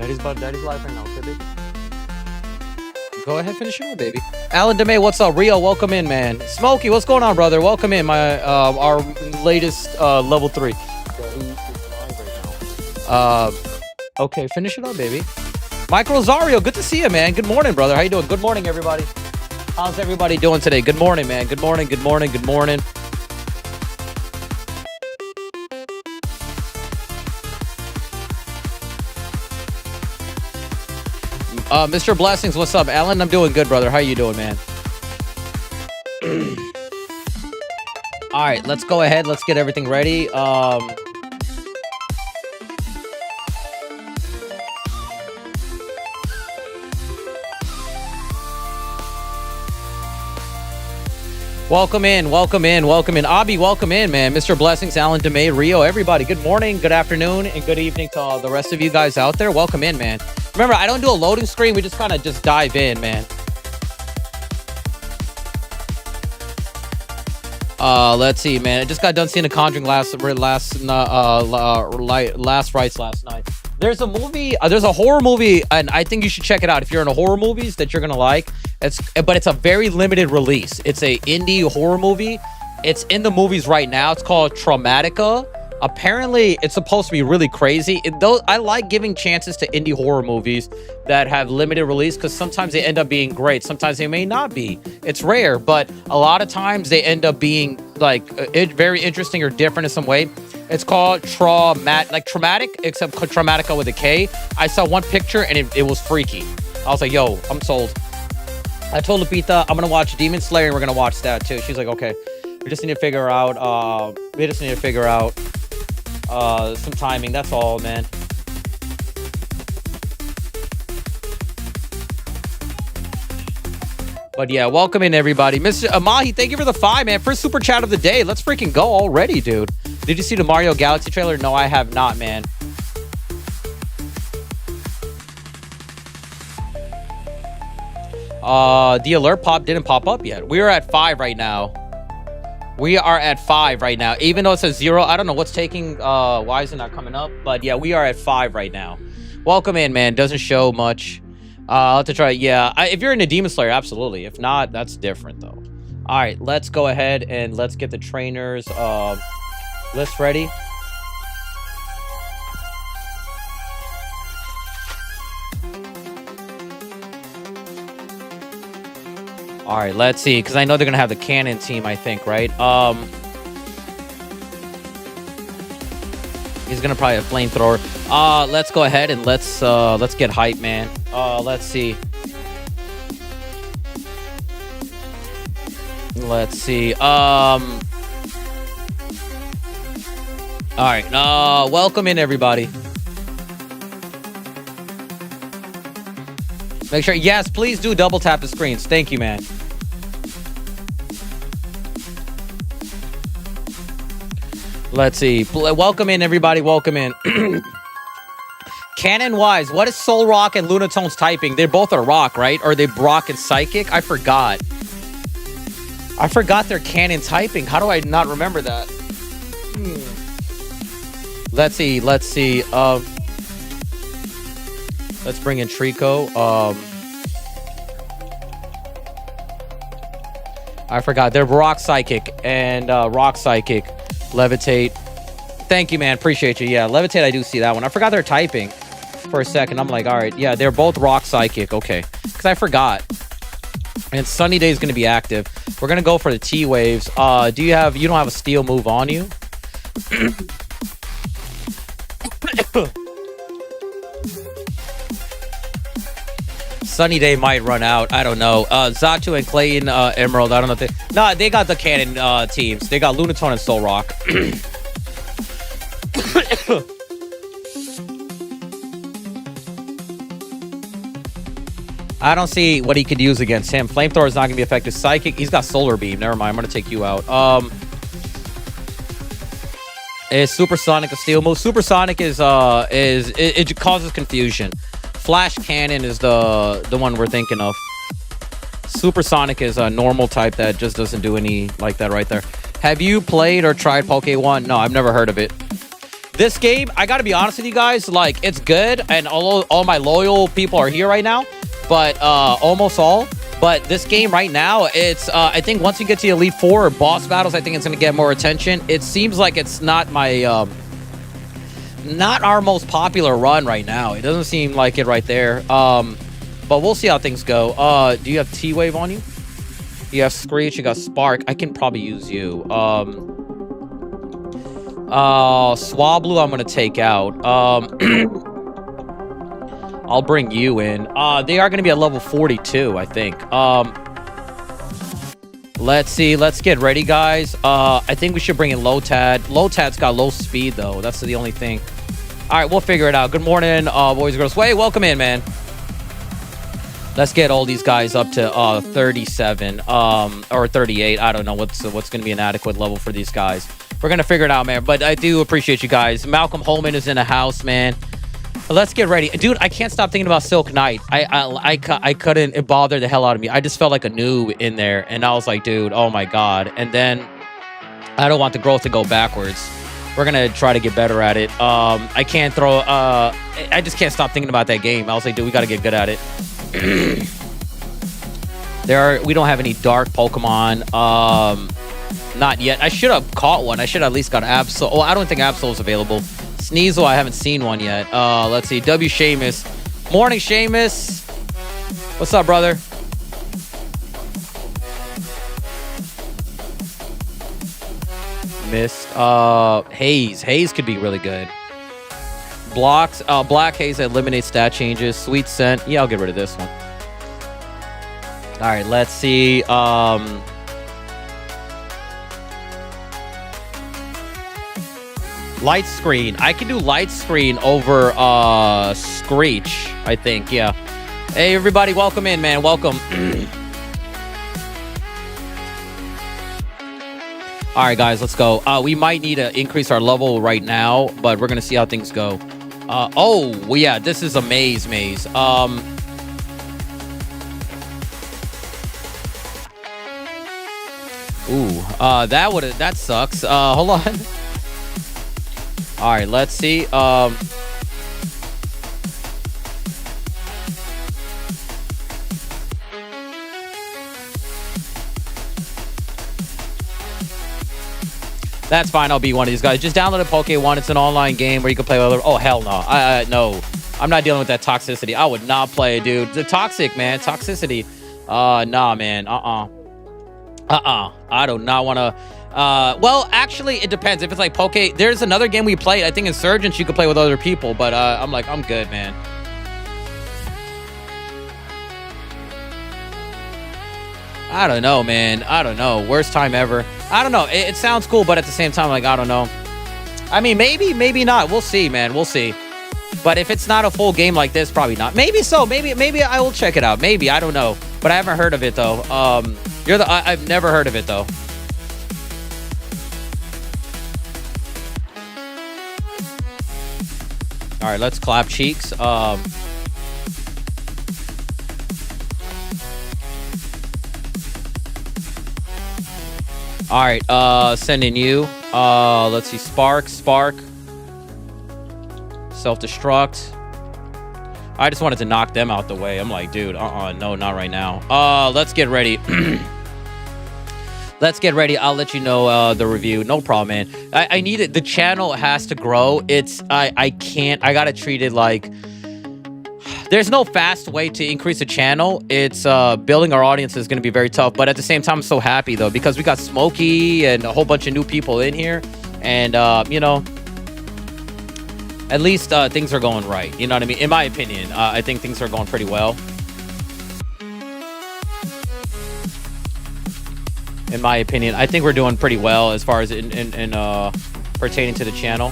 Daddy's live right now, okay, baby? Go ahead, finish it up, baby. Alan DeMay, what's up? Rio, welcome in, man. Smokey, what's going on, brother? Welcome in, my our latest level 3. Okay, finish it up, baby. Mike Rosario, good to see you, man. Good morning, brother. How you doing? Good morning, everybody. How's everybody doing today? Good morning, man. Good morning, good morning, good morning. Mr. Blessings, what's up? Alan, I'm doing good, brother. How you doing, man? All right, let's go ahead. Let's get everything ready. Welcome in, welcome in, welcome in. Abby, welcome in, man. Mr. Blessings, Alan DeMay, Rio, everybody. Good morning, good afternoon, and good evening to all the rest of you guys out there. Welcome in, man. Remember, I don't do a loading screen. We just kind of just dive in, man. Let's see, man. I just got done seeing The Conjuring last rites last night. There's a movie, there's a horror movie, and I think you should check it out if you're into horror movies that you're gonna like. But it's a very limited release. It's a indie horror movie. It's in the movies right now. It's called Traumatica. Apparently, it's supposed to be really crazy. I like giving chances to indie horror movies that have limited release because sometimes they end up being great. Sometimes they may not be. It's rare, but a lot of times they end up being like very interesting or different in some way. It's called Traumatic, except Traumatica with a K. I saw one picture and it was freaky. I was like, yo, I'm sold. I told Lupita I'm gonna watch Demon Slayer and we're gonna watch that too. She's like, okay. We just need to figure out some timing. That's all, man. But yeah, welcome in, everybody. Mr. Amahi, thank you for the 5, man. First super chat of the day. Let's freaking go already, dude. Did you see the Mario Galaxy trailer? No, I have not, man. The alert didn't pop up yet. We are at 5 right now. We are at 5 right now. Even though it says 0, I don't know what's taking, why is it not coming up? But yeah, we are at 5 right now. Welcome in, man. Doesn't show much. I'll have to try. Yeah, if you're into Demon Slayer, absolutely. If not, that's different, though. All right, let's go ahead and let's get the trainers list ready. All right, let's see, because I know they're gonna have the cannon team, I think, right? He's gonna probably have flamethrower. Let's go ahead and let's get hype, man. Let's see. Let's see. All right. Welcome in, everybody. Make sure, yes, please do double tap the screens. Thank you, man. Let's see. Welcome in, everybody. Welcome in. Canon-wise, what is Soul Rock and Lunatone's typing? They both are rock, right? Or are they Brock and Psychic? I forgot. I forgot their canon typing. How do I not remember that? Let's see. Let's see. Let's bring in Trico. I forgot. They're Rock Psychic and Rock Psychic. Levitate. Thank you, man. Appreciate you. Yeah, Levitate, I do see that one. I forgot they're typing for a second. I'm like, all right. Yeah, they're both Rock Psychic. Okay. Because I forgot. And Sunny Day is going to be active. We're going to go for the T-Waves. You don't have a steel move on you? Sunny Day might run out. I don't know. Zatu and Clayton Emerald. I don't know if they got the canon teams. They got Lunatone and Soul Rock. I don't see what he could use against him. Flamethrower is not going to be effective. Psychic, he's got Solar Beam. Never mind. I'm going to take you out. Is Supersonic a steel move? Supersonic it causes confusion. Flash Cannon is the one we're thinking of. Supersonic is a normal type that just doesn't do any like that right there. Have you played or tried Pokémon? No, I've never heard of it. This game, I gotta be honest with you guys, like, it's good, and all my loyal people are here right now, but almost all. But this game right now, it's I think once you get to Elite Four or boss battles, I think it's gonna get more attention. It seems like it's not my not our most popular run right now. It doesn't seem like it right there. But we'll see how things go. Do you have T-Wave on you? You have Screech, you got Spark. I can probably use you. Swablu I'm gonna take out. I'll bring you in. They are gonna be at level 42, I think. Let's see. Let's get ready, guys. I think we should bring in Lotad. Lotad's got low speed, though. That's the only thing. All right, we'll figure it out. Good morning, boys and girls. Wait, welcome in, man. Let's get all these guys up to 37 or 38. I don't know what's going to be an adequate level for these guys. We're going to figure it out, man. But I do appreciate you guys. Malcolm Holman is in the house, man. Let's get ready. Dude, I can't stop thinking about Silk Knight. I couldn't. It bothered the hell out of me. I just felt like a noob in there. And I was like, dude, oh my God. And then I don't want the growth to go backwards. We're going to try to get better at it. I can't throw... I just can't stop thinking about that game. I was like, dude, we got to get good at it. We don't have any dark Pokemon. Not yet. I should have caught one. I should have at least got Absol. Oh, I don't think Absol is available. Sneasel, I haven't seen one yet. Let's see. W. Seamus. Morning, Seamus. What's up, brother? Missed. Haze. Haze could be really good. Blocks. Black Haze eliminates stat changes. Sweet Scent. Yeah, I'll get rid of this one. All right, let's see. Light Screen. I can do Light Screen over Screech, I think. Yeah. Hey, everybody. Welcome in, man. Welcome. All right, guys, let's go. We might need to increase our level right now, but we're going to see how things go. Oh, well, yeah, this is a maze. That sucks. Hold on. All right, let's see. That's fine. I'll be one of these guys. Just download a Poké1. It's an online game where you can play with other... Oh, hell no. No. I'm not dealing with that toxicity. I would not play, dude. The toxic, man. Toxicity. Nah, man. I do not want to... well, actually, it depends. If it's like Poké... There's another game we played. I think Insurgents, you could play with other people. But I'm like, I'm good, man. I don't know, man. I don't know. Worst time ever. I don't know. It sounds cool, but at the same time, like, I don't know. I mean, maybe not. We'll see, man. We'll see. But if it's not a full game like this, probably not. Maybe so. Maybe I will check it out. Maybe. I don't know. But I haven't heard of it, though. I've never heard of it, though. All right, let's clap cheeks. All right, sending you. Let's see, Spark. Self-destruct. I just wanted to knock them out the way. I'm like, dude, no, not right now. Let's get ready. Let's get ready. I'll let you know the review. No problem, man. I need it. The channel has to grow. I can't. I gotta treat it like... There's no fast way to increase a channel. It's building our audience is going to be very tough. But at the same time, I'm so happy, though, because we got Smokey and a whole bunch of new people in here. And, you know, at least things are going right. You know what I mean? In my opinion, I think things are going pretty well. In my opinion, I think we're doing pretty well as far as in pertaining to the channel.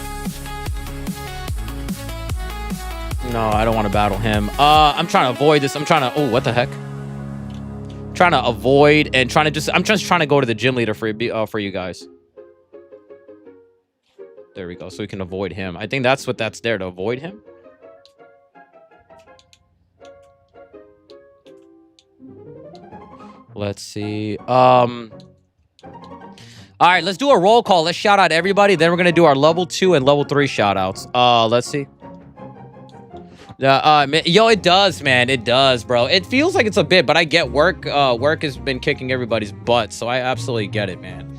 No, I don't want to battle him. I'm trying to avoid this. I'm trying to... Oh, what the heck? Trying to avoid and trying to just... I'm just trying to go to the gym leader for you guys. There we go. So we can avoid him. I think that's what that's there, to avoid him. Let's see. All right, let's do a roll call. Let's shout out everybody. Then we're gonna do our level 2 and level 3 shout outs. Let's see. Yo, it does, man. It does, bro. It feels like it's a bit, but I get work. Work has been kicking everybody's butt, so I absolutely get it, man.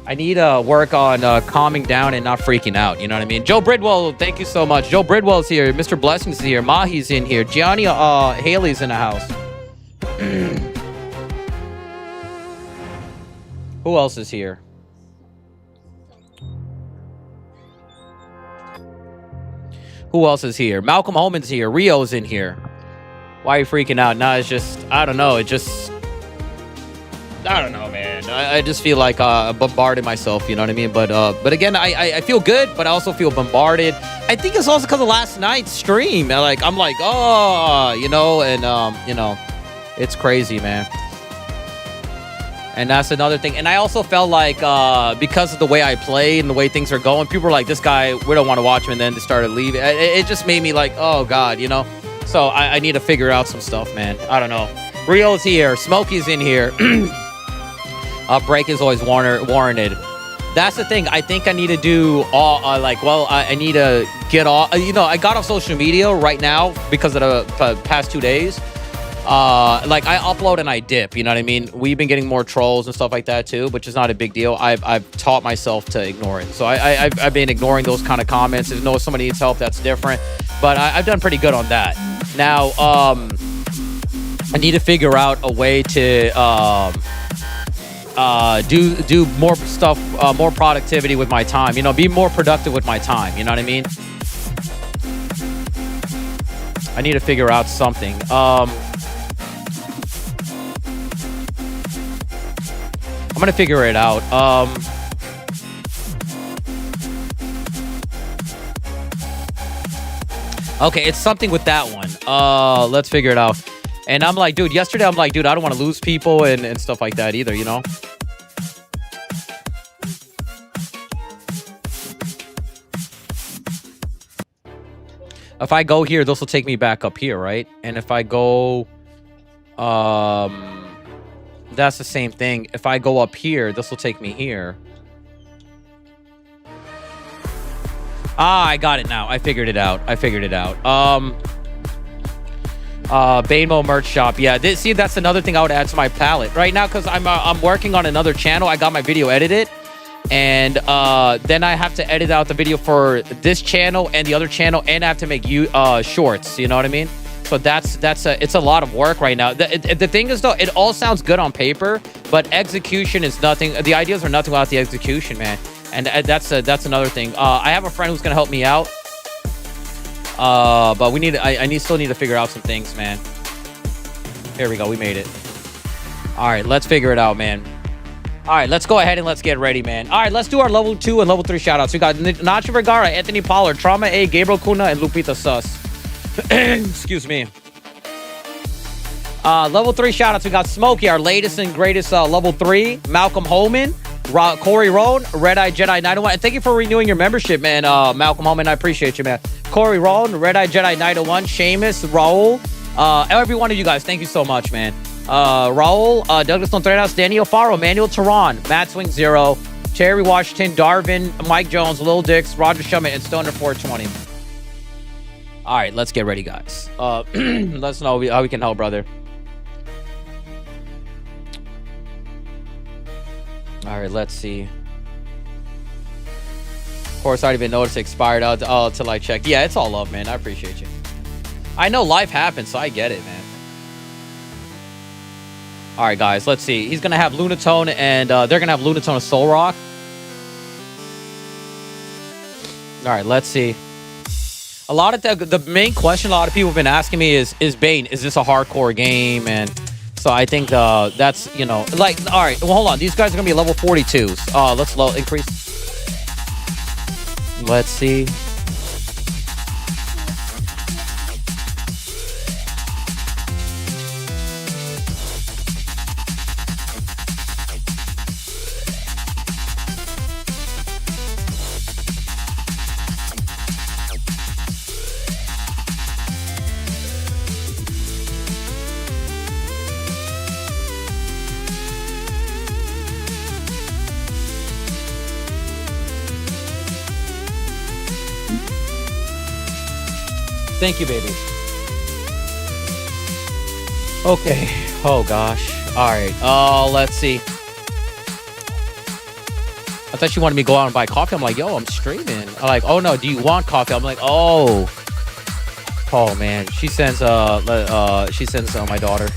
I need to work on calming down and not freaking out. You know what I mean? Joe Bridwell, thank you so much. Joe Bridwell's here. Mr. Blessings is here. Mahi's in here. Gianni Haley's in the house. Who else is here? Who else is here? Malcolm Holman's here. Rio's in here. Why are you freaking out? Nah, it's just, I don't know. It just, I don't know, man. I just feel like bombarded myself, you know what I mean? But again, I feel good, but I also feel bombarded. I think it's also because of last night's stream. I'm like, oh, you know, and you know, it's crazy, man. And that's another thing. And I also felt like because of the way I play and the way things are going, people were like, this guy, we don't want to watch him. And then they started leaving. It just made me like, oh, God, you know? So I need to figure out some stuff, man. I don't know. Rio's here. Smokey's in here. Break is always warranted. That's the thing. I think I need to do all, I need to get off. You know, I got off social media right now because of the past 2 days. Like I upload and I dip, you know what I mean? We've been getting more trolls and stuff like that too, which is not a big deal. I've taught myself to ignore it. So I've been ignoring those kind of comments. If somebody needs help, that's different. But I've done pretty good on that. Now, I need to figure out a way to do more stuff, more productivity with my time. You know, be more productive with my time. You know what I mean? I need to figure out something. I'm gonna figure it out. Okay, it's something with that one. Let's figure it out. And I'm like, dude, yesterday I'm like, dude, I don't want to lose people and stuff like that either, you know? If I go here, this will take me back up here, right? And if I go, that's the same thing. If I go up here, this will take me here. Ah, I got it now. I figured it out. Banemo merch shop. Yeah, see, that's another thing I would add to my palette right now because I'm working on another channel. I got my video edited, and then I have to edit out the video for this channel and the other channel, and I have to make shorts. You know what I mean? So it's a lot of work right now. The thing is though, it all sounds good on paper, but execution is nothing. The ideas are nothing without the execution, man. And that's another thing. I have a friend who's gonna help me out. But I still need to figure out some things, man. Here we go. We made it. All right, let's figure it out, man. All right, let's go ahead and let's get ready, man. All right, let's do our level 2 and level 3 shoutouts. We got Nacho Vergara, Anthony Pollard, Trauma A, Gabriel Kuna, and Lupita Sus. Excuse me. Level 3 shoutouts. We got Smokey, our latest and greatest level 3. Malcolm Holman, Corey Roan, Red Eye Jedi 901. And thank you for renewing your membership, man. Malcolm Holman, I appreciate you, man. Corey Roan, Red Eye Jedi 901, Seamus, Raul, every one of you guys. Thank you so much, man. Raul, Douglas Contreras, Daniel Faro, Manuel Tehran, Matt Swing 0, Terry Washington, Darvin, Mike Jones, Lil Dix, Roger Shummet, and Stoner 420. All right, let's get ready, guys. Let's know how we can help, brother. All right, let's see. Of course, I already been noticed expired till I check. Yeah, it's all love, man. I appreciate you. I know life happens, so I get it, man. All right, guys, let's see. He's going to have Lunatone, and they're going to have Lunatone and Soul Rock. All right, let's see. A lot of the main question a lot of people have been asking me is Bane, is this a hardcore game? And so I think that's, you know, like, all right, well, hold on. These guys are going to be level 42s. Let's increase. Let's see. Thank you, baby. Okay. Oh, gosh. All right. Let's see. I thought she wanted me to go out and buy coffee. I'm like, yo, I'm streaming. I'm like, oh, no. Do you want coffee? I'm like, oh. Oh, man. She sends my daughter.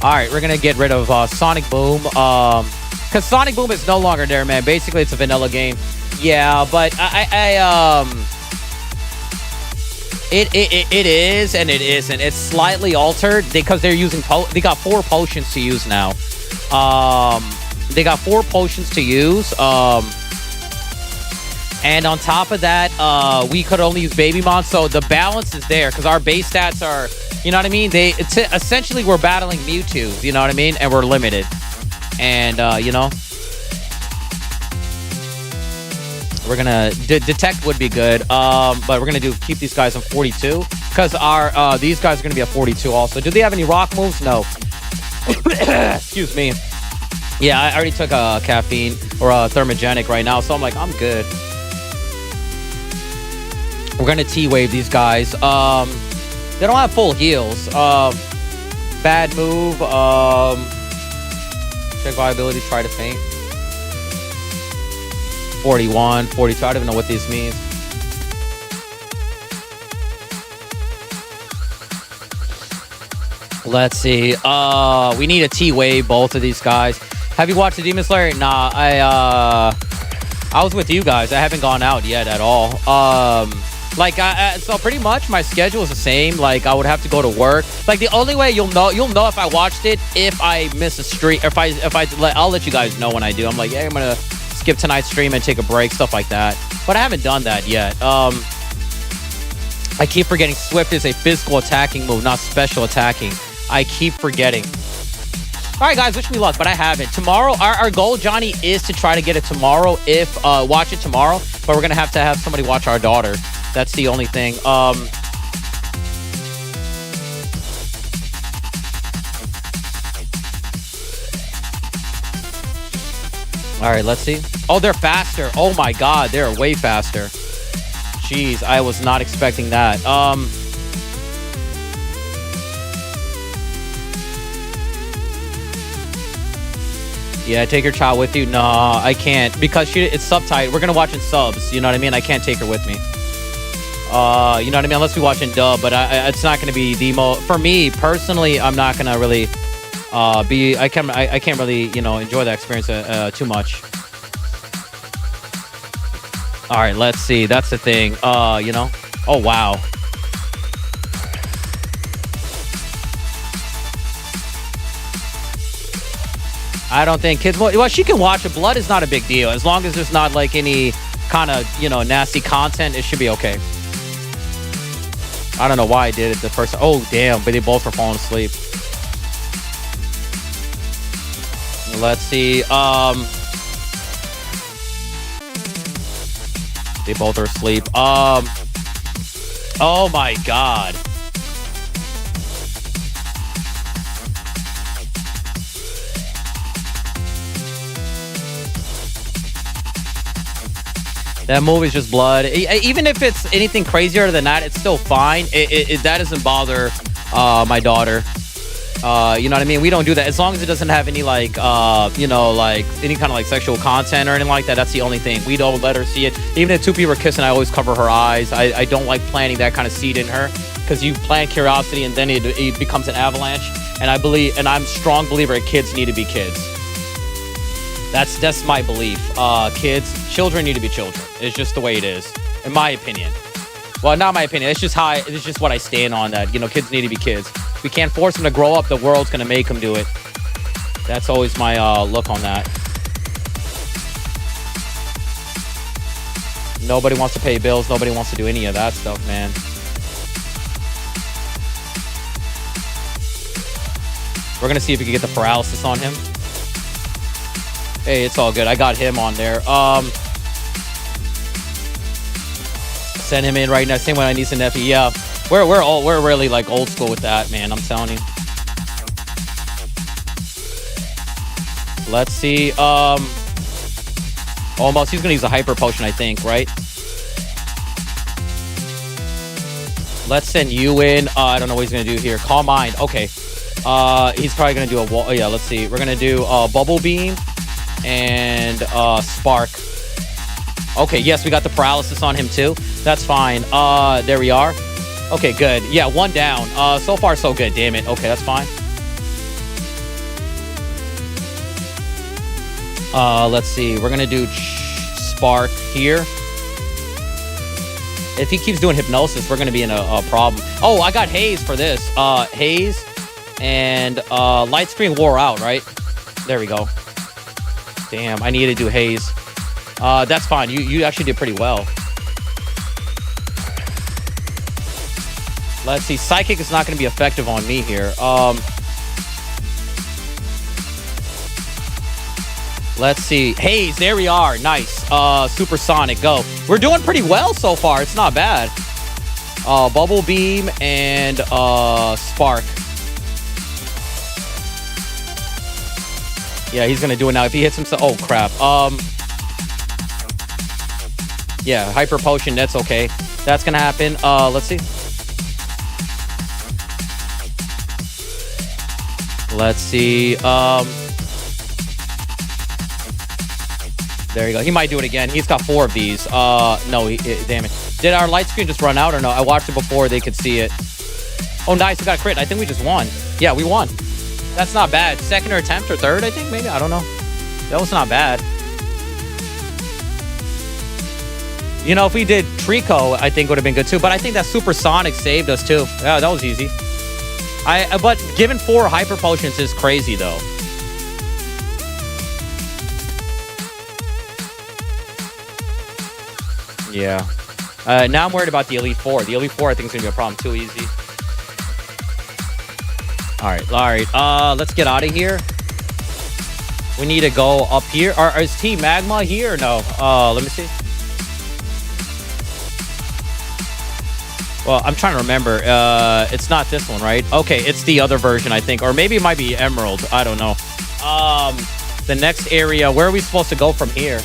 All right. We're going to get rid of Sonic Boom. Because Sonic Boom is no longer there, man. Basically, it's a vanilla game. Yeah, but it is and it isn't. It's slightly altered because they're using they got 4 potions to use now. They got 4 potions to use. And on top of that, we could only use Babymon, so the balance is there because our base stats are, you know what I mean? Essentially we're battling Mewtwo, you know what I mean? And we're limited. And you know, we're gonna detect would be good, but we're gonna keep these guys on 42 because our these guys are gonna be at 42 also. Do they have any rock moves? No. Excuse me. Yeah, I already took a caffeine or a thermogenic right now, so I'm like, I'm good. We're gonna T-wave these guys. They don't have full heals. Bad move. Check viability. Try to faint. 41, 42. I don't even know what this means. Let's see. We need a T-wave both of these guys. Have you watched the Demon Slayer? Nah, I was with you guys. I haven't gone out yet at all. So pretty much my schedule is the same. Like I would have to go to work. Like the only way you'll know if I watched it if I miss a stream. I'll let you guys know when I do. I'm like, yeah, I'm gonna skip tonight's stream and take a break, stuff like that. But I haven't done that yet. I keep forgetting Swift is a physical attacking move, not special attacking. I keep forgetting. All right, guys, wish me luck, but I haven't. Tomorrow, our goal, Johnny, is to try to get it tomorrow. Watch it tomorrow, but we're gonna have to have somebody watch our daughter. That's the only thing. All right, let's see. Oh, they're faster. Oh my God, they're way faster. Jeez, I was not expecting that. Yeah, take your child with you. Nah, I can't because it's subtitled. We're gonna watch in subs. You know what I mean? I can't take her with me. You know what I mean? Unless we watch in dub, but it's not gonna be the for me personally. I'm not gonna really I can't really enjoy that experience too much. All right, let's see. That's the thing. Oh wow. I don't think kids. Well, she can watch it. Blood is not a big deal as long as there's not like any kind of nasty content. It should be okay. I don't know why I did it the first time. Oh damn! But they both are falling asleep. Let's see. They both are asleep. Oh my God. That movie's just blood. Even if it's anything crazier than that, it's still fine. That doesn't bother my daughter. You know what I mean? We don't do that as long as it doesn't have any like like any kind of like sexual content or anything like that. That's the only thing. We don't let her see it. Even if 2 people are kissing, I always cover her eyes. I don't like planting that kind of seed in her because you plant curiosity and then it becomes an avalanche. And I'm a strong believer that kids need to be kids. That's my belief. Children need to be children. It's just the way it is, in my opinion. Well, not my opinion. It's just what I stand on. That kids need to be kids. We can't force them to grow up. The world's gonna make them do it. That's always my look on that. Nobody wants to pay bills. Nobody wants to do any of that stuff, man. We're gonna see if we can get the paralysis on him. Hey, it's all good. I got him on there. Send him in right now. Same way I need an Effie. Yeah, we're really like old school with that, man. I'm telling you. Let's see. Almost. He's gonna use a hyper potion, I think, right? Let's send you in. I don't know what he's gonna do here. Calm mind. Okay. He's probably gonna do a wall. Yeah, let's see. We're gonna do bubble beam and spark. Okay, yes, we got the paralysis on him too. That's fine. There we are. Okay, good. Yeah, one down. So far so good. Damn it. Okay, that's fine. Let's see. We're gonna do spark here. If he keeps doing hypnosis, we're gonna be in a problem. Oh, I got haze for this. Haze and light screen wore out, right? There we go. Damn, I need to do haze. That's fine. You actually did pretty well. Let's see. Psychic is not gonna be effective on me here. Let's see. Haze, there we are. Nice. Supersonic, go. We're doing pretty well so far. It's not bad. Bubble beam and spark. Yeah, he's gonna do it now. If he hits himself, oh crap. Yeah, hyper potion. That's okay. That's gonna happen. Let's see. Let's see. There you go. He might do it again. He's got 4 of these. No, damn it. Did our light screen just run out or no? I watched it before they could see it. Oh, nice. We got a crit. I think we just won. Yeah, we won. That's not bad. Second or attempt or third, I think, maybe. I don't know. That was not bad. You know, if we did Trico, I think would have been good too. But I think that Supersonic saved us too. Yeah, that was easy. But giving 4 hyper potions is crazy though. Yeah. Now I'm worried about the Elite Four. The Elite Four, I think, is going to be a problem. Too easy. All right. Let's get out of here. We need to go up here. Is Team Magma here or no? Let me see. Well, I'm trying to remember. It's not this one, right? Okay, it's the other version, I think. Or maybe it might be Emerald. I don't know. The next area. Where are we supposed to go from here?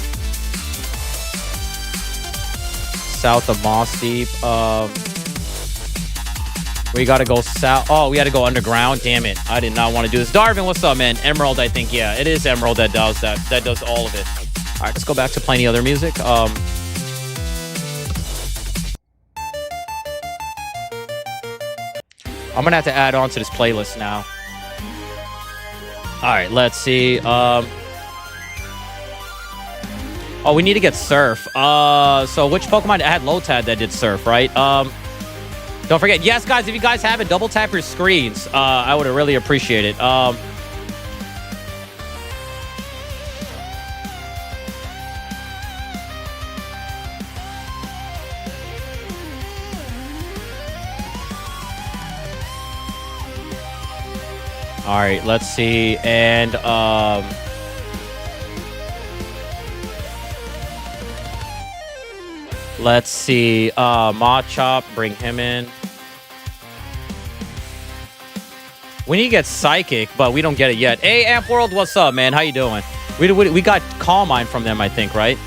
South of Moss Deep. We gotta go south. Oh, we had to go underground. Damn it. I did not want to do this. Darvin, what's up, man? Emerald, I think. Yeah, it is Emerald that does that. That does all of it. All right, let's go back to playing other music. I'm gonna have to add on to this playlist now. All right, let's see. Oh, we need to get Surf. So which Pokemon? I had Lotad that did Surf, right? Don't forget. Yes, guys, if you guys have it, double tap your screens. I would really appreciate it. All right, let's see. And let's see. Machop, bring him in. We need to get Psychic, but we don't get it yet. Hey, Amp World, what's up, man? How you doing? We got Calm Mind from them, I think, right?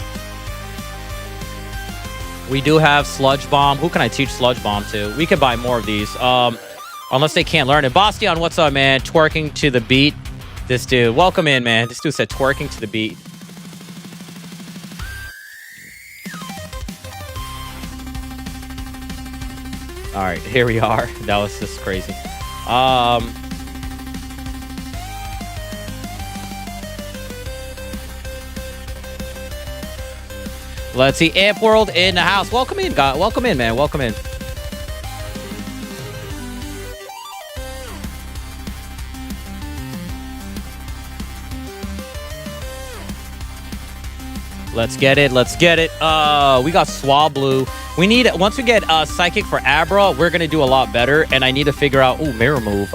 We do have Sludge Bomb. Who can I teach Sludge Bomb to? We could buy more of these. Unless they can't learn it. Bastion, what's up, man? Twerking to the beat. This dude. Welcome in, man. This dude said twerking to the beat. All right, here we are. That was just crazy. Let's see. Amp World in the house. Welcome in, God. Welcome in, man. Welcome in. Let's get it. Let's get it. We got Swablu. We need, once we get Psychic for Abra, we're going to do a lot better. And I need to figure out, ooh, Mirror Move.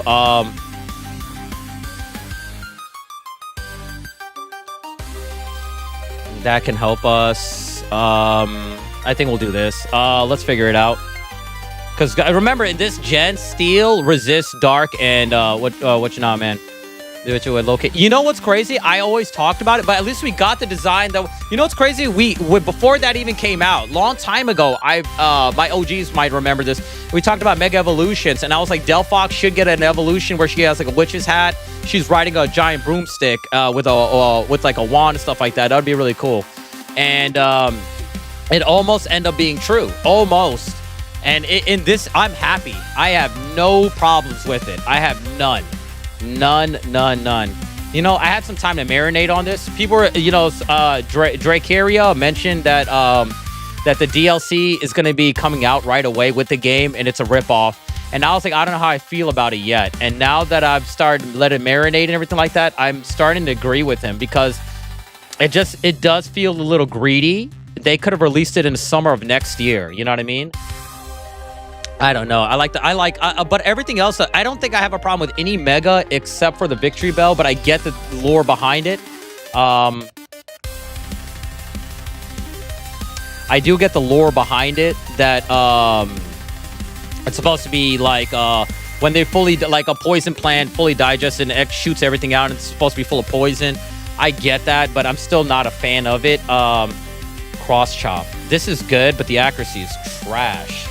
That can help us. I think we'll do this. Let's figure it out. Because remember, in this gen, Steel resists Dark and what you know, man. Which would locate. You know what's crazy? I always talked about it, but at least we got the design. That you know what's crazy? We before that even came out, long time ago. My OGs might remember this. We talked about Mega Evolutions, and I was like, Delphox should get an evolution where she has like a witch's hat. She's riding a giant broomstick with like a wand and stuff like that. That would be really cool. And it almost ended up being true, almost. And in this, I'm happy. I have no problems with it. I have none. None. You know, I had some time to marinate on this. People were, you know, Dracaria mentioned that that the DLC is going to be coming out right away with the game, and it's a ripoff. And I was like, I don't know how I feel about it yet. And now that I've started to let it marinate and everything like that, I'm starting to agree with him because it does feel a little greedy. They could have released it in the summer of next year. You know what I mean? I don't know. But everything else, I don't think I have a problem with any Mega except for the Victory Bell, but I get the lore behind it. I do get the lore behind it that it's supposed to be like when they fully, like a poison plant fully digests and X shoots everything out and it's supposed to be full of poison. I get that, but I'm still not a fan of it. Cross chop. This is good, but the accuracy is trash.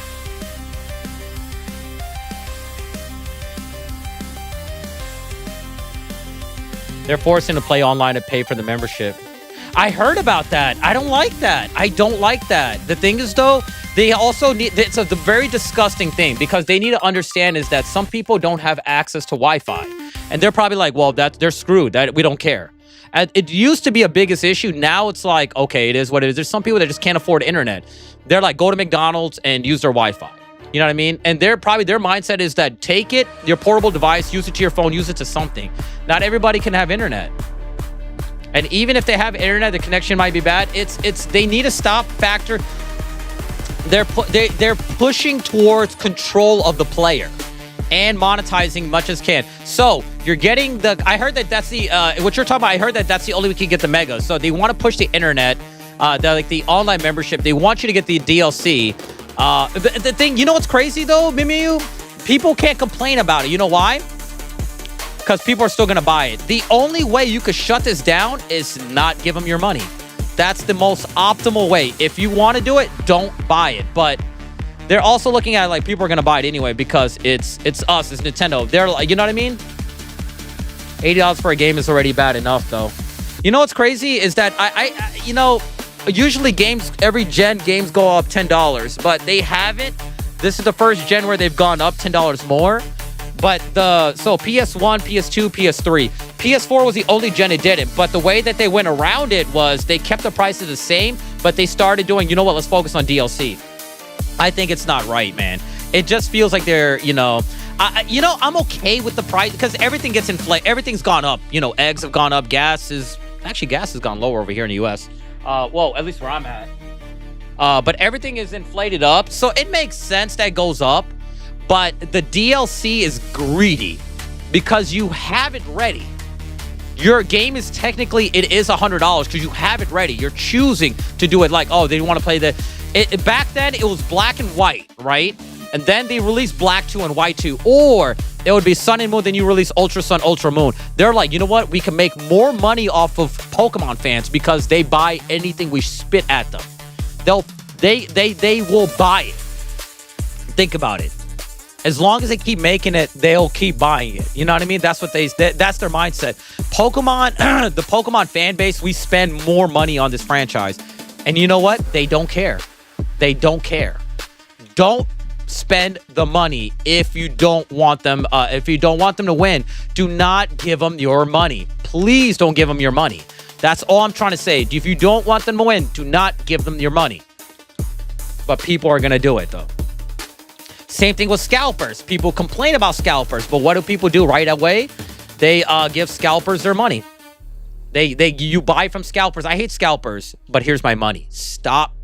They're forcing to play online to pay for the membership. I heard about that. I don't like that. I don't like that. The thing is, though, they also need... It's a very disgusting thing because they need to understand is that some people don't have access to Wi-Fi. And they're probably like, well, they're screwed. That we don't care. And it used to be a biggest issue. Now it's like, okay, it is what it is. There's some people that just can't afford internet. They're like, go to McDonald's and use their Wi-Fi. You know what I mean? And their mindset is that take it, your portable device, use it to your phone, use it to something. Not everybody can have internet. And even if they have internet, the connection might be bad. They need to stop factor. They're pushing towards control of the player and monetizing much as can. So you're getting the. I heard that that's the what you're talking about. I heard that that's the only way we can get the Megas. So they want to push the internet, the online membership. They want you to get the DLC. The thing, you know what's crazy though, Mimiu? People can't complain about it. You know why? Because people are still going to buy it. The only way you could shut this down is not give them your money. That's the most optimal way. If you want to do it, don't buy it. But they're also looking at it like people are going to buy it anyway because it's us, it's Nintendo. They're like, you know what I mean? $80 for a game is already bad enough though. You know what's crazy is that I you know, usually games, every gen games go up $10, but they haven't. This is the first gen where they've gone up $10 more. But so PS1, PS2, PS3. PS4 was the only gen it didn't. But the way that they went around it was they kept the prices the same, but they started doing, you know what, let's focus on DLC. I think it's not right, man. It just feels like they're, you know, I'm okay with the price because everything gets inflated. Everything's gone up. You know, eggs have gone up. Gas has gone lower over here in the US. Well, at least where I'm at. But everything is inflated up. So it makes sense that it goes up. But the DLC is greedy because you have it ready. Your game is technically, it is $100 because you have it ready. You're choosing to do it like, oh, they want to play back then it was black and white, right? And then they released Black 2 and White 2. Or it would be Sun and Moon, then you release Ultra Sun, Ultra Moon. They're like, you know what? We can make more money off of Pokemon fans because they buy anything we spit at them. They will buy it. Think about it. As long as they keep making it, they'll keep buying it. You know what I mean? That's what that's their mindset. Pokemon, the Pokemon fan base, we spend more money on this franchise. And you know what? They don't care. They don't care. Don't spend the money if you don't want them. If you don't want them to win, do not give them your money. Please don't give them your money. That's all I'm trying to say. If you don't want them to win, do not give them your money. But people are going to do it, though. Same thing with scalpers. People complain about scalpers, but what do people do right away? They give scalpers their money. You buy from scalpers. I hate scalpers, but here's my money. Stop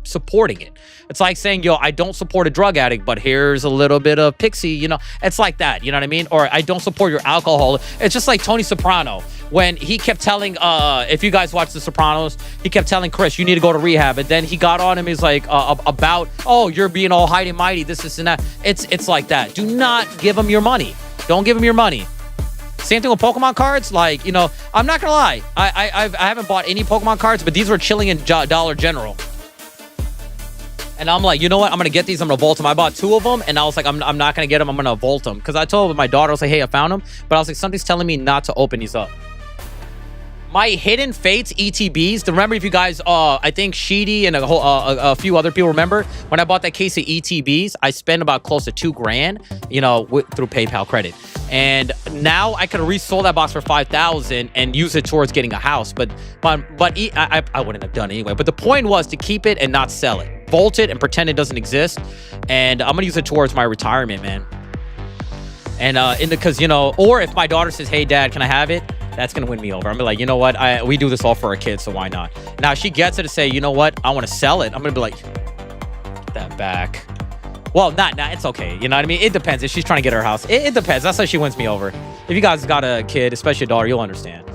supporting it. It's like saying, yo, I don't support a drug addict, but here's a little bit of Pixie, you know. It's like that, you know what I mean? Or I don't support your alcohol. It's just like Tony Soprano when he kept telling, if you guys watch The Sopranos, he kept telling Chris, you need to go to rehab. And then he got on him, he's like, about, oh, you're being all high and mighty, this and that. It's like that. Do not give him your money. Don't give him your money. Same thing with Pokemon cards. Like, you know, I'm not gonna lie. I haven't bought any Pokemon cards, but these were chilling in Dollar General. And I'm like, you know what? I'm gonna get these. I'm gonna vault them. I bought 2 of them, and I was like, I'm not gonna get them. I'm gonna vault them because I told my daughter, I was like, hey, I found them, but I was like, something's telling me not to open these up. My Hidden Fates ETBs. Remember, if you guys, I think Sheedy and a few other people remember when I bought that case of ETBs, I spent about close to $2,000, you know, through PayPal credit. And now I could have resold that box for $5,000 and use it towards getting a house. But I wouldn't have done it anyway. But the point was to keep it and not sell it. Vault it and pretend it doesn't exist. And I'm gonna use it towards my retirement, man. And because, you know, or if my daughter says, hey, Dad, can I have it? That's going to win me over. I'm like, you know what? We do this all for our kids, so why not? Now, if she gets it to say, you know what? I want to sell it. I'm going to be like, get that back. Well, not, it's okay. You know what I mean? It depends. If she's trying to get her house, it depends. That's how she wins me over. If you guys got a kid, especially a daughter, you'll understand.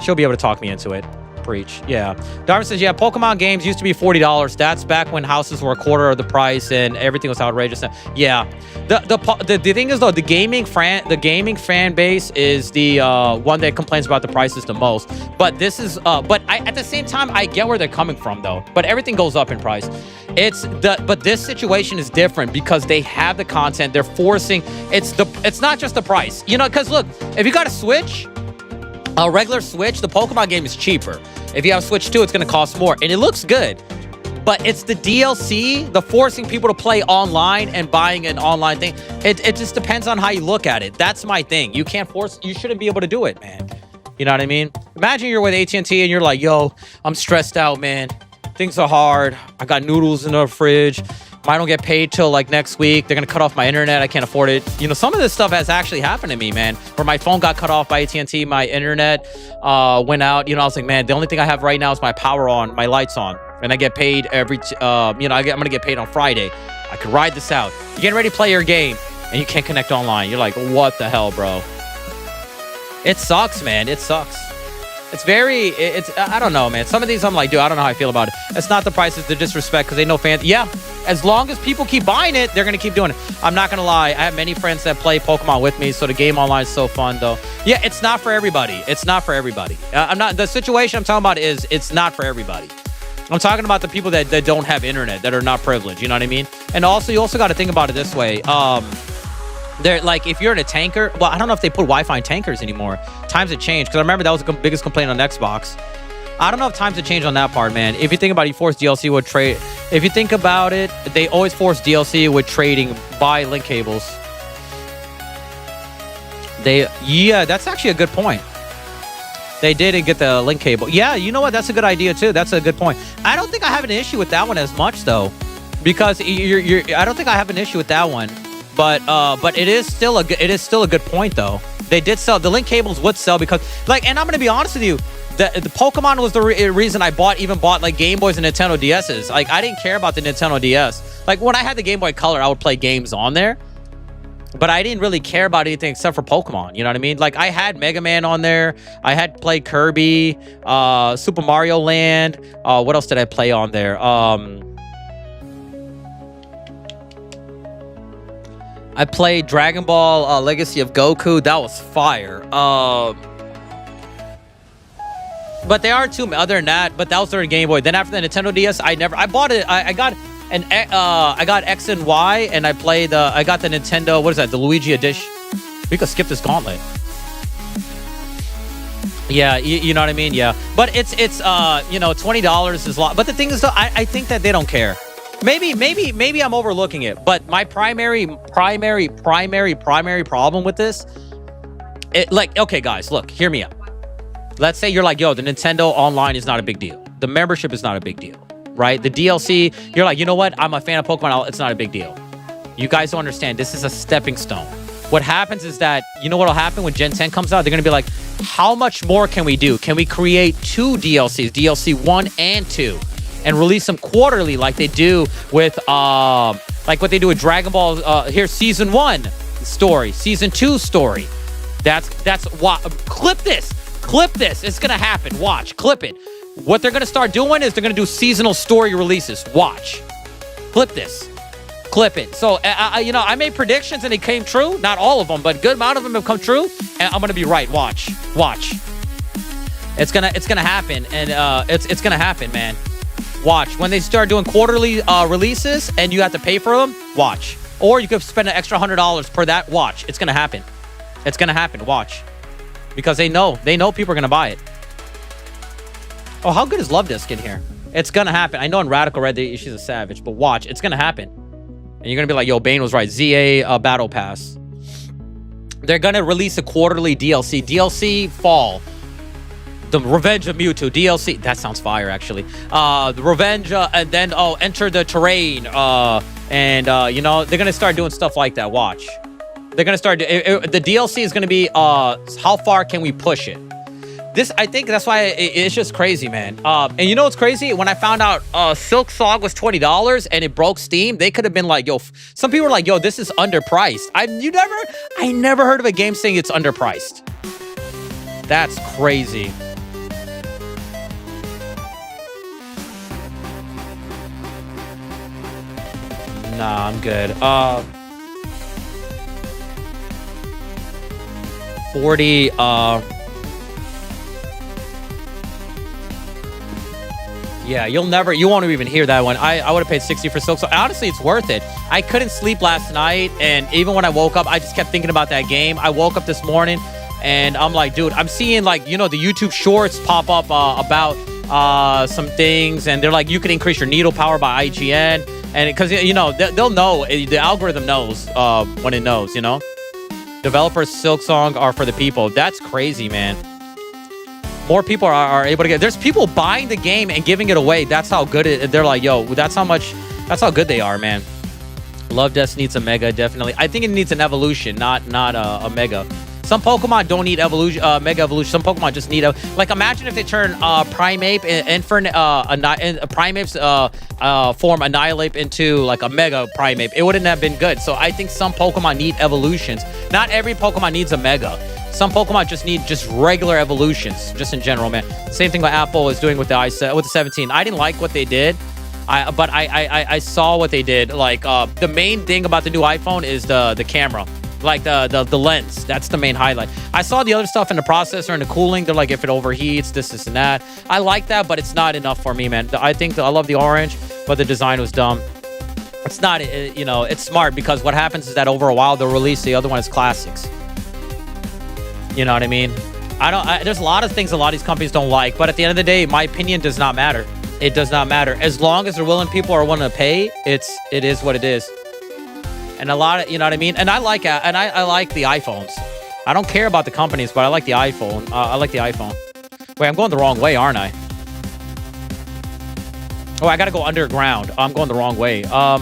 She'll be able to talk me into it. Preach. Yeah. Darwin says, yeah, Pokemon games used to be $40. That's back when houses were a quarter of the price and everything was outrageous. Yeah. The thing is, though, the gaming fan base is the one that complains about the prices the most. But this is but at the same time, I get where they're coming from, though. But everything goes up in price. But this situation is different because they have the content. They're forcing. It's not just the price, you know, because look, if you got a Switch, a regular Switch, the Pokemon game is cheaper. If you have a Switch 2, it's going to cost more. And it looks good. But it's the DLC, the forcing people to play online and buying an online thing. It just depends on how you look at it. That's my thing. You can't force... You shouldn't be able to do it, man. You know what I mean? Imagine you're with AT&T and you're like, yo, I'm stressed out, man. Things are hard. I got noodles in the fridge. I don't get paid till like next week. They're gonna cut off my internet. I can't afford it. You know, some of this stuff has actually happened to me, man. Where my phone got cut off by AT&T, my internet went out. You know, I was like, man, the only thing I have right now is my power on, my lights on, and I get paid every. You know, I'm gonna get paid on Friday. I could ride this out. You're getting ready to play your game, and you can't connect online. You're like, what the hell, bro? It sucks, man. It sucks. I don't know, man. Some of these I'm like, dude, I don't know how I feel about it. It's not the price, it's the disrespect because they know fans. Yeah, as long as people keep buying it, they're going to keep doing it. I'm not going to lie. I have many friends that play Pokemon with me, so the game online is so fun, though. Yeah, it's not for everybody. It's not for everybody. The situation I'm talking about is it's not for everybody. I'm talking about the people that don't have internet, that are not privileged, you know what I mean? And also, you also got to think about it this way. They're like, if you're in a tanker, well, I don't know if they put Wi-Fi in tankers anymore. Times have changed, because I remember that was the biggest complaint on Xbox. I don't know if times have changed on that part, man. If you think about it, you force DLC with trade. If you think about it, they always force DLC with trading by link cables. Yeah, that's actually a good point. They did get the link cable. Yeah, you know what? That's a good idea too. That's a good point. I don't think I have an issue with that one as much though, because I don't think I have an issue with that one. But it is still a good point though. They did sell the link cables would sell because like, and I'm gonna be honest with you, the Pokemon was the reason I even bought like Game Boys and Nintendo DSs. Like I didn't care about the Nintendo DS. Like when I had the Game Boy Color, I would play games on there, but I didn't really care about anything except for Pokemon. You know what I mean? Like I had Mega Man on there. I had played Kirby, Super Mario Land. What else did I play on there? I played Dragon Ball Legacy of Goku. That was fire. But there are two other than that. But that was during Game Boy. Then after the Nintendo DS, I bought it. I got X and Y, and I played. I got the Nintendo. What is that? The Luigi edition. We could skip this gauntlet. Yeah, you know what I mean. Yeah, but it's you know, $20 is a lot. But the thing is, though, I think that they don't care. Maybe I'm overlooking it, but my primary problem with this, like, okay, guys, look, hear me out. Let's say you're like, yo, the Nintendo Online is not a big deal. The membership is not a big deal, right? The DLC, you're like, you know what? I'm a fan of Pokemon. It's not a big deal. You guys don't understand. This is a stepping stone. What happens is that, you know what will happen when Gen 10 comes out? They're going to be like, how much more can we do? Can we create 2 DLCs, DLC 1 and 2? And release them quarterly like they do with like what they do with Dragon Ball. Here's season 1 story, season 2 story. That's what. Clip this. It's gonna happen. Watch. Clip it. What they're gonna start doing is they're gonna do seasonal story releases. Watch. Clip this. Clip it. So, you know, I made predictions and they came true. Not all of them, but a good amount of them have come true. And I'm gonna be right. Watch. It's gonna happen, and it's gonna happen, man. Watch. When they start doing quarterly releases and you have to pay for them, watch. Or you could spend an extra $100 per that. Watch. It's gonna happen. It's gonna happen. Watch. Because they know people are gonna buy it. Oh, how good is Love Disc in here? It's gonna happen. I know in Radical Red she's a savage, but watch. It's gonna happen. And you're gonna be like, yo, Bane was right. ZA Battle Pass. They're gonna release a quarterly DLC. DLC fall. The Revenge of Mewtwo DLC. That sounds fire, actually. The Revenge, and then Enter the Terrain. You know, they're gonna start doing stuff like that. Watch. They're gonna start. The DLC is gonna be how far can we push it? I think that's why it's just crazy, man. And you know what's crazy? When I found out Silk Song was $20 and it broke Steam, they could have been like, yo, some people were like, yo, this is underpriced. I never heard of a game saying it's underpriced. That's crazy. Nah, I'm good. 40, yeah, you won't even hear that one. I would have paid 60 for Silk. So honestly, it's worth it. I couldn't sleep last night, and even when I woke up, I just kept thinking about that game. I woke up this morning, and I'm like, dude, I'm seeing, like, you know, the YouTube shorts pop up about some things, and they're like, you can increase your needle power by IGN, and because, you know, they'll know, the algorithm knows when it knows, you know. Developers Silk Song are for the people. That's crazy, man. More people are able to get. There's people buying the game and giving it away. That's how good it. They're like, yo, that's how good they are, man. Love Death needs a mega, definitely. I think it needs an evolution, not a mega. Some Pokemon don't need evolution, mega evolution. Some Pokemon just need like, imagine if they turn Primeape Primeape's form Annihilate into like a mega Primeape. It wouldn't have been good. So I think some Pokemon need evolutions. Not every Pokemon needs a mega. Some Pokemon just need regular evolutions, just in general, man. Same thing what Apple is doing with the 17. I didn't like what they did, but I saw what they did. Like, the main thing about the new iPhone is the camera, like the lens. That's the main highlight. I saw the other stuff in the processor and the cooling. They're like, if it overheats, this and that. I like that, but it's not enough for me, man. I think I love the orange, but the design was dumb. It's not, you know, it's smart, because what happens is that over a while they'll release the other one as classics. You know what I mean? There's a lot of things a lot of these companies don't like, but at the end of the day, my opinion does not matter. It does not matter. As long as people are willing to pay, it is what it is. And a lot of, you know what I mean? And I like the iPhones. I don't care about the companies, but I like the iPhone. I like the iPhone. Wait, I'm going the wrong way, aren't I? Oh, I gotta go underground. I'm going the wrong way. My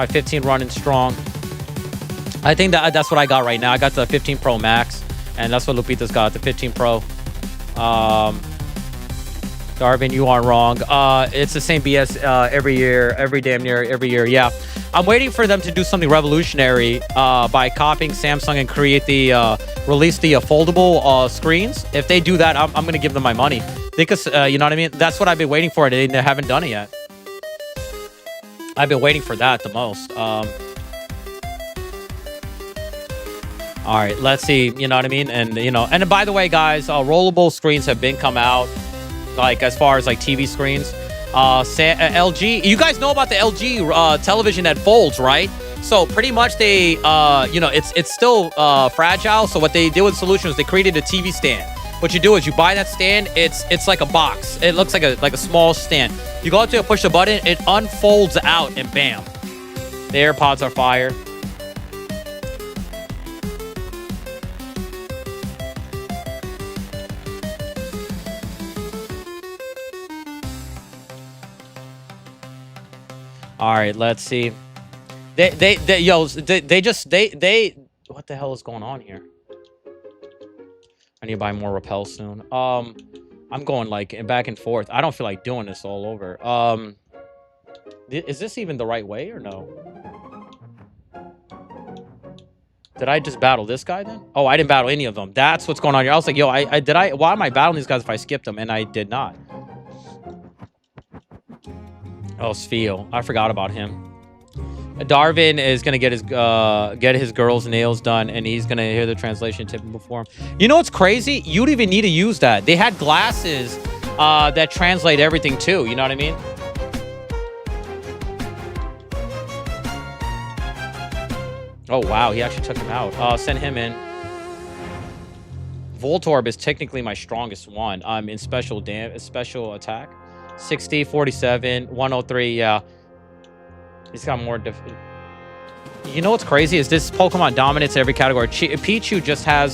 15 running strong. I think that's what I got right now. I got the 15 Pro Max, and that's what Lupita's got, the 15 Pro. Darwin, you are wrong. It's the same BS every year, damn near every year. Yeah, I'm waiting for them to do something revolutionary by copying Samsung and release the foldable screens. If they do that, I'm gonna give them my money. Because you know what I mean. That's what I've been waiting for. They haven't done it yet. I've been waiting for that the most. All right, let's see. You know what I mean? And, you know, and by the way, guys, rollable screens have been come out, like, as far as like TV screens. LG, you guys know about the LG television that folds, right? So pretty much they, you know, it's still fragile. So what they did with the solution was they created a TV stand. What you do is you buy that stand. It's like a box. It looks like a small stand. You go up to it, push the button, it unfolds out, and bam, the AirPods are fire. All right, let's see. They what the hell is going on here? I need to buy more repel soon. I'm going like back and forth. I don't feel like doing this all over. Is this even the right way or no? Did I just battle this guy then? Oh, I didn't battle any of them. That's what's going on here. I was like, yo, why am I battling these guys if I skipped them? And I did not. Oh, Spheo. I forgot about him. Darwin is gonna get his girl's nails done, and he's gonna hear the translation tip before him. You know what's crazy? You don't even need to use that. They had glasses that translate everything too. You know what I mean? Oh wow, he actually took him out. Send him in. Voltorb is technically my strongest one. In special attack. 60, 47, 103. Yeah. He's got more you know what's crazy is this Pokemon dominates every category. Pichu just has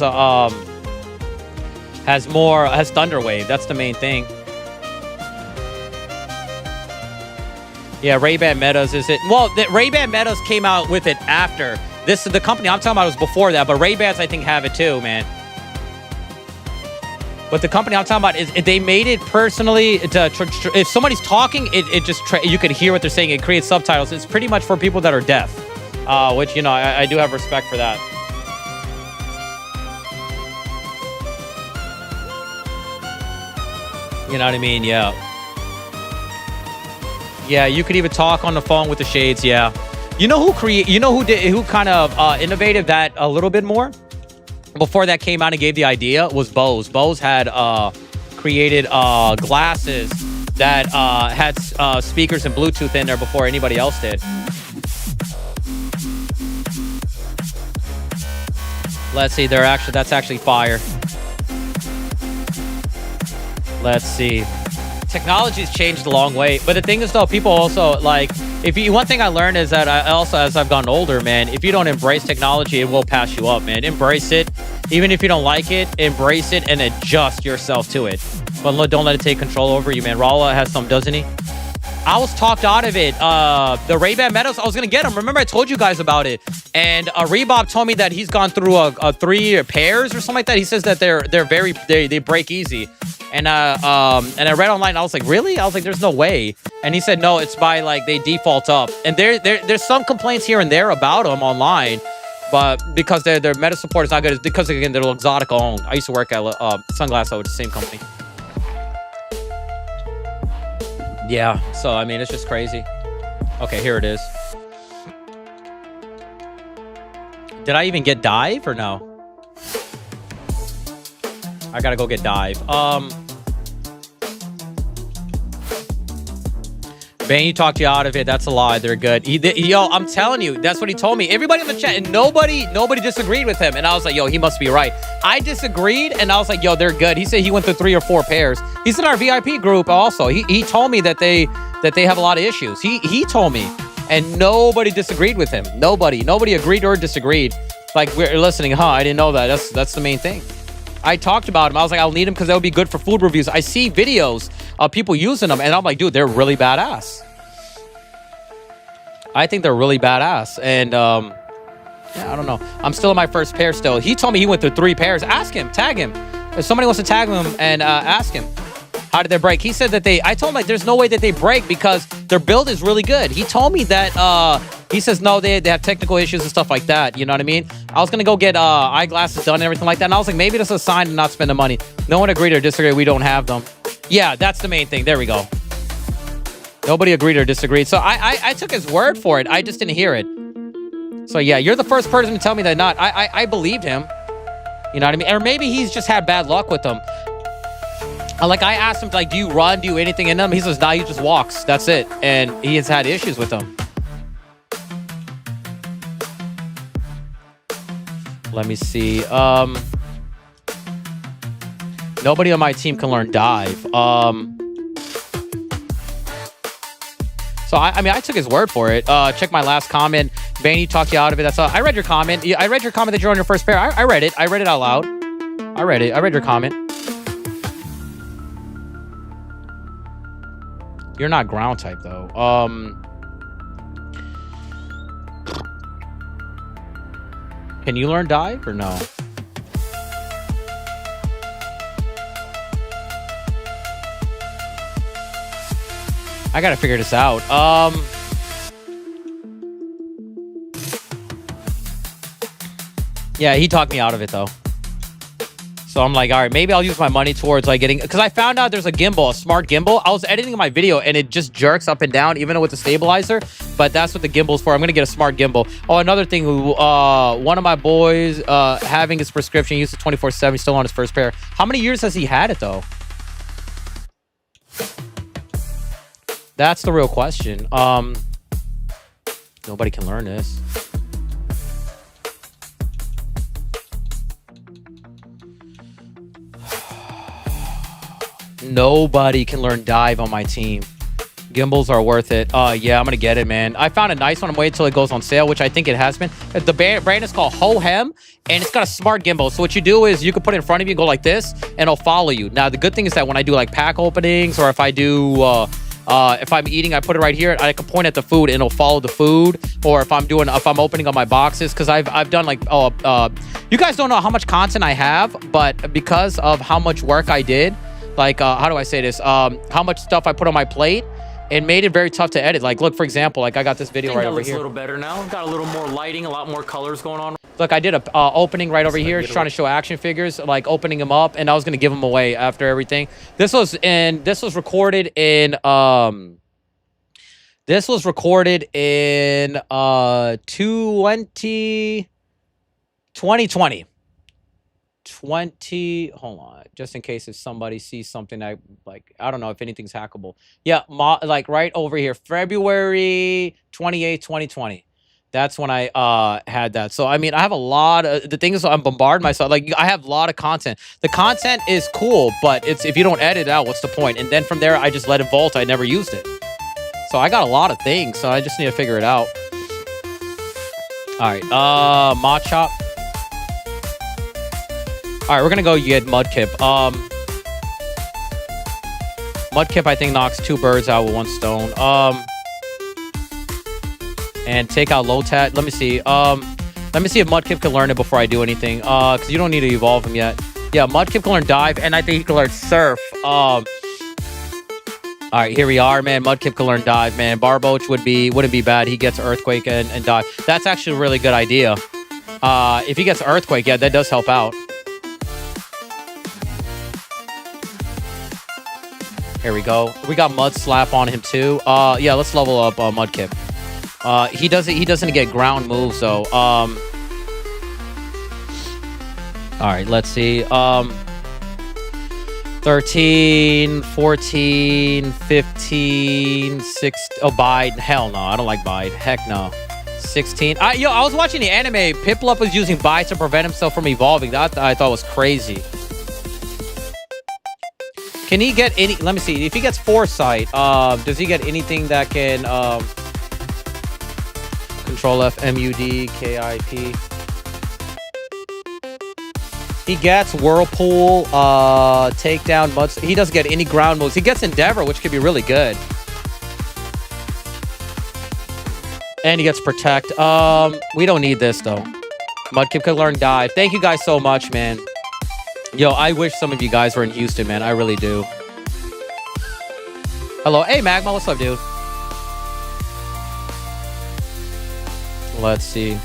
Thunder Wave. That's the main thing. Yeah, Ray-Ban Metas is it? Well, the Ray-Ban Metas came out with it after. The company I'm talking about was before that, but Ray-Bans I think have it too, man. But the company I'm talking about is they made it personally to if somebody's talking, it just you could hear what they're saying. It creates subtitles. It's pretty much for people that are deaf, which, you know, I do have respect for that. You know what I mean? Yeah. Yeah, you could even talk on the phone with the shades. Yeah. You know who kind of innovated that a little bit more? Before that came out and gave the idea was Bose. Bose had created glasses that had speakers and Bluetooth in there before anybody else did. Let's see, that's actually fire. Let's see. Technology's changed a long way, but the thing is though, people also like, one thing I learned is that I also, as I've gotten older, man, if you don't embrace technology, it will pass you up, man. Embrace it. Even if you don't like it, embrace it and adjust yourself to it. But don't let it take control over you, man. Rala has some, doesn't he? I was talked out of it. The Ray-Ban Meadows, I was going to get them. Remember, I told you guys about it. And Reebok told me that he's gone through a 3 pairs or something like that. He says that they break easy. And I read online, and I was like, really? I was like, there's no way. And he said, no, it's by, like, they default up. And there's some complaints here and there about them online. But because their meta support is not good, it's because, again, they're Exotica owned. I used to work at Sunglass, which is the same company. Yeah, so, I mean, it's just crazy. Okay, here it is. Did I even get Dive or no? I gotta go get Dive. Bane, you talked you out of it. That's a lie. They're good. Yo, I'm telling you, that's what he told me. Everybody in the chat, and nobody disagreed with him. And I was like, yo, he must be right. I disagreed, and I was like, yo, they're good. He said he went through 3 or 4 pairs. He's in our VIP group also. He told me that they have a lot of issues. He told me, and nobody disagreed with him. Nobody agreed or disagreed. Like, we're listening, huh? I didn't know that. That's the main thing. I talked about him. I was like, I'll need him because that would be good for food reviews. I see videos of people using them, and I'm like, dude, they're really badass. I think they're really badass. And, yeah, I don't know. I'm still in my first pair still. He told me he went through 3 pairs. Ask him. Tag him. If somebody wants to tag him and ask him, how did they break? He said that I told him, like, there's no way that they break because their build is really good. He told me that, he says, no, they have technical issues and stuff like that. You know what I mean? I was going to go get eyeglasses done and everything like that. And I was like, maybe that's a sign to not spend the money. No one agreed or disagreed. We don't have them. Yeah, that's the main thing. There we go. Nobody agreed or disagreed. So I took his word for it. I just didn't hear it. So yeah, you're the first person to tell me that not. I believed him. You know what I mean? Or maybe he's just had bad luck with them. Like, I asked him, like, do you run? Do you anything in them? He says, nah, he just walks. That's it. And he has had issues with them. Let me see. Nobody on my team can learn Dive. So, I mean, I took his word for it. Check my last comment. Vanny talked you out of it. That's all. I read your comment. I read your comment that you're on your first pair. I read it. I read it out loud. I read it. I read your comment. You're not ground type, though. Can you learn Dive or no? I gotta figure this out. Yeah, he talked me out of it, though. So I'm like, all right, maybe I'll use my money towards like getting, because I found out there's a gimbal, a smart gimbal. I was editing my video and it just jerks up and down, even with the stabilizer. But that's what the gimbal's for. I'm gonna get a smart gimbal. Oh, another thing, one of my boys having his prescription, used it 24/7, still on his first pair. How many years has he had it though? That's the real question. Nobody can learn this. Nobody can learn dive on my team. Gimbals are worth it. Yeah, I'm gonna get it, man. I found a nice one. I'm waiting until it goes on sale, which I think it has been. The brand is called Ho-Hem, and it's got a smart gimbal. So what you do is you can put it in front of you, go like this, and it'll follow you. Now, the good thing is that when I do like pack openings, or if I do, if I'm eating, I put it right here. I can point at the food, and it'll follow the food. Or if I'm opening up my boxes, because I've done like, you guys don't know how much content I have, but because of how much work I did. Like, how do I say this? How much stuff I put on my plate, it made it very tough to edit. Like, look, for example, like I got this video right over here. A little better now. Got a little more lighting, a lot more colors going on. Look, I did a opening right over here, trying to show action figures, like opening them up, and I was gonna give them away after everything. This was recorded in 2020. Hold on, just in case if somebody sees something that, like, I don't know if anything's hackable. Yeah, like right over here, February 28th, 2020. That's when I had that. So I mean, I have a lot of the things. I'm bombarding myself. Like, I have a lot of content. The content is cool, but it's, if you don't edit it out, what's the point? And then from there, I just let it vault. I never used it. So I got a lot of things. So I just need to figure it out. All right, Machop. All right, we're gonna go get Mudkip. Mudkip, I think, knocks 2 birds out with 1 stone. And take out Lotat. Let me see. Let me see if Mudkip can learn it before I do anything. Because you don't need to evolve him yet. Yeah, Mudkip can learn Dive, and I think he can learn Surf. All right, here we are, man. Mudkip can learn Dive, man. Barboach wouldn't be bad. He gets Earthquake and Dive. That's actually a really good idea. If he gets Earthquake, yeah, that does help out. Here we go. We got Mud Slap on him too. Yeah, let's level up Mudkip. He doesn't get ground moves though. All right, let's see. 13, 14, 15, 16. Oh, Bide. Hell no, I don't like Bide. Heck no. 16. I was watching the anime. Piplup was using Bide to prevent himself from evolving. That I thought was crazy. Can he get any? Let me see. If he gets Foresight, does he get anything that can Control F, MUD, KIP? He gets Whirlpool, Takedown, Mud. He doesn't get any ground moves. He gets Endeavor, which could be really good. And he gets Protect. We don't need this though. Mudkip could learn Dive. Thank you guys so much, man. Yo, I wish some of you guys were in Houston, man. I really do. Hello. Hey, Magma. What's up, dude? Let's see.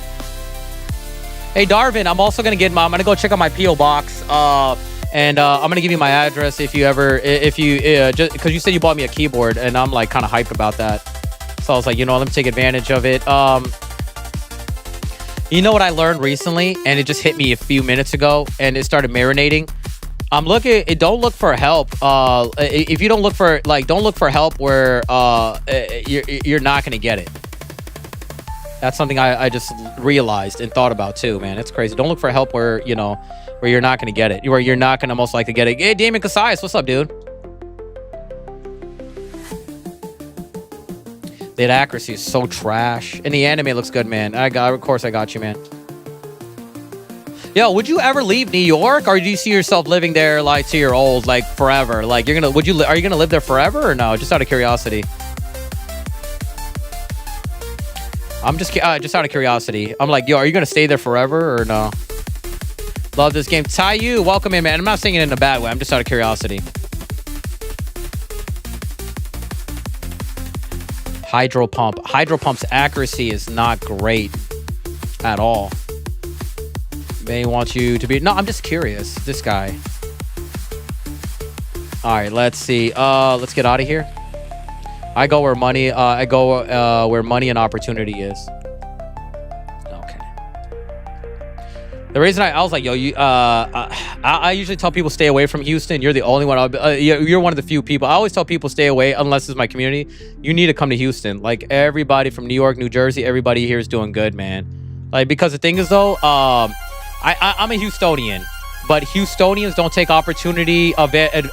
Hey, Darvin. I'm also going to get I'm going to go check out my P.O. box. And I'm going to give you my address if you just because you said you bought me a keyboard, and I'm like kind of hyped about that. So I was like, you know, let me take advantage of it. You know what I learned recently, and it just hit me a few minutes ago, and it started marinating. I'm looking. Don't look for help. If you don't look for don't look for help where you're not gonna get it. That's something I just realized and thought about too, man. It's crazy. Don't look for help where where you're not gonna get it, where you're not gonna most likely get it. Hey, Damon Casais, what's up, dude? That accuracy is so trash. And the anime looks good, man. Of course I got you, man. Yo, would you ever leave New York, or do you see yourself living there like to your old, like forever? Like are you gonna live there forever or no? Just out of curiosity. I'm just out of curiosity. I'm like, yo, are you gonna stay there forever or no? Love this game. Tayu, welcome in, man. I'm not saying it in a bad way. I'm just out of curiosity. Hydro Pump. Hydro Pump's accuracy is not great at all. They want you to be. No, I'm just curious. This guy. All right, let's see. Let's get out of here. I go where money. I go where money and opportunity is. Okay. The reason I was like, yo, you. I usually tell people stay away from Houston. You're the only one. You're one of the few people. I always tell people stay away unless it's my community. You need to come to Houston. Like everybody from New York, New Jersey, everybody here is doing good, man. Like because the thing is though, I'm a Houstonian, but Houstonians don't take opportunity of it.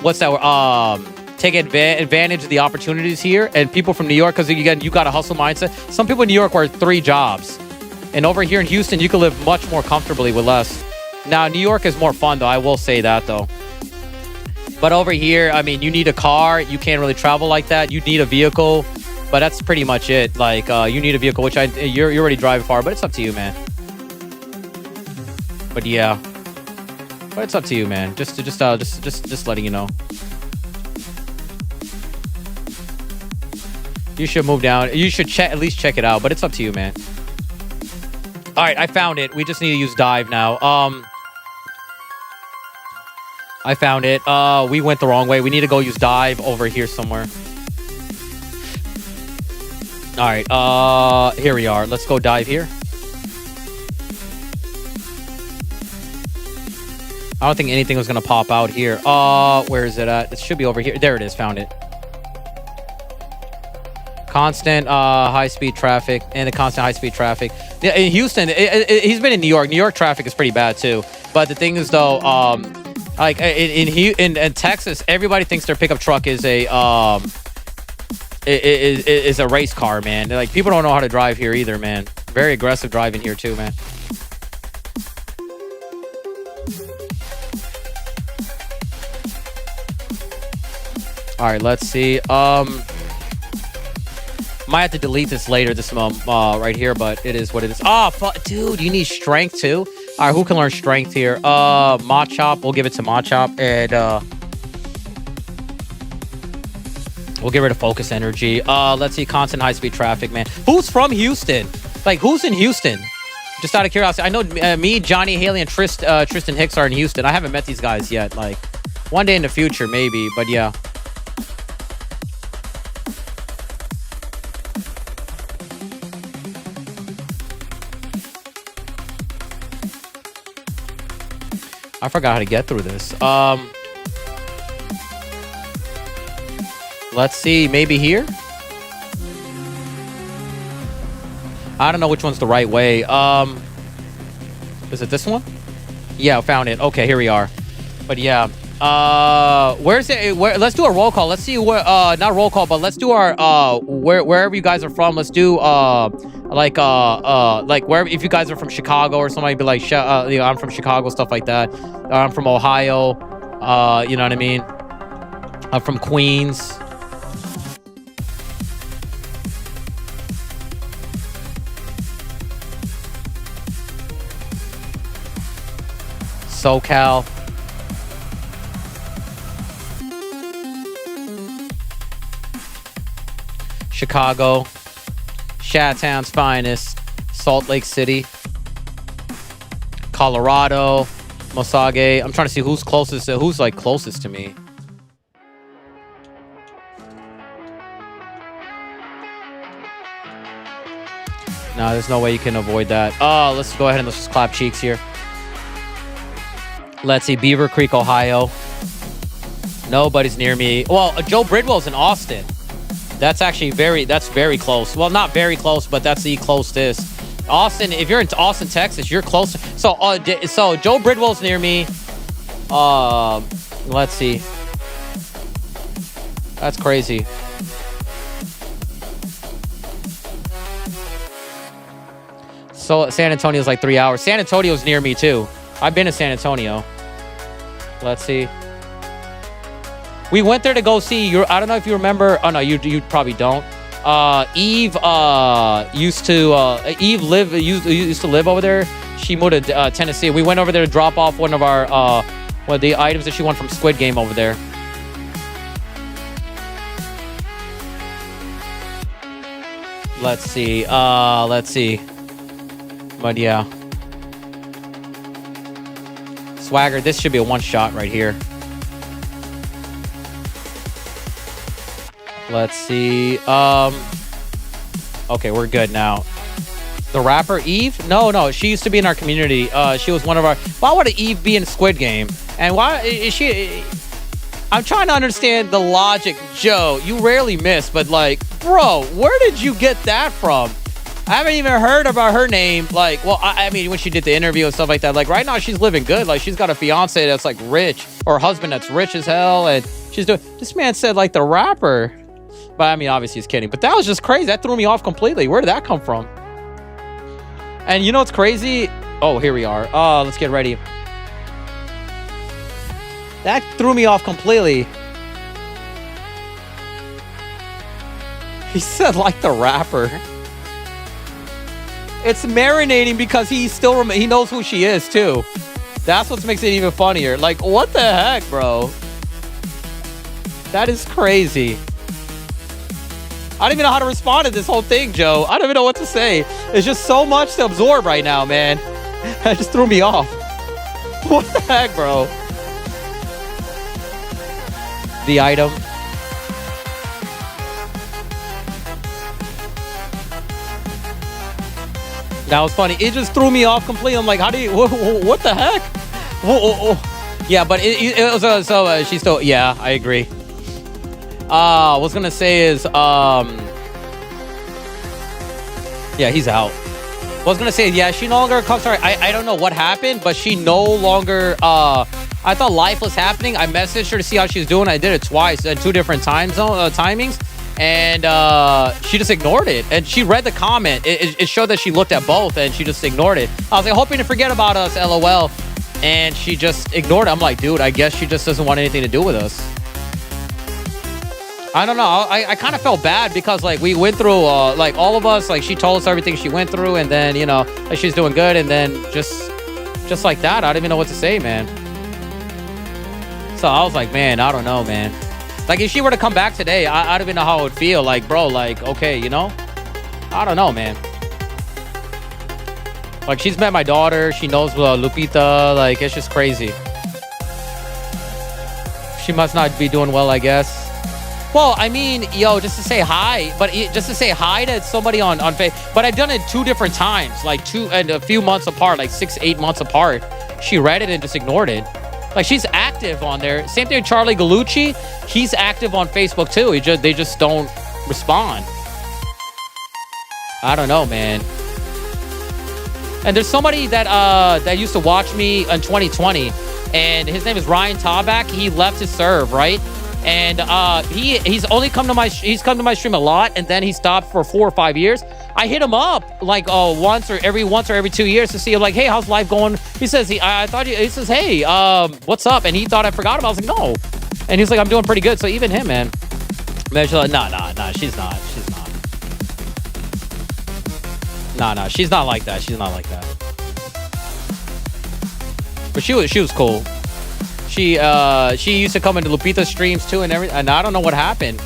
What's that word? Take advantage of the opportunities here. And people from New York, because again, you got a hustle mindset. Some people in New York work 3 jobs. And over here in Houston, you can live much more comfortably with less. Now, New York is more fun, though. I will say that, though. But over here, I mean, you need a car. You can't really travel like that. You need a vehicle. But that's pretty much it. Like, you need a vehicle, which you're already driving far. But it's up to you, man. But yeah. But it's up to you, man. Just letting you know. You should move down. You should at least check it out. But it's up to you, man. All right, I found it. We just need to use dive now. I found it. We went the wrong way. We need to go use dive over here somewhere. All right. Here we are. Let's go dive here. I don't think anything was gonna pop out here. Where is it at? It should be over here. There it is. Found it. Constant high-speed traffic and the constant high-speed traffic. Yeah, in Houston, he's been in New York. New York traffic is pretty bad too. But the thing is, though, like in Texas, everybody thinks their pickup truck is a race car, man. Like people don't know how to drive here either, man. Very aggressive driving here too, man. All right, let's see. Might have to delete this later, this right here, but it is what it is. Oh, dude, you need strength too. All right, who can learn strength here? Machop, we'll give it to Machop, and we'll get rid of focus energy. Let's see, constant high-speed traffic, man. Who's from Houston? Like, who's in Houston? Just out of curiosity, I know me, Johnny, Haley, and Tristan Hicks are in Houston. I haven't met these guys yet. Like, one day in the future, maybe, but yeah. I forgot how to get through this. Let's see. Maybe here? I don't know which one's the right way. Is it this one? Yeah, I found it. Okay, here we are. But yeah. Where's it? Let's do a roll call. Let's see where, not roll call, but let's do our, wherever you guys are from. Let's do, like wherever, if you guys are from Chicago or somebody, be like, you know, I'm from Chicago, stuff like that. I'm from Ohio. You know what I mean? I'm from Queens. SoCal. Chicago. Chi-Town's finest. Salt Lake City. Colorado. Mosage. I'm trying to see who's closest to, who's like closest to me. No, there's no way you can avoid that. Oh, let's go ahead and let's just clap cheeks here. Let's see, Beaver Creek, Ohio. Nobody's near me. Well, Joe Bridwell's in Austin. That's actually very close. Well, not very close, but that's the closest. Austin, if you're in Austin, Texas, you're close. So Joe Bridwell's near me. Let's see. That's crazy. So San Antonio's like 3 hours. San Antonio's near me too. I've been to San Antonio. Let's see. We went there to go see. I don't know if you remember. Oh no, you probably don't. Eve used to live over there. She moved to Tennessee. We went over there to drop off one of our one of the items that she won from Squid Game over there. Let's see. But yeah. Swagger, this should be a one-shot right here. Let's see. Okay, we're good now. The rapper Eve? No, she used to be in our community. She was one of our... Why would Eve be in Squid Game? And why is she... I'm trying to understand the logic. Joe, you rarely miss, but like, bro, where did you get that from? I haven't even heard about her name. Like, well, I mean, when she did the interview and stuff like that, like right now she's living good. Like she's got a fiance that's like rich, or a husband that's rich as hell. And she's doing... This man said like the rapper. But I mean, obviously he's kidding. But that was just crazy. That threw me off completely. Where did that come from? And you know what's crazy? Oh, here we are. Let's get ready. That threw me off completely. He said like the rapper. It's marinating because he still he knows who she is too. That's what makes it even funnier. Like, what the heck, bro? That is crazy. I don't even know how to respond to this whole thing, Joe. I don't even know what to say. It's just so much to absorb right now, man. That just threw me off. What the heck, bro? The item. That was funny. It just threw me off completely. I'm like, how do you... What the heck? Yeah, but it was... she's still... Yeah, I agree. What I was gonna say is, yeah, he's out. What I was gonna say, yeah, she no longer comes. Sorry, I don't know what happened, but she no longer. I thought life was happening. I messaged her to see how she's doing. I did it twice at 2 different timings, and she just ignored it. And she read the comment. It showed that she looked at both, and she just ignored it. I was like, hoping to forget about us, LOL, and she just ignored it. I'm like, dude, I guess she just doesn't want anything to do with us. I don't know. I kind of felt bad because like we went through like all of us, like she told us everything she went through, and then, you know, like she's doing good, and then just like that, I don't even know what to say, man. So I was like, man, I don't know, man. Like if she were to come back today, I don't even know how it would feel. Like, bro, like, okay, you know, I don't know, man. Like she's met my daughter, she knows Lupita, like it's just crazy. She must not be doing well, I guess. Well, I mean, yo, just to say hi, but just to say hi to somebody on Facebook. But I've done it 2 different times, like 2 and a few months apart, like 6-8 months apart. She read it and just ignored it. Like she's active on there. Same thing with Charlie Gallucci. He's active on Facebook too. They just don't respond. I don't know, man. And there's somebody that used to watch me in 2020, and his name is Ryan Tabak. He left his serve, right? And he's come to my stream a lot, and then he stopped for 4 or 5 years. I hit him up like once or every 2 years to see him, like, hey, how's life going? He says he says, hey, what's up? And he thought I forgot him. I was like, no. And he's like, I'm doing pretty good. So even him, man. She's like, nah, she's not. Nah, she's not like that. She's not like that. But she was cool. She used to come into Lupita's streams too and everything, and I don't know what happened.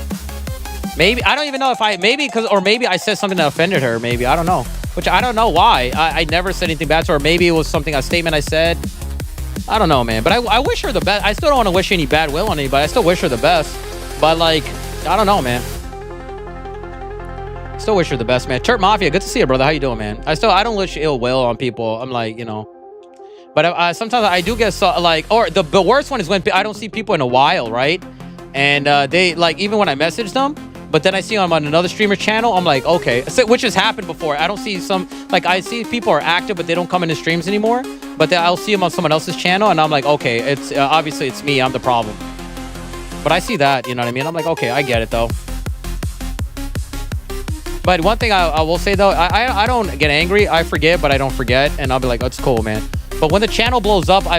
Maybe I don't even know if maybe I said something that offended her. Maybe I don't know, which I don't know why. I never said anything bad to her. Maybe it was a statement I said. I don't know, man. But I wish her the best. I still don't want to wish any bad will on anybody. I still wish her the best. But like, I don't know, man. Still wish her the best, man. Chirp Mafia, good to see you, brother. How you doing, man? I don't wish ill will on people. I'm like, you know. But sometimes I do get or the worst one is when I don't see people in a while, right? And they like, even when I message them, but then I see them on another streamer channel, I'm like, okay, which has happened before. I don't see I see people are active, but they don't come into streams anymore. But then I'll see them on someone else's channel, and I'm like, okay, it's obviously it's me, I'm the problem. But I see that, you know what I mean? I'm like, okay, I get it though. But one thing I will say though, I don't get angry. I forget, but I don't forget, and I'll be like, oh, it's cool, man. But when the channel blows up, I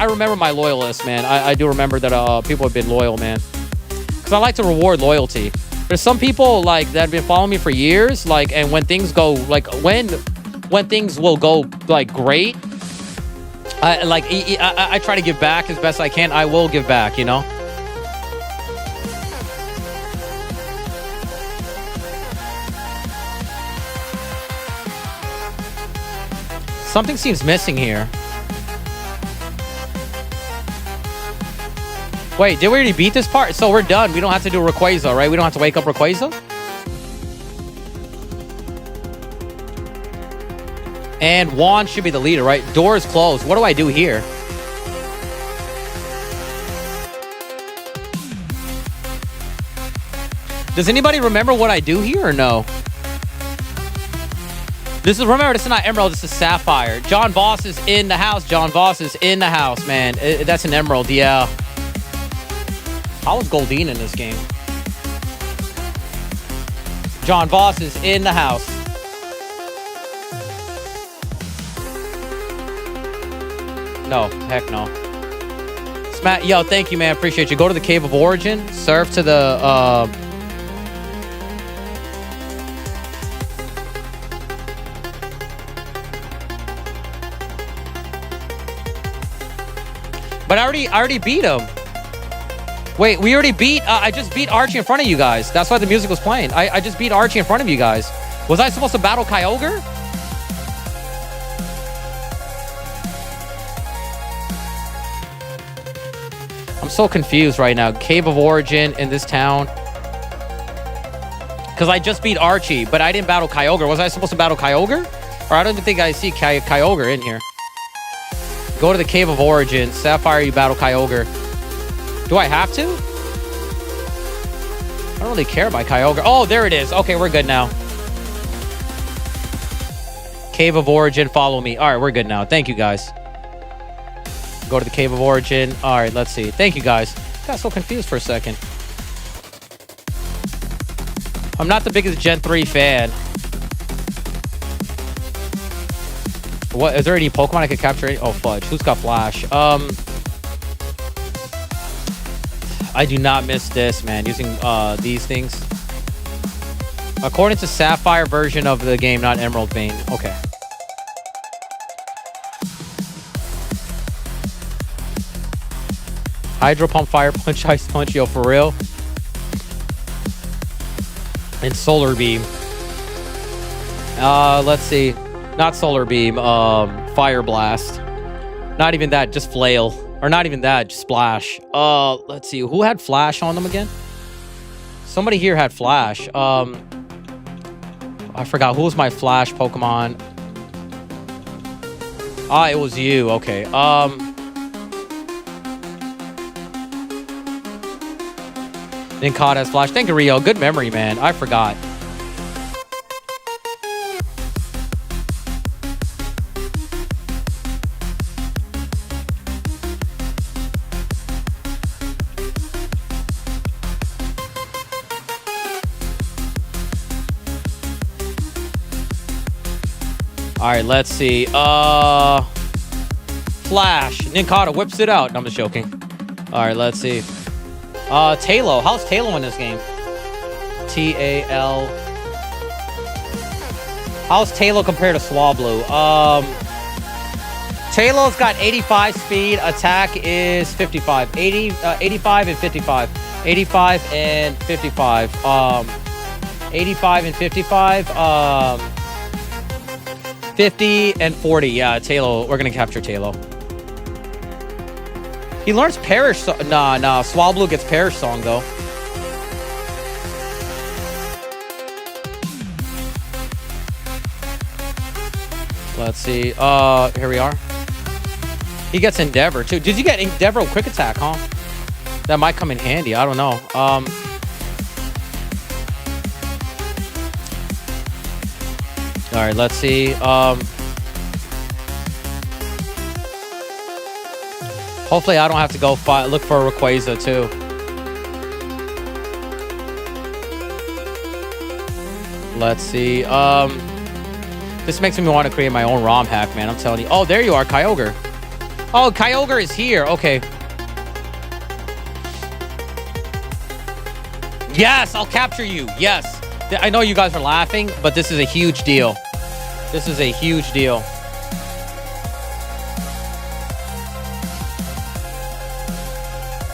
remember my loyalists, man. I do remember that people have been loyal, man. Because I like to reward loyalty. There's some people like that have been following me for years, like, and when things go like when things will go like great, I try to give back as best I can. I will give back, you know. Something seems missing here. Wait, did we already beat this part? So we're done. We don't have to do Rayquaza, right? We don't have to wake up Rayquaza? And Juan should be the leader, right? Door is closed. What do I do here? Does anybody remember what I do here or no? Remember, this is not Emerald, this is Sapphire. John Voss is in the house. John Voss is in the house, man. That's an Emerald, yeah. How was Goldeen in this game? John Voss is in the house. No, heck no. Yo, thank you, man. Appreciate you. Go to the Cave of Origin. Surf to the... But I already beat him. Wait, we already beat... I just beat Archie in front of you guys. That's why the music was playing. I just beat Archie in front of you guys. Was I supposed to battle Kyogre? I'm so confused right now. Cave of Origin in this town. Because I just beat Archie, but I didn't battle Kyogre. Was I supposed to battle Kyogre? Or I don't even think I see Kyogre in here. Go to the Cave of Origin. Sapphire, you battle Kyogre. Do I have to? I don't really care about Kyogre. Oh, there it is. Okay, we're good now. Cave of Origin, follow me. All right, we're good now. Thank you, guys. Go to the Cave of Origin. All right, let's see. Thank you, guys. Got so confused for a second. I'm not the biggest Gen 3 fan. What, is there any Pokemon I could capture? Oh, fudge. Who's got Flash? I do not miss this, man. Using these things. According to Sapphire version of the game, not Emerald Vein. Okay. Hydro Pump, Fire Punch, Ice Punch, yo, for real. And Solar Beam. Let's see. Not Solar Beam, Fire Blast. Not even that, just Flail. Or not even that, just Splash. Let's see, who had Flash on them again? Somebody here had Flash. I forgot, who was my Flash Pokemon? Ah, it was you, okay. Nincada has Flash. Thank you, Rio. Good memory, man. I forgot. All right, let's see. Flash. Nincada whips it out. No, I'm just joking. All right, let's see. Talo. How's Talo in this game? T-A-L. How's Talo compared to Swablu? Talo's got 85 speed. Attack is 55. 85 and 55. 85 and 55. 85 and 55. 50 and 40. Yeah, Talo. We're gonna capture Talo. He learns Perish. Nah. Swablu gets Perish Song though. Let's see. Here we are. He gets Endeavor too. Did you get Endeavor with Quick Attack, huh? That might come in handy. I don't know. All right, let's see. Hopefully I don't have to go look for a Rayquaza too. Let's see. This makes me want to create my own ROM hack, man. I'm telling you. Oh, there you are, Kyogre. Oh, Kyogre is here. Okay. Yes, I'll capture you. Yes. I know you guys are laughing, but this is a huge deal. This is a huge deal.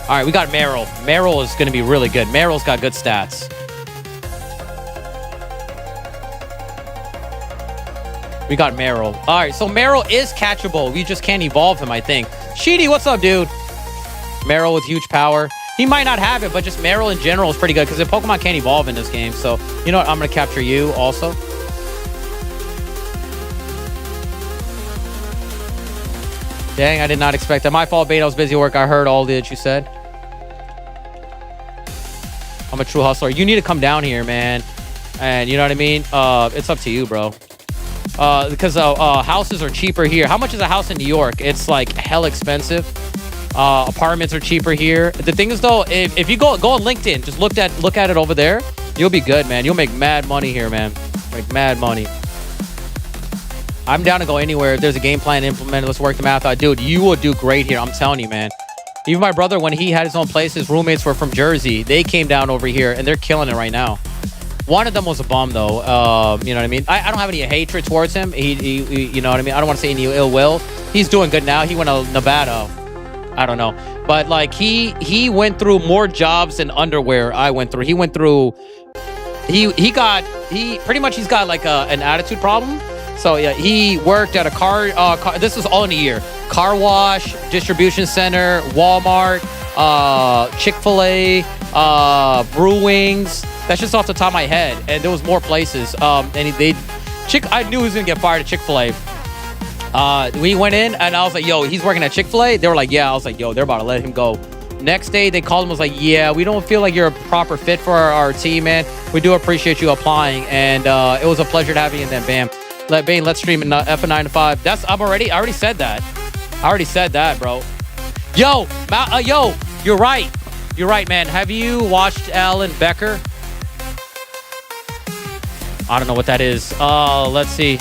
All right, we got Meryl. Meryl is going to be really good. Meryl's got good stats. We got Meryl. All right, so Meryl is catchable. We just can't evolve him, I think. Sheedy, what's up, dude? Meryl with huge power. He might not have it, but just Meryl in general is pretty good because the Pokemon can't evolve in this game. So, you know what? I'm going to capture you also. Dang, I did not expect that. My fault, Bane. I was busy at work. I heard all that you said. I'm a true hustler. You need to come down here, man. And you know what I mean? It's up to you, bro. Because houses are cheaper here. How much is a house in New York? It's like hell expensive. Apartments are cheaper here. The thing is, though, if you go on LinkedIn, just look at it over there, you'll be good, man. You'll make mad money here, man. Make mad money. I'm down to go anywhere. If there's a game plan implemented, let's work the math out. Dude, you will do great here. I'm telling you, man. Even my brother, when he had his own place, his roommates were from Jersey. They came down over here, and they're killing it right now. One of them was a bum, though. You know what I mean? I don't have any hatred towards him. He you know what I mean? I don't want to say any ill will. He's doing good now. He went to Nevada. I don't know. But, like, he went through more jobs than underwear I went through. He went through... He's got, like, an attitude problem. So, yeah, he worked at a car... this was all in a year. Car wash, distribution center, Walmart, Chick-fil-A, Brew Wings. That's just off the top of my head. And there was more places. I knew he was going to get fired at Chick-fil-A. We went in, and I was like, yo, he's working at Chick-fil-A? They were like, yeah. I was like, yo, they're about to let him go. Next day, they called him, was like, yeah, we don't feel like you're a proper fit for our team, man. We do appreciate you applying, and it was a pleasure to have you. And then, bam. Let's stream in F9 to 5. I already said that. I already said that, bro. Yo, you're right. You're right, man. Have you watched Alan Becker? I don't know what that is. Let's see.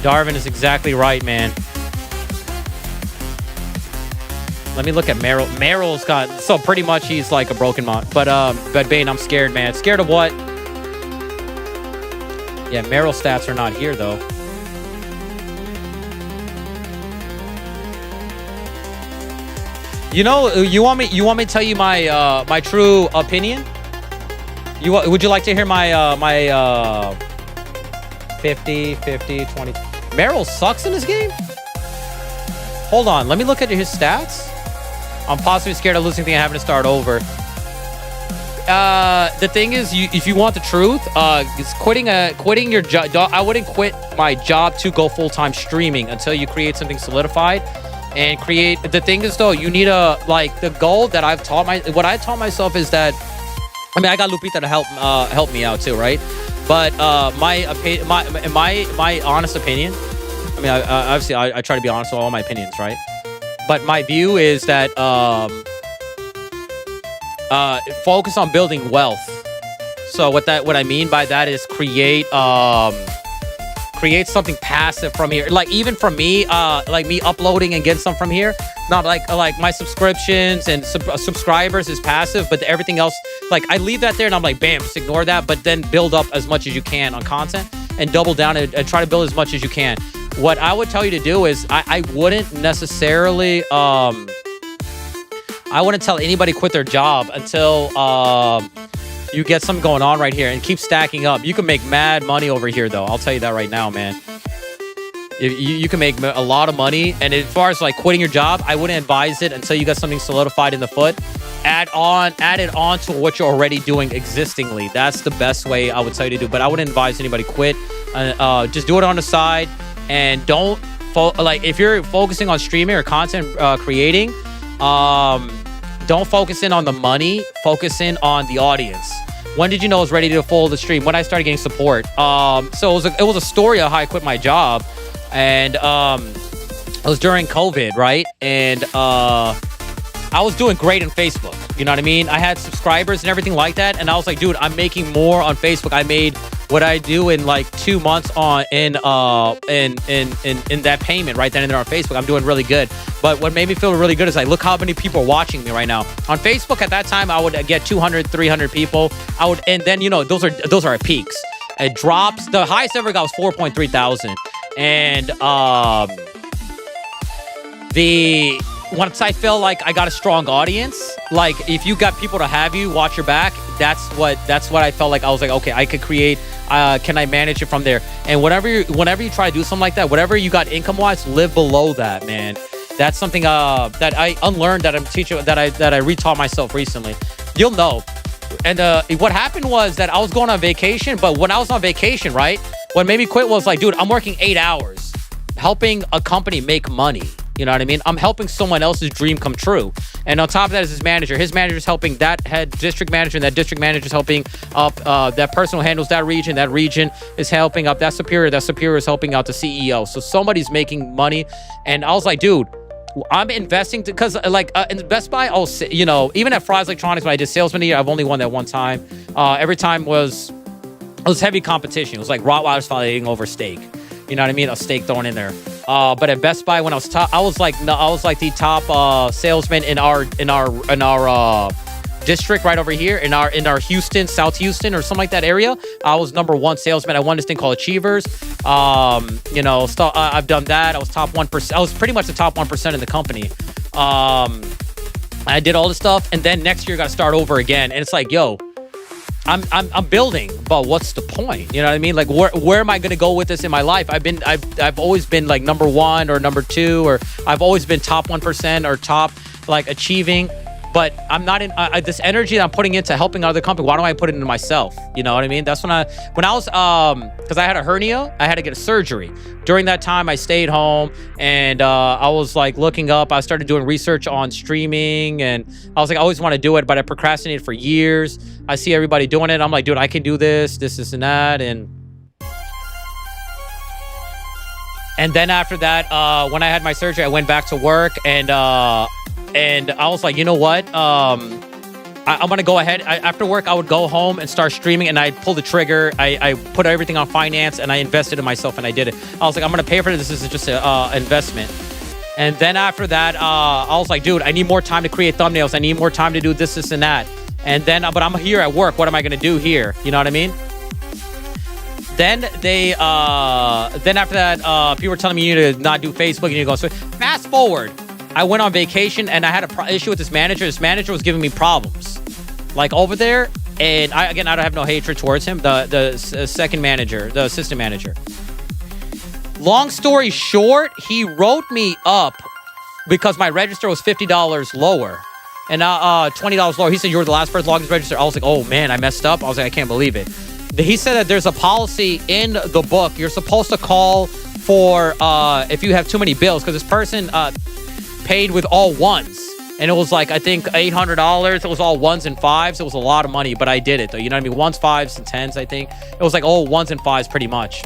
Darwin is exactly right, man. Let me look at Meryl. Meryl's got... So pretty much he's like a broken mod. But Bane, I'm scared, man. Scared of what? Yeah, Meryl stats are not here, though. You know, you want me to tell you my my true opinion? Would you like to hear my 50, 20... Meryl sucks in this game? Hold on, let me look at his stats. I'm possibly scared of losing thing and having to start over. The thing is, if you want the truth, it's quitting your job. I wouldn't quit my job to go full-time streaming until you create something solidified and create. The thing is, though, you need the goal that what I taught myself is that, I mean, I got Lupita to help me out too, right? But my honest opinion, I mean, obviously I try to be honest with all my opinions, right? But my view is that focus on building wealth. So what I mean by that is create something passive from here. Like even from me, like me uploading and getting some from here. Not like my subscriptions and subscribers is passive, but everything else, like I leave that there and I'm like, bam, just ignore that. But then build up as much as you can on content and double down and try to build as much as you can. What I would tell you to do is I wouldn't necessarily, I wouldn't tell anybody quit their job until you get something going on right here and keep stacking up. You can make mad money over here, though. I'll tell you that right now, man. You can make a lot of money. And as far as like quitting your job, I wouldn't advise it until you got something solidified in the foot. Add it on to what you're already doing existingly. That's the best way I would tell you to do. But I wouldn't advise anybody quit. Just do it on the side. And don't if you're focusing on streaming or content creating, don't focus in on the money. Focus in on the audience. When did you know I was ready to follow the stream? When I started getting support. So it was a story of how I quit my job, and it was during COVID, right? And I was doing great on Facebook. You know what I mean? I had subscribers and everything like that, and I was like, dude, I'm making more on Facebook. I made what I do in like 2 months in that payment right then and there on Facebook. I'm doing really good. But what made me feel really good is like, look how many people are watching me right now. On Facebook at that time, I would get 200, 300 people. And then, you know, those are at peaks. It drops. The highest I ever got was 4.3 thousand. And once I feel like I got a strong audience, like if you got people to have you watch your back, that's what I felt like. I was like, okay, I could create. Can I manage it from there? And whenever you try to do something like that, whatever you got income wise, live below that, man. That's something that I unlearned, that I'm teaching, that I retaught myself recently. You'll know. And what happened was that I was going on vacation, but when I was on vacation, right, what made me quit was like, dude, I'm working 8 hours helping a company make money. You know what I mean? I'm helping someone else's dream come true. And on top of that is his manager. His manager is helping that head district manager, and that district manager is helping up that person who handles that region. That region is helping up that superior. That superior is helping out the CEO. So somebody's making money. And I was like, dude, I'm investing because like in Best Buy, you know, even at Fry's Electronics, when I did salesman a year, I've only won that one time. Every time it was heavy competition. It was like Rottweilers fighting over steak. You know what I mean? A steak thrown in there. But at Best Buy, when I was I was like the top salesman in our district right over here in our Houston, South Houston or something like that area. I was number 1 salesman. I won this thing called Achievers. You know, I've done that. I was top 1%. I was pretty much the top 1% in the company. I did all this stuff, and then next year got to start over again. And it's like, yo, I'm building, but what's the point? You know what I mean? Like, where am I going to go with this in my life? I've always been like number 1 or number 2, or I've always been top 1% or top like achieving. But I'm not in this energy that I'm putting into helping other companies. Why don't I put it into myself? You know what I mean? That's when I was because I had a hernia, I had to get a surgery. During that time, I stayed home and I was like looking up. I started doing research on streaming, and I was like, I always want to do it, but I procrastinated for years. I see everybody doing it. I'm like, dude, I can do this, and that, and then after that, when I had my surgery, I went back to work, and I was like, you know what? I'm going to go ahead. After work, I would go home and start streaming, and I'd pull the trigger. I put everything on finance, and I invested in myself, and I did it. I was like, I'm going to pay for this. This is just an investment. And then after that, I was like, dude, I need more time to create thumbnails. I need more time to do this, and that. And then, but I'm here at work. What am I going to do here? You know what I mean? Then then after that, people were telling me you need to not do Facebook, and you go. So fast forward. I went on vacation, and I had an issue with this manager. This manager was giving me problems, like over there. And I don't have no hatred towards him. The second manager, the assistant manager. Long story short, he wrote me up because my register was $50 lower, and $20 lower. He said, you were the last person logged his register. I was like, oh man, I messed up. I was like, I can't believe it. He said that there's a policy in the book. You're supposed to call for if you have too many bills, because this person paid with all ones, and it was like, I think $800. It was all ones and fives. It was a lot of money, but I did it though. You know what I mean? Ones, fives, and tens. I think it was like all ones and fives pretty much.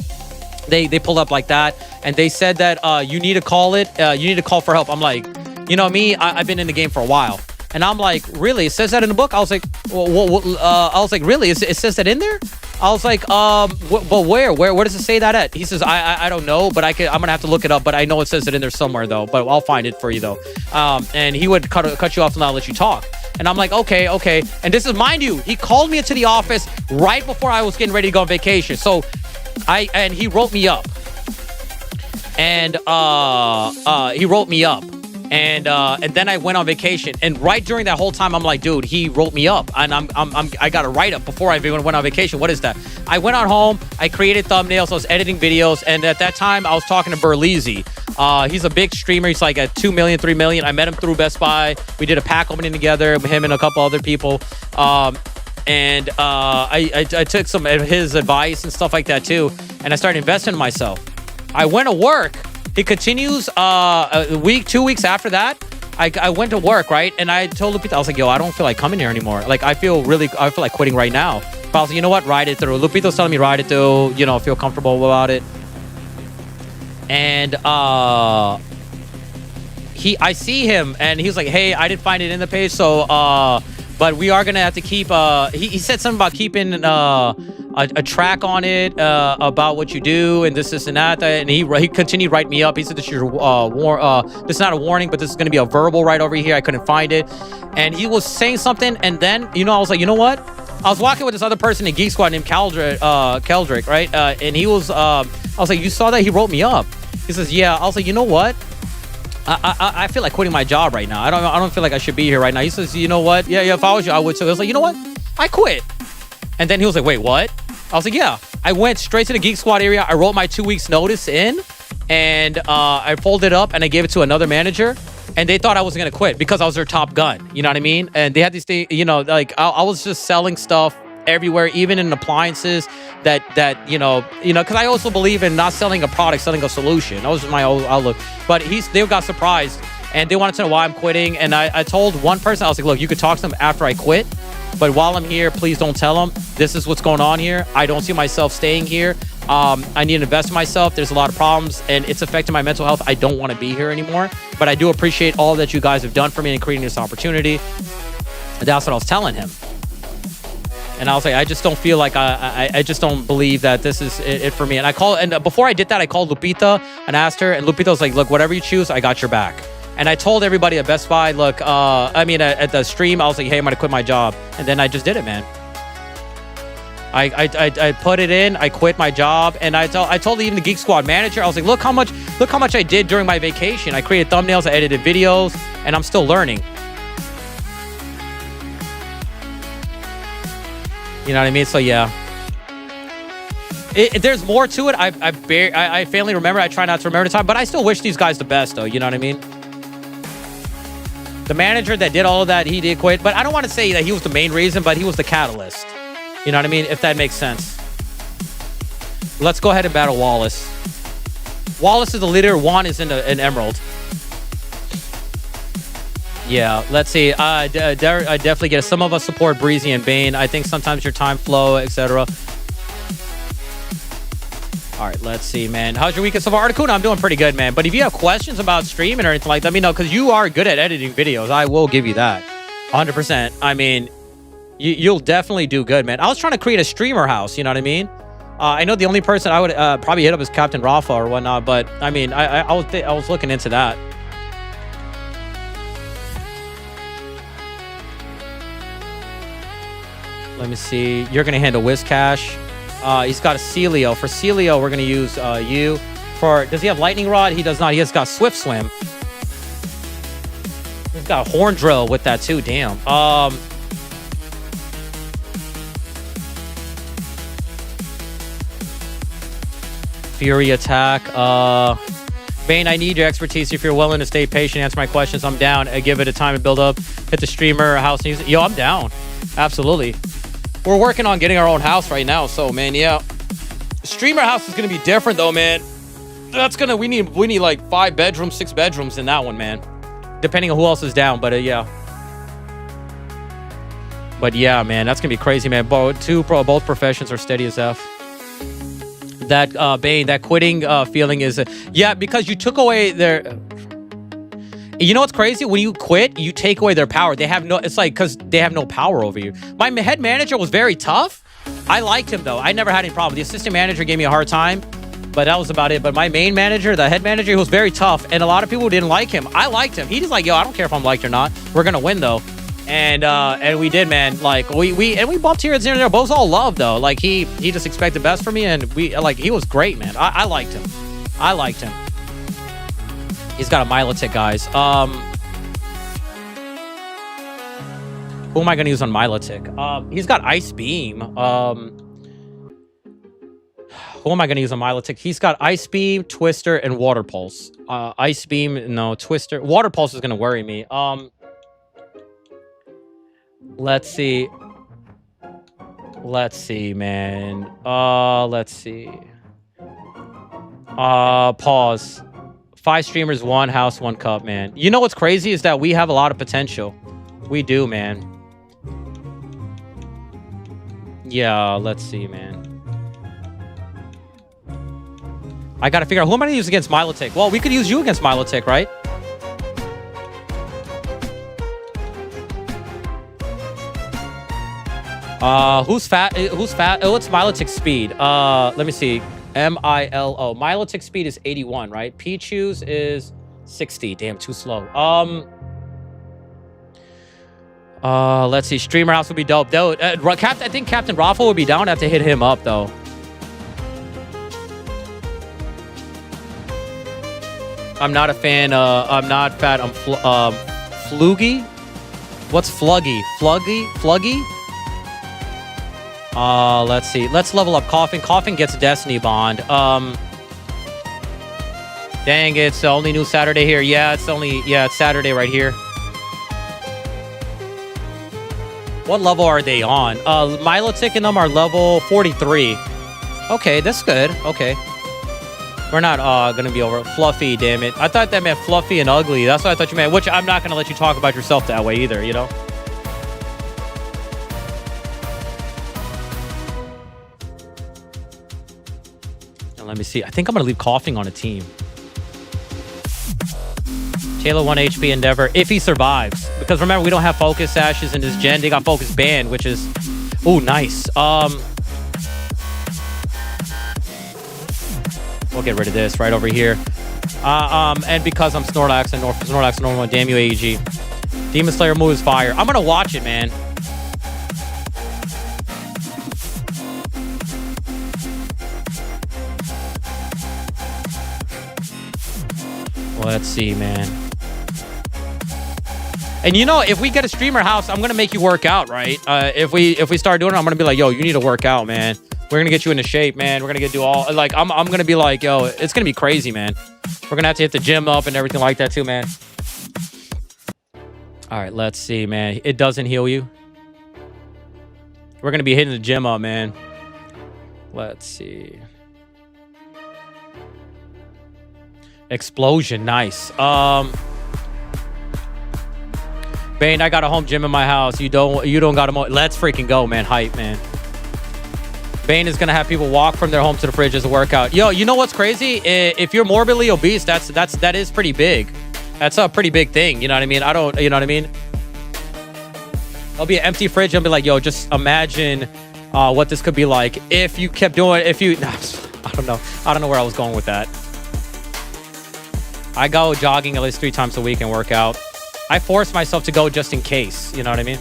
They pulled up like that, and they said that you need to call it. You need to call for help. I'm like, you know me, I've been in the game for a while, and I'm like, really? It says that in the book? I was like, I was like, really? It says that in there? I was like, but where does it say that at? He says, I don't know, but I'm gonna have to look it up. But I know it says it in there somewhere though. But I'll find it for you though. And he would cut you off and not let you talk. And I'm like, okay. And this is, mind you, he called me into the office right before I was getting ready to go on vacation. So he wrote me up, and he wrote me up. And then I went on vacation, and right during that whole time, I'm like, dude, he wrote me up, and I got a write up before I even went on vacation. What is that? I went on home, I created thumbnails, I was editing videos, and at that time, I was talking to Berleezy. He's a big streamer. He's like at 2 million, 3 million. I met him through Best Buy. We did a pack opening together, him and a couple other people. And I took some of his advice and stuff like that too, and I started investing in myself. I went to work. He continues a week, 2 weeks after that. I went to work, right? And I told Lupita, I was like, yo, I don't feel like coming here anymore. Like, I feel like quitting right now. But I was like, you know what? Ride it through. Lupita's telling me ride it through, you know, feel comfortable about it. And I see him, and he's like, hey, I didn't find it in the page, so but we are gonna have to keep he said something about keeping a track on it about what you do and this and that, and he continued to write me up. He said, this is this is not a warning, but this is gonna be a verbal right over here. I couldn't find it, and he was saying something, and then, you know, I was like, you know what, I was walking with this other person in Geek Squad named Keldrick, right? And he was I was like, you saw that? He wrote me up. He says, yeah. I was like, you know what, I feel like quitting my job right now. I don't feel like I should be here right now. He says, you know what? Yeah, if I was you, I would too. I was like, you know what? I quit. And then he was like, wait, what? I was like, yeah. I went straight to the Geek Squad area. I wrote my 2 weeks notice in, and I folded it up and I gave it to another manager. And they thought I was going to quit because I was their top gun. You know what I mean? And they had these things, you know, like I was just selling stuff everywhere, even in appliances that you know, because I also believe in not selling a product, selling a solution. That was my old outlook. But they got surprised and they wanted to know why I'm quitting. And I told one person, I was like, look, you could talk to them after I quit. But while I'm here, please don't tell them. This is what's going on here. I don't see myself staying here. I need to invest in myself. There's a lot of problems, and it's affecting my mental health. I don't want to be here anymore. But I do appreciate all that you guys have done for me in creating this opportunity. And that's what I was telling him. And I was like, I just don't feel like I just don't believe that this is it for me. And before I did that, I called Lupita and asked her, and Lupita was like, look, whatever you choose, I got your back. And I told everybody at Best Buy, look, at the stream, I was like, hey, I'm going to quit my job. And then I just did it, man. I put it in, I quit my job, and I told even the Geek Squad manager, I was like, look how much I did during my vacation. I created thumbnails, I edited videos, and I'm still learning. You know what I mean? So yeah. There's more to it. I faintly remember. I try not to remember the time, but I still wish these guys the best, though. You know what I mean? The manager that did all of that, he did quit. But I don't want to say that he was the main reason, but he was the catalyst. You know what I mean? If that makes sense. Let's go ahead and battle Wallace. Wallace is the leader. Juan is in Emerald. Yeah, let's see. I definitely get it. Some of us support Breezy and Bane. I think sometimes your time flow, etc. All right, let's see, man. How's your weekend so far? Articuno, I'm doing pretty good, man. But if you have questions about streaming or anything like that, let me know, because you are good at editing videos. I will give you that. 100%. I mean, you'll definitely do good, man. I was trying to create a streamer house, you know what I mean? I know the only person I would probably hit up is Captain Rafa or whatnot, but I mean, I was looking into that. Let me see. You're going to handle Whiscash. He's got a Celio. For Celio, we're going to use you. Does he have Lightning Rod? He does not. He has got Swift Swim. He's got a Horn Drill with that too. Damn. Fury Attack. Bane, I need your expertise. If you're willing to stay patient, answer my questions, I'm down. I give it a time to build up. Hit the streamer house. Yo, I'm down. Absolutely. We're working on getting our own house right now, so man, yeah. Streamer house is gonna be different though, man. We need like 5 bedrooms, 6 bedrooms in that one, man. Depending on who else is down, but yeah. But yeah, man, that's gonna be crazy, man. Both professions are steady as F. That Bane, that quitting feeling is yeah, because you took away their. You know what's crazy? When you quit, you take away their power. They have no. It's like because they have no power over you. My head manager was very tough. I liked him though. I never had any problem. The assistant manager gave me a hard time, but that was about it. But my main manager, the head manager, he was very tough, and a lot of people didn't like him. I liked him. He just like, yo, I don't care if I'm liked or not. We're gonna win though, and we did, man. Like we bumped here and there, but it was all love though. Like he just expected best for me, and he was great, man. I liked him. I liked him. He's got a Milotic, guys. Who am I going to use on Milotic? He's got Ice Beam. Who am I going to use on Milotic? He's got Ice Beam, Twister, and Water Pulse. Ice Beam, no. Twister. Water Pulse is going to worry me. Let's see. Let's see, man. Let's see. Pause. 5 streamers, 1 house, 1 cup, man. You know what's crazy is that we have a lot of potential. We do, man. Yeah, let's see, man. I gotta figure out who am I gonna use against Milotic. Well, we could use you against Milotic, right? Who's fat? Oh, it's Milotic's speed. Let me see. Milo. Milotic speed is 81, right? Pichu's is 60. Damn, too slow. Let's see. Streamer house would be dope. Though, I think Captain Rafa would be down. I have to hit him up though. I'm not a fan. I'm not fat. I'm Fluggy. What's Fluggy? Fluggy? Let's see. Let's level up Coughing. Coughing gets Destiny Bond. Dang, it's the only new Saturday here. Yeah, it's Saturday right here. What level are they on? Milotic and them are level 43. Okay, that's good. Okay. We're not gonna be over. Fluffy, damn it. I thought that meant fluffy and ugly. That's what I thought you meant, which I'm not gonna let you talk about yourself that way either, you know? Now, let me see. I think I'm gonna leave Coughing on a team. Taylor 1 HP Endeavor, if he survives. Because remember, we don't have Focus Ashes in this gen. They got Focus Band, which is... Ooh, nice. We'll get rid of this right over here. And because I'm Snorlax and Snorlax normal, damn you, AEG. Demon Slayer moves fire. I'm gonna watch it, man. Let's see, man. And you know, if we get a streamer house, I'm gonna make you work out, right? If we start doing it, I'm gonna be like, yo, you need to work out, man. We're gonna get you into shape, man. We're gonna do all like I'm gonna be like, yo, it's gonna be crazy, man. We're gonna have to hit the gym up and everything like that too, man. All right, let's see, man. It doesn't heal you. We're gonna be hitting the gym up, man. Let's see. Explosion, nice. Bane, I got a home gym in my house. You don't got a let's freaking go, man. Hype, man. Bane is gonna have people walk from their home to the fridge as a workout. Yo, you know what's crazy? If you're morbidly obese, that is pretty big. That's a pretty big thing. You know what I mean? You know what I mean? There'll be an empty fridge and be like, yo, just imagine what this could be like if you kept doing. I don't know where I was going with that. I go jogging at least 3 times a week and work out. I force myself to go just in case. You know what I mean?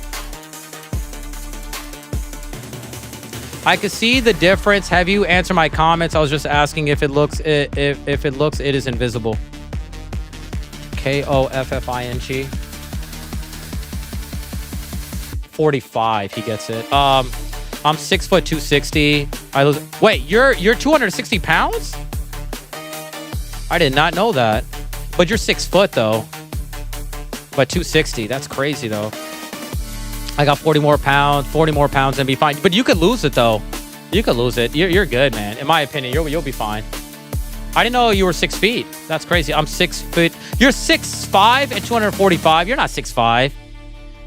I could see the difference. Have you answered my comments? I was just asking if it looks it is invisible. KOFFING. 45. He gets it. I'm 6 foot 260. Wait, you're 260 pounds? I did not know that. But you're 6 foot though. But 260. That's crazy though. I got 40 more pounds and be fine. But you could lose it though. You could lose it. You're good, man. In my opinion, you'll be fine. I didn't know you were 6 feet. That's crazy. I'm 6 foot. You're 6'5" and 245. You're not 6'5".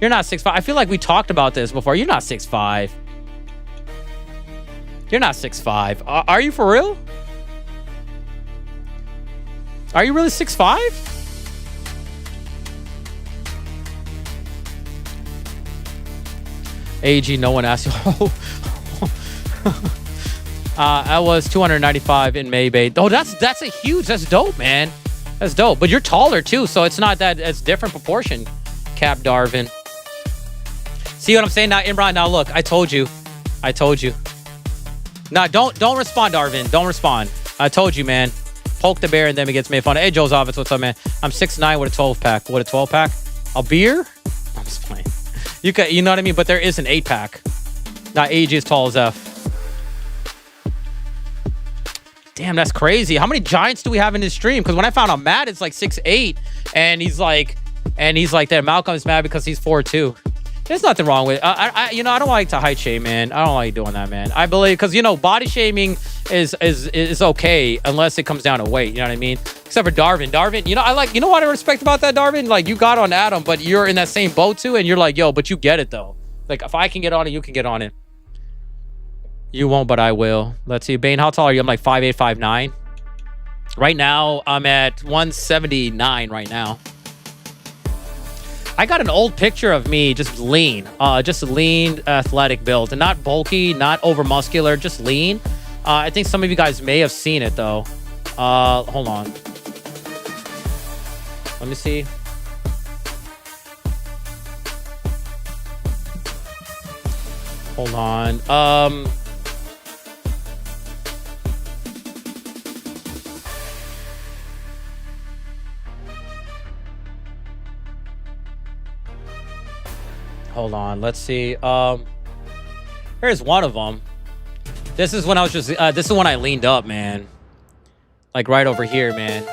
You're not 6'5". I feel like we talked about this before. You're not 6'5". You're not 6'5". Are you for real? Are you really 6'5"? AG, no one asked you. I was 295 in Maybay. Oh, that's dope, man. That's dope. But you're taller too, so it's not that it's different proportion. Cap Darvin. See what I'm saying now, Imran? Now look, I told you. Nah, don't respond, Darvin. Don't respond. I told you, man. Poke the bear and then it gets made fun of. Hey, Joe's office, what's up, man? I'm 6'9" with a 12-pack. What, a 12-pack? A beer? I'm just playing. You know what I mean? But there is an 8-pack. Not AG as tall as F. Damn, that's crazy. How many giants do we have in this stream? Because when I found out Matt, it's like 6'8", and he's like that. Malcolm's mad because he's 4'2". There's nothing wrong with it. I don't like to height shame, man. I don't like doing that, man. I believe because body shaming is okay unless it comes down to weight. You know what I mean? Except for Darvin. Darvin, what I respect about that, Darvin? Like, you got on Adam, but you're in that same boat too, and you're like, yo, but you get it though. Like, if I can get on it, you can get on it. You won't, but I will. Let's see, Bane, how tall are you? I'm like 5'8", 5'9". Right now, I'm at 179 right now. I got an old picture of me just lean, athletic build, and not bulky, not over muscular, just lean. I think some of you guys may have seen it though. Hold on. Let me see. Hold on. Hold on. Let's see. Here's one of them. This is when I was just, this is when I leaned up, man. Like right over here, man.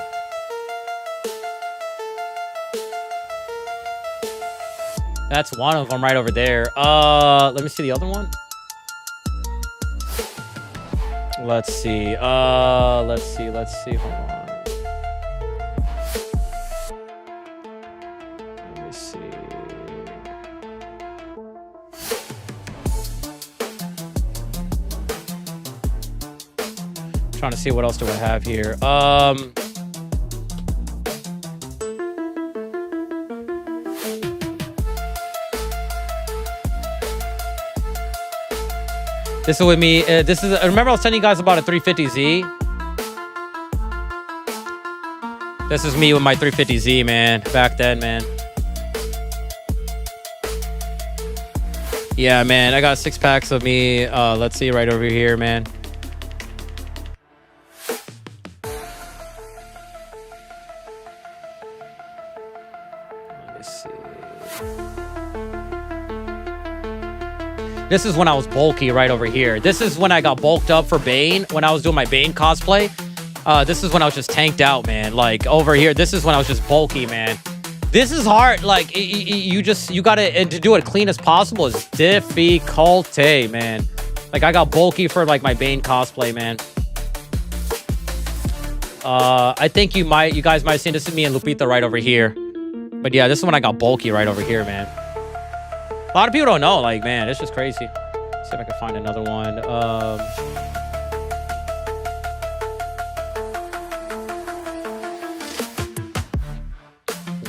That's one of them right over there. Let me see the other one. Let's see. Let's see. Hold on. Let me see. Trying to see what else do I have here. This is with me. This is. Remember, I was telling you guys about a 350Z. This is me with my 350Z, man. Back then, man. Yeah, man. I got 6 packs of me. Let's see, right over here, man. Let me see. This is when I was bulky right over here. This is when I got bulked up for Bane, when I was doing my Bane cosplay. This is when I was just tanked out, man. Like over here, this is when I was just bulky, man. This is hard. Like you gotta, and to do it clean as possible is difficult, man. Like I got bulky for like my Bane cosplay, man. I think you guys might have seen this is me and Lupita right over here. But yeah, this is when I got bulky right over here, man. A lot of people don't know, like, man, it's just crazy. Let's see if I can find another one.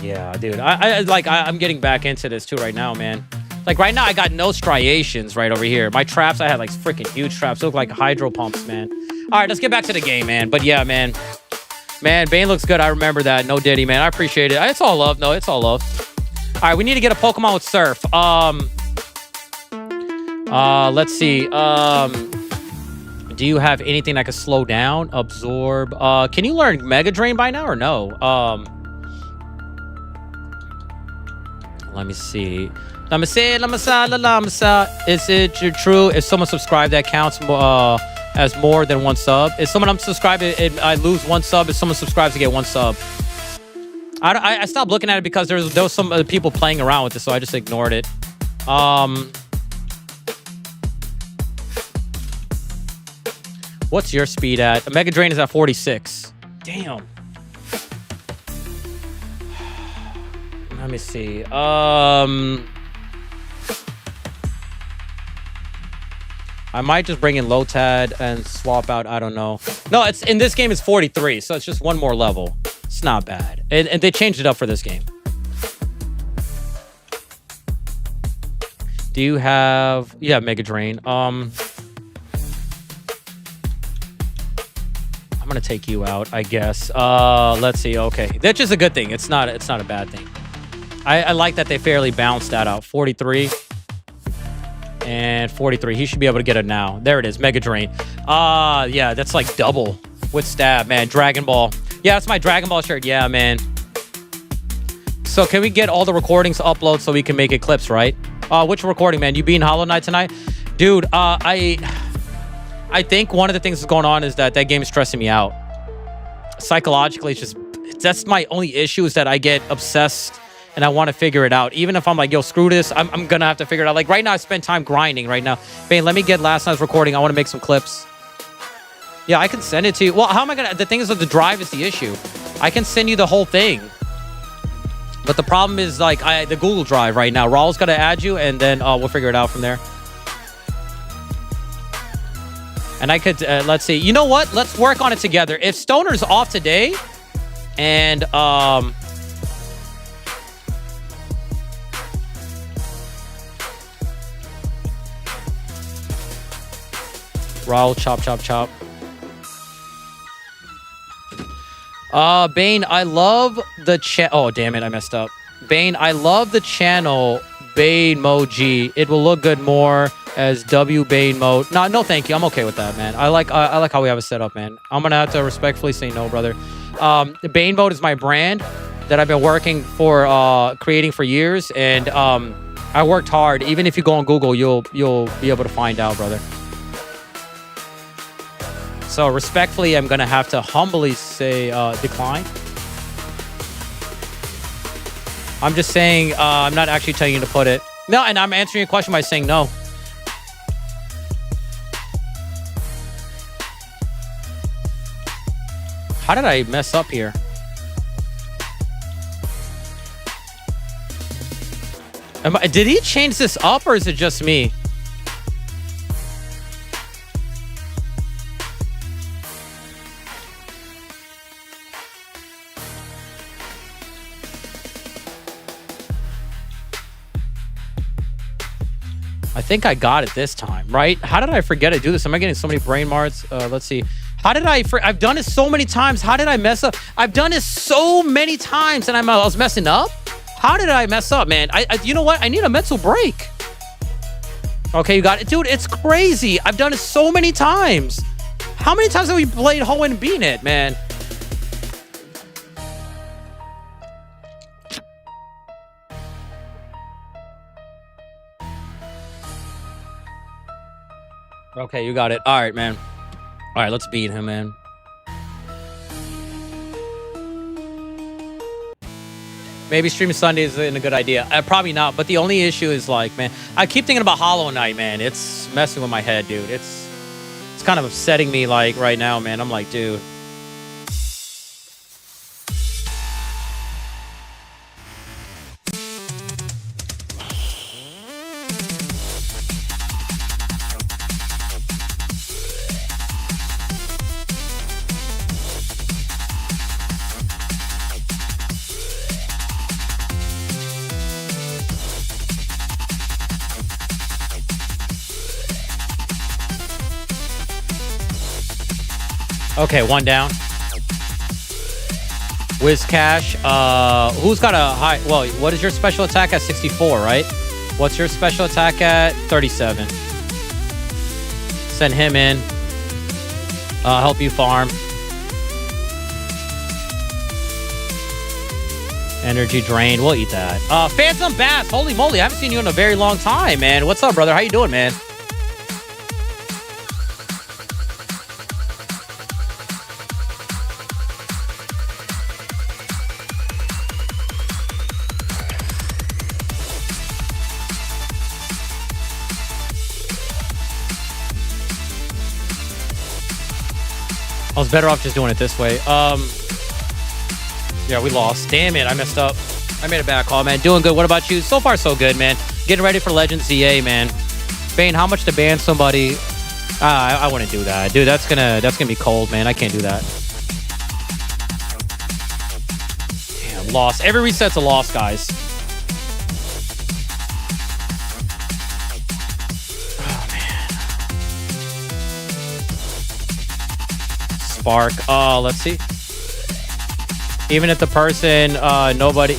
Yeah, dude, I'm getting back into this too right now, man. Like right now, I got no striations right over here. My traps, I had like freaking huge traps. They look like hydro pumps, man. All right, let's get back to the game, man. But yeah, man, Bane looks good. I remember that. No Diddy, man. I appreciate it. It's all love. No, it's all love. All right, we need to get a Pokemon with Surf. Let's see. Do you have anything that can slow down, absorb? Can you learn Mega Drain by now or no? Let me see. Is it true if someone subscribed that counts as more than 1 sub? If someone unsubscribed, I lose 1 sub. If someone subscribes to get 1 sub. I stopped looking at it because there was some people playing around with it, so I just ignored it. What's your speed at? A Mega Drain is at 46. Damn. Let me see. I might just bring in Lotad and swap out. I don't know. No, it's in this game. It's 43, so it's just 1 more level. It's not bad, and they changed it up for this game. Do you have? Yeah, Mega Drain. I'm gonna take you out, I guess. Let's see. Okay, that's just a good thing. It's not a bad thing. I like that they fairly balanced that out. 43 and 43. He should be able to get it now. There it is. Mega Drain. Yeah, that's like double with stab, man. Dragon Ball. Yeah, that's my Dragon Ball shirt. Yeah, man. So can we get all the recordings uploaded so we can make it clips, right? Which recording, man? You being Hollow Knight tonight? Dude, I think one of the things that's going on is that game is stressing me out. Psychologically, that's my only issue is that I get obsessed and I want to figure it out. Even if I'm like, yo, screw this, I'm going to have to figure it out. Like right now, I spend time grinding right now. Bane, let me get last night's recording. I want to make some clips. Yeah, I can send it to you. Well, how am I going to... The thing is that the drive is the issue. I can send you the whole thing. But the problem is, like, the Google Drive right now. Raul's got to add you, and then we'll figure it out from there. And I could... let's see. You know what? Let's work on it together. If Stoner's off today, and... Raul, chop, chop, chop. Bane, I love the oh, damn it, I messed up. Bane, I love the channel Bane Moji. It will look good more as W Bane mode. No, thank you. I'm okay with that, man. I like how we have it set up, man. I'm gonna have to respectfully say no, brother. The Bane mode is my brand that I've been working for creating for years, and I worked hard. Even if you go on Google, you'll be able to find out, brother. So respectfully, I'm gonna have to humbly say decline. I'm just saying, I'm not actually telling you to put it. No, and I'm answering your question by saying no. How did I mess up here? Did he change this up or is it just me? I think I got it this time, right? How did I forget to do this? Am I getting so many brain marts? Let's see. How did I've done it so many times. How did I mess up? I've done it so many times and I was messing up. How did I mess up, man? You know what? I need a mental break. Okay, you got it. Dude, it's crazy. I've done it so many times. How many times have we played Ho and Bean It, man? Okay, you got it. All right, man. All right, let's beat him, man. Maybe streaming Sunday isn't a good idea. Probably not, but the only issue is like, man, I keep thinking about Hollow Knight, man. It's messing with my head, dude. It's kind of upsetting me, like, right now, man. I'm like, dude. Okay, one down. Wizcash. Who's got a high... Well, what is your special attack at 64, right? What's your special attack at 37? Send him in. Help you farm. Energy drain. We'll eat that. Phantom Bass. Holy moly. I haven't seen you in a very long time, man. What's up, brother? How you doing, man? I was better off just doing it this way. Yeah, we lost. Damn it, I messed up. I made a bad call, man. Doing good. What about you? So far, so good, man. Getting ready for Legends ZA, man. Bane, how much to ban somebody? I wouldn't do that, dude. That's gonna be cold, man. I can't do that. Damn, lost. Every reset's a loss, guys. Spark. Let's see. Even if the person,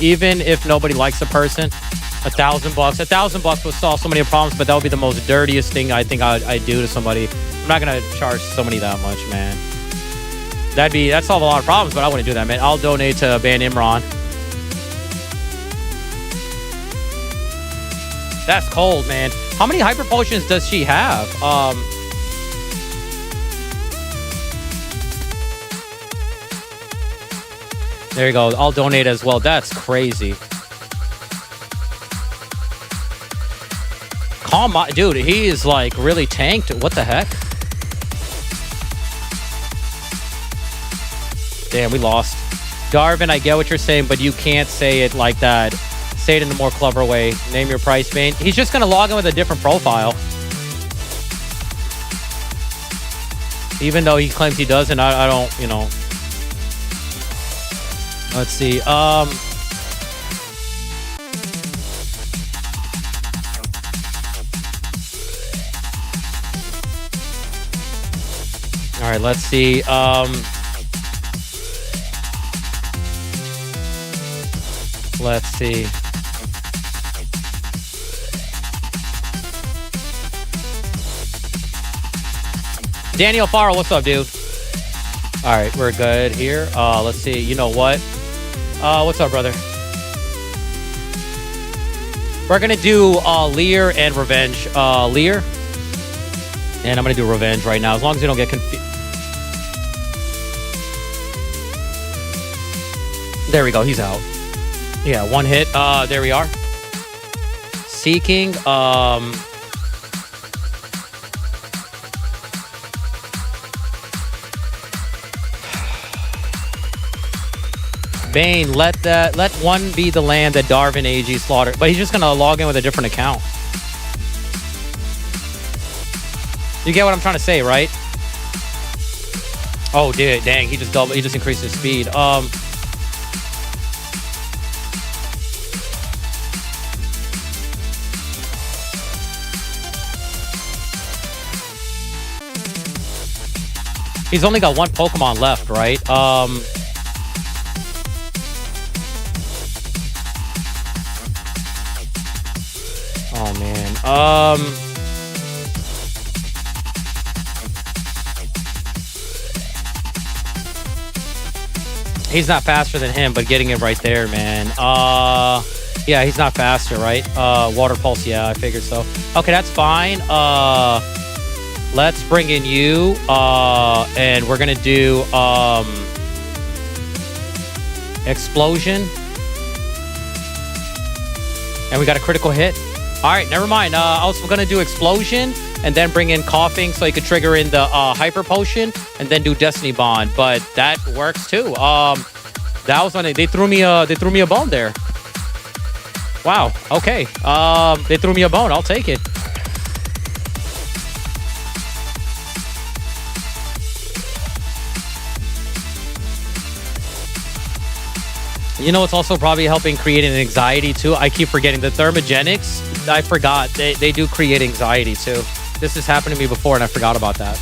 even if nobody likes the person, $1,000. $1,000 would solve so many problems, but that would be the most dirtiest thing I think I'd do to somebody. I'm not gonna charge somebody that much, man. That'd solve a lot of problems, but I wouldn't do that, man. I'll donate to ban Imran. That's cold, man. How many hyper potions does she have? There you go. I'll donate as well. That's crazy. Calm, dude. He is like really tanked. What the heck? Damn, we lost. Darvin, I get what you're saying, but you can't say it like that. Say it in a more clever way. Name your price, Bane. He's just gonna log in with a different profile. Even though he claims he doesn't, I don't, you know. Let's see. All right, let's see. Let's see. Daniel Farrell, what's up, dude? All right, we're good here. Let's see. You know what? What's up, brother? We're gonna do Leer and Revenge. Leer. And I'm gonna do Revenge right now, as long as you don't get confused. There we go, he's out. Yeah, one hit. There we are. Seeking. Bane, let one be the land that Darvin AG slaughtered. But he's just gonna log in with a different account. You get what I'm trying to say, right? Oh, dude, dang, he just increased his speed. He's only got one Pokemon left, right? Oh man. He's not faster than him, but getting it right there, man. Yeah, he's not faster, right? Water Pulse, yeah, I figured so. Okay, that's fine. Let's bring in you, and we're gonna do Explosion. And we got a critical hit. All right, never mind. I was gonna do Explosion and then bring in Coughing so he could trigger in the Hyper Potion and then do Destiny Bond, but that works too. That was on it. They threw me a bone there. Wow. Okay. They threw me a bone. I'll take it. You know what's also probably helping create an anxiety too? I keep forgetting the thermogenics. I forgot. They do create anxiety too. This has happened to me before and I forgot about that.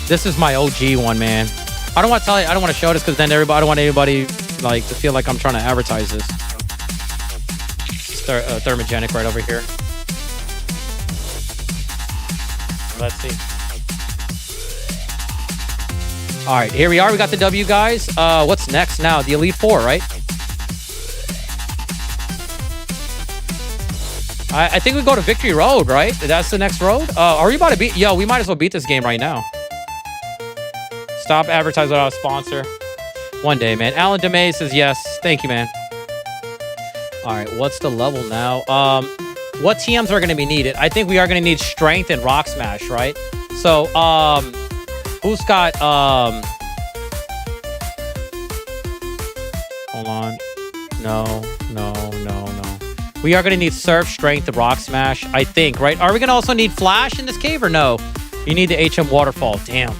This is my OG one, man. I don't want to tell you, I don't want to show this because then I don't want anybody like to feel like I'm trying to advertise this. Thermogenic right over here. Let's see. All right, here we are. We got the W, guys. What's next now? The Elite Four, right? I think we go to Victory Road, right? That's the next road. Are we about to beat? Yo, we might as well beat this game right now. Stop advertising without a sponsor. One day, man. Alan DeMay says yes. Thank you, man. All right, what's the level now? What TMs are going to be needed? I think we are going to need Strength and Rock Smash, right? So, who's got, hold on. No. We are going to need Surf, Strength, and Rock Smash, I think, right? Are we going to also need Flash in this cave or no? You need the HM Waterfall. Damn.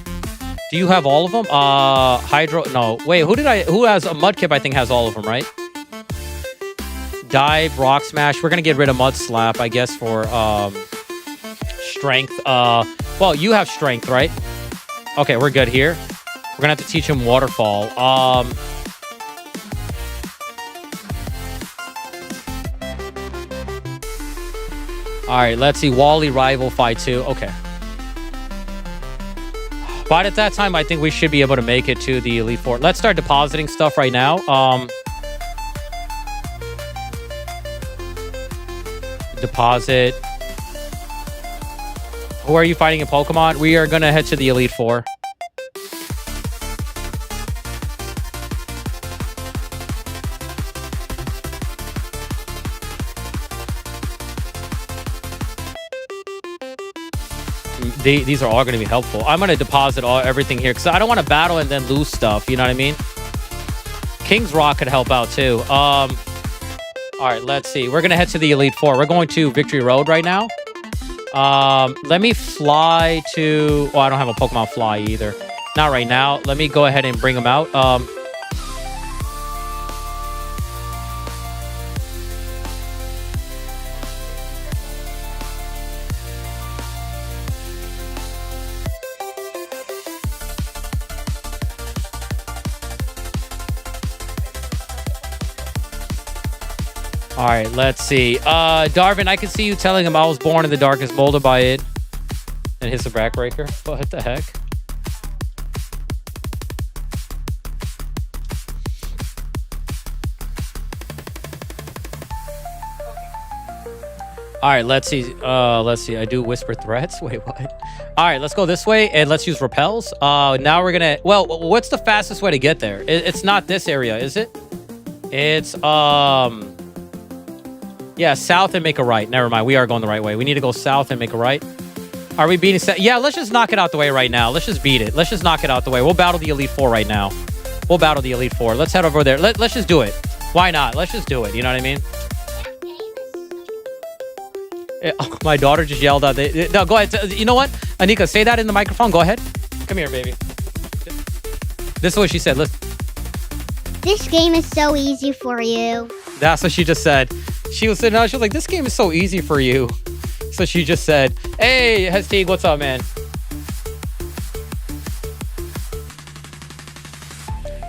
Do you have all of them? Hydro, no. Wait, who has a Mudkip, I think has all of them, right? Dive, Rock Smash. We're going to get rid of Mud Slap, I guess, for, Strength. Well, you have Strength, right? Okay, we're good here. We're gonna have to teach him Waterfall. All right, let's see. Wally Rival Fight 2. Okay. But at that time, I think we should be able to make it to the Elite Four. Let's start depositing stuff right now. Deposit. Who are you fighting in Pokemon? We are going to head to the Elite Four. These are all going to be helpful. I'm going to deposit everything here because I don't want to battle and then lose stuff. You know what I mean? King's Rock could help out too. All right, let's see. We're going to head to the Elite Four. We're going to Victory Road right now. Let me fly to... Oh, I don't have a Pokemon Fly either. Not right now. Let me go ahead and bring them out. All right, let's see. Darvin, I can see you telling him I was born in the darkest, molded by it. And hits a backbreaker. What the heck? All right, let's see. Let's see. I do whisper threats. Wait, what? All right, let's go this way and let's use repels. Now we're gonna. Well, what's the fastest way to get there? It's not this area, is it? It's yeah, south and make a right. Never mind. We are going the right way. We need to go south and make a right. Are we beating? Yeah, let's just knock it out the way right now. Let's just beat it. Let's just knock it out the way. We'll battle the Elite Four right now. We'll battle the Elite Four. Let's head over there. Let's just do it. Why not? Let's just do it. You know what I mean? Oh, my daughter just yelled out. No, go ahead. You know what? Anika, say that in the microphone. Go ahead. Come here, baby. This is what she said. Listen. This game is so easy for you. That's what she just said. She was sitting down. She was like, this game is so easy for you. So she just said, hey, Hestig, what's up, man?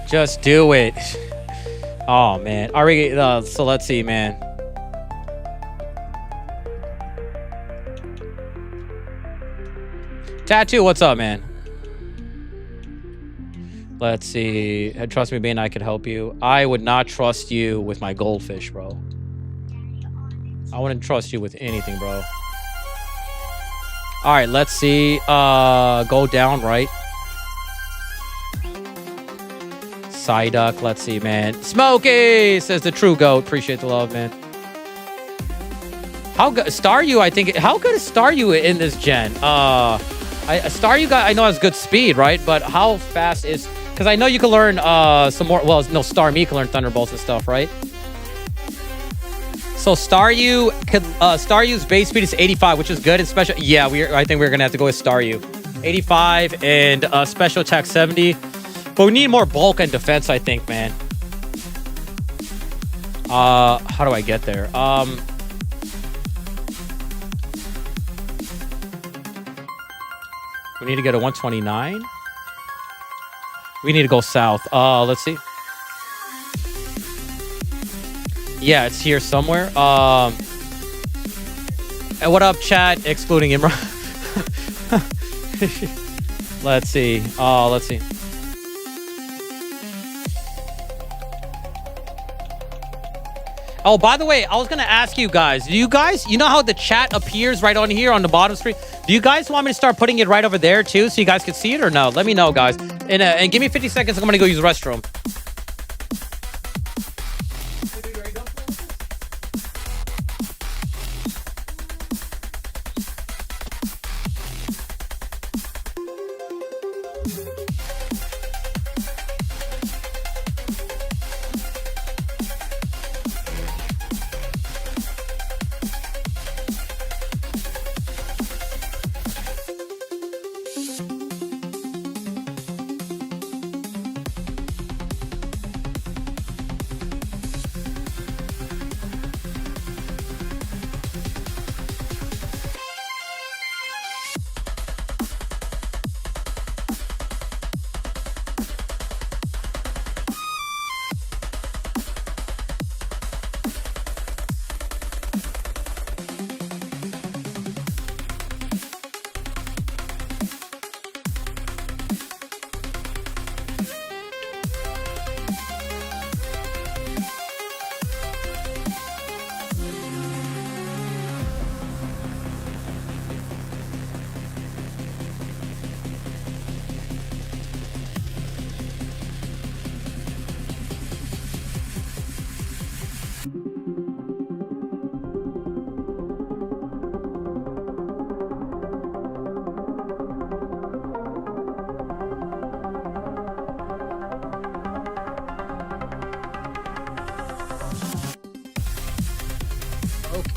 Just do it. Oh, man. Are we, so let's see, man. Tattoo, what's up, man? Let's see. Trust me, Bane, I could help you. I would not trust you with my goldfish, bro. I wouldn't trust you with anything, bro. All right, let's see. Go down, right? Psyduck, let's see, man. Smokey says the true goat. Appreciate the love, man. How good Staryu? I think. How good is Staryu in this gen? Staryu got. I know has good speed, right? But how fast is? Because I know you can learn some more. Well, no, Starmie can learn Thunderbolts and stuff, right? So Staryu's base speed is 85, which is good. And special, yeah, I think we're gonna have to go with Staryu. 85 and special attack 70. But we need more bulk and defense, I think, man. How do I get there? We need to get a 129. We need to go south. Let's see. Yeah, it's here somewhere. And what up, chat? Excluding Imran. Let's see. Let's see. Oh, by the way, I was gonna ask you guys. You know how the chat appears right on here on the bottom screen? Do you guys want me to start putting it right over there too, so you guys can see it, or no? Let me know, guys. And give me 50 seconds. I'm gonna go use the restroom.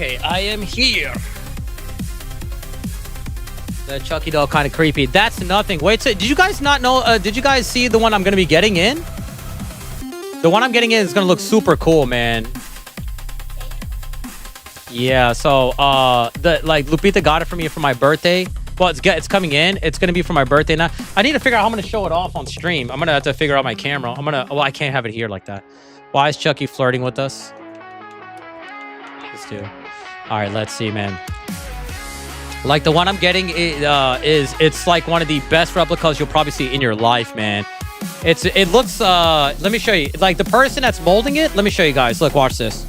Okay, I am here. The Chucky doll kind of creepy. That's nothing. Wait, so did you guys not know? Did you guys see the one I'm going to be getting in? The one I'm getting in is going to look super cool, man. Yeah, so Lupita got it for me for my birthday. Well, it's coming in. It's going to be for my birthday now. I need to figure out how I'm going to show it off on stream. I'm going to have to figure out my camera. Well, I can't have it here like that. Why is Chucky flirting with us? Let's do. All right, let's see, man. Like the one I'm getting it's like one of the best replicas you'll probably see in your life, man. It looks let me show you. Like the person that's molding it, let me show you guys. Look, watch this.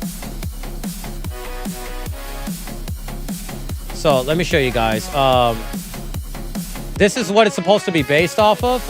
So let me show you guys. This is what it's supposed to be based off of.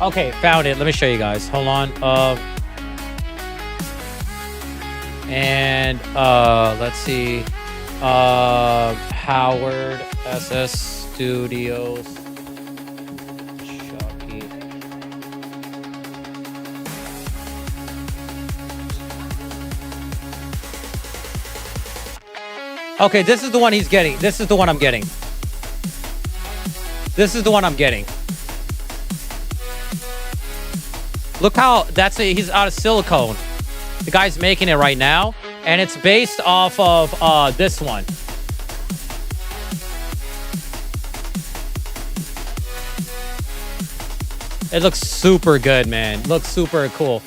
Okay, found it. Let me show you guys. Hold on. Let's see. Howard SS Studios. Chucky. Okay, this is the one he's getting. This is the one I'm getting. This is the one I'm getting. Look how he's out of silicone. The guy's making it right now, and it's based off of this one. It looks super good, man. Looks super cool.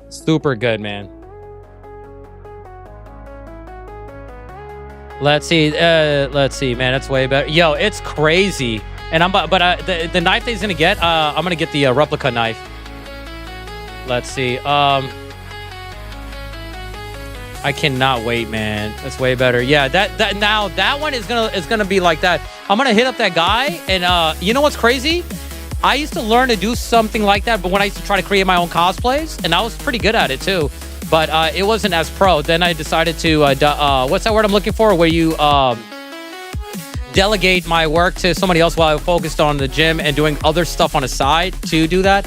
Super good, man. Let's see, man. That's way better. Yo, it's crazy. And the knife that he's gonna get, I'm gonna get the replica knife. Let's see. I cannot wait, man. That's way better. Yeah, that one is gonna be like that. I'm gonna hit up that guy, and you know what's crazy? I used to learn to do something like that, but when I used to try to create my own cosplays, and I was pretty good at it too, but it wasn't as pro. Then I decided to what's that word I'm looking for? Where you delegate my work to somebody else while I focused on the gym and doing other stuff on the side to do that.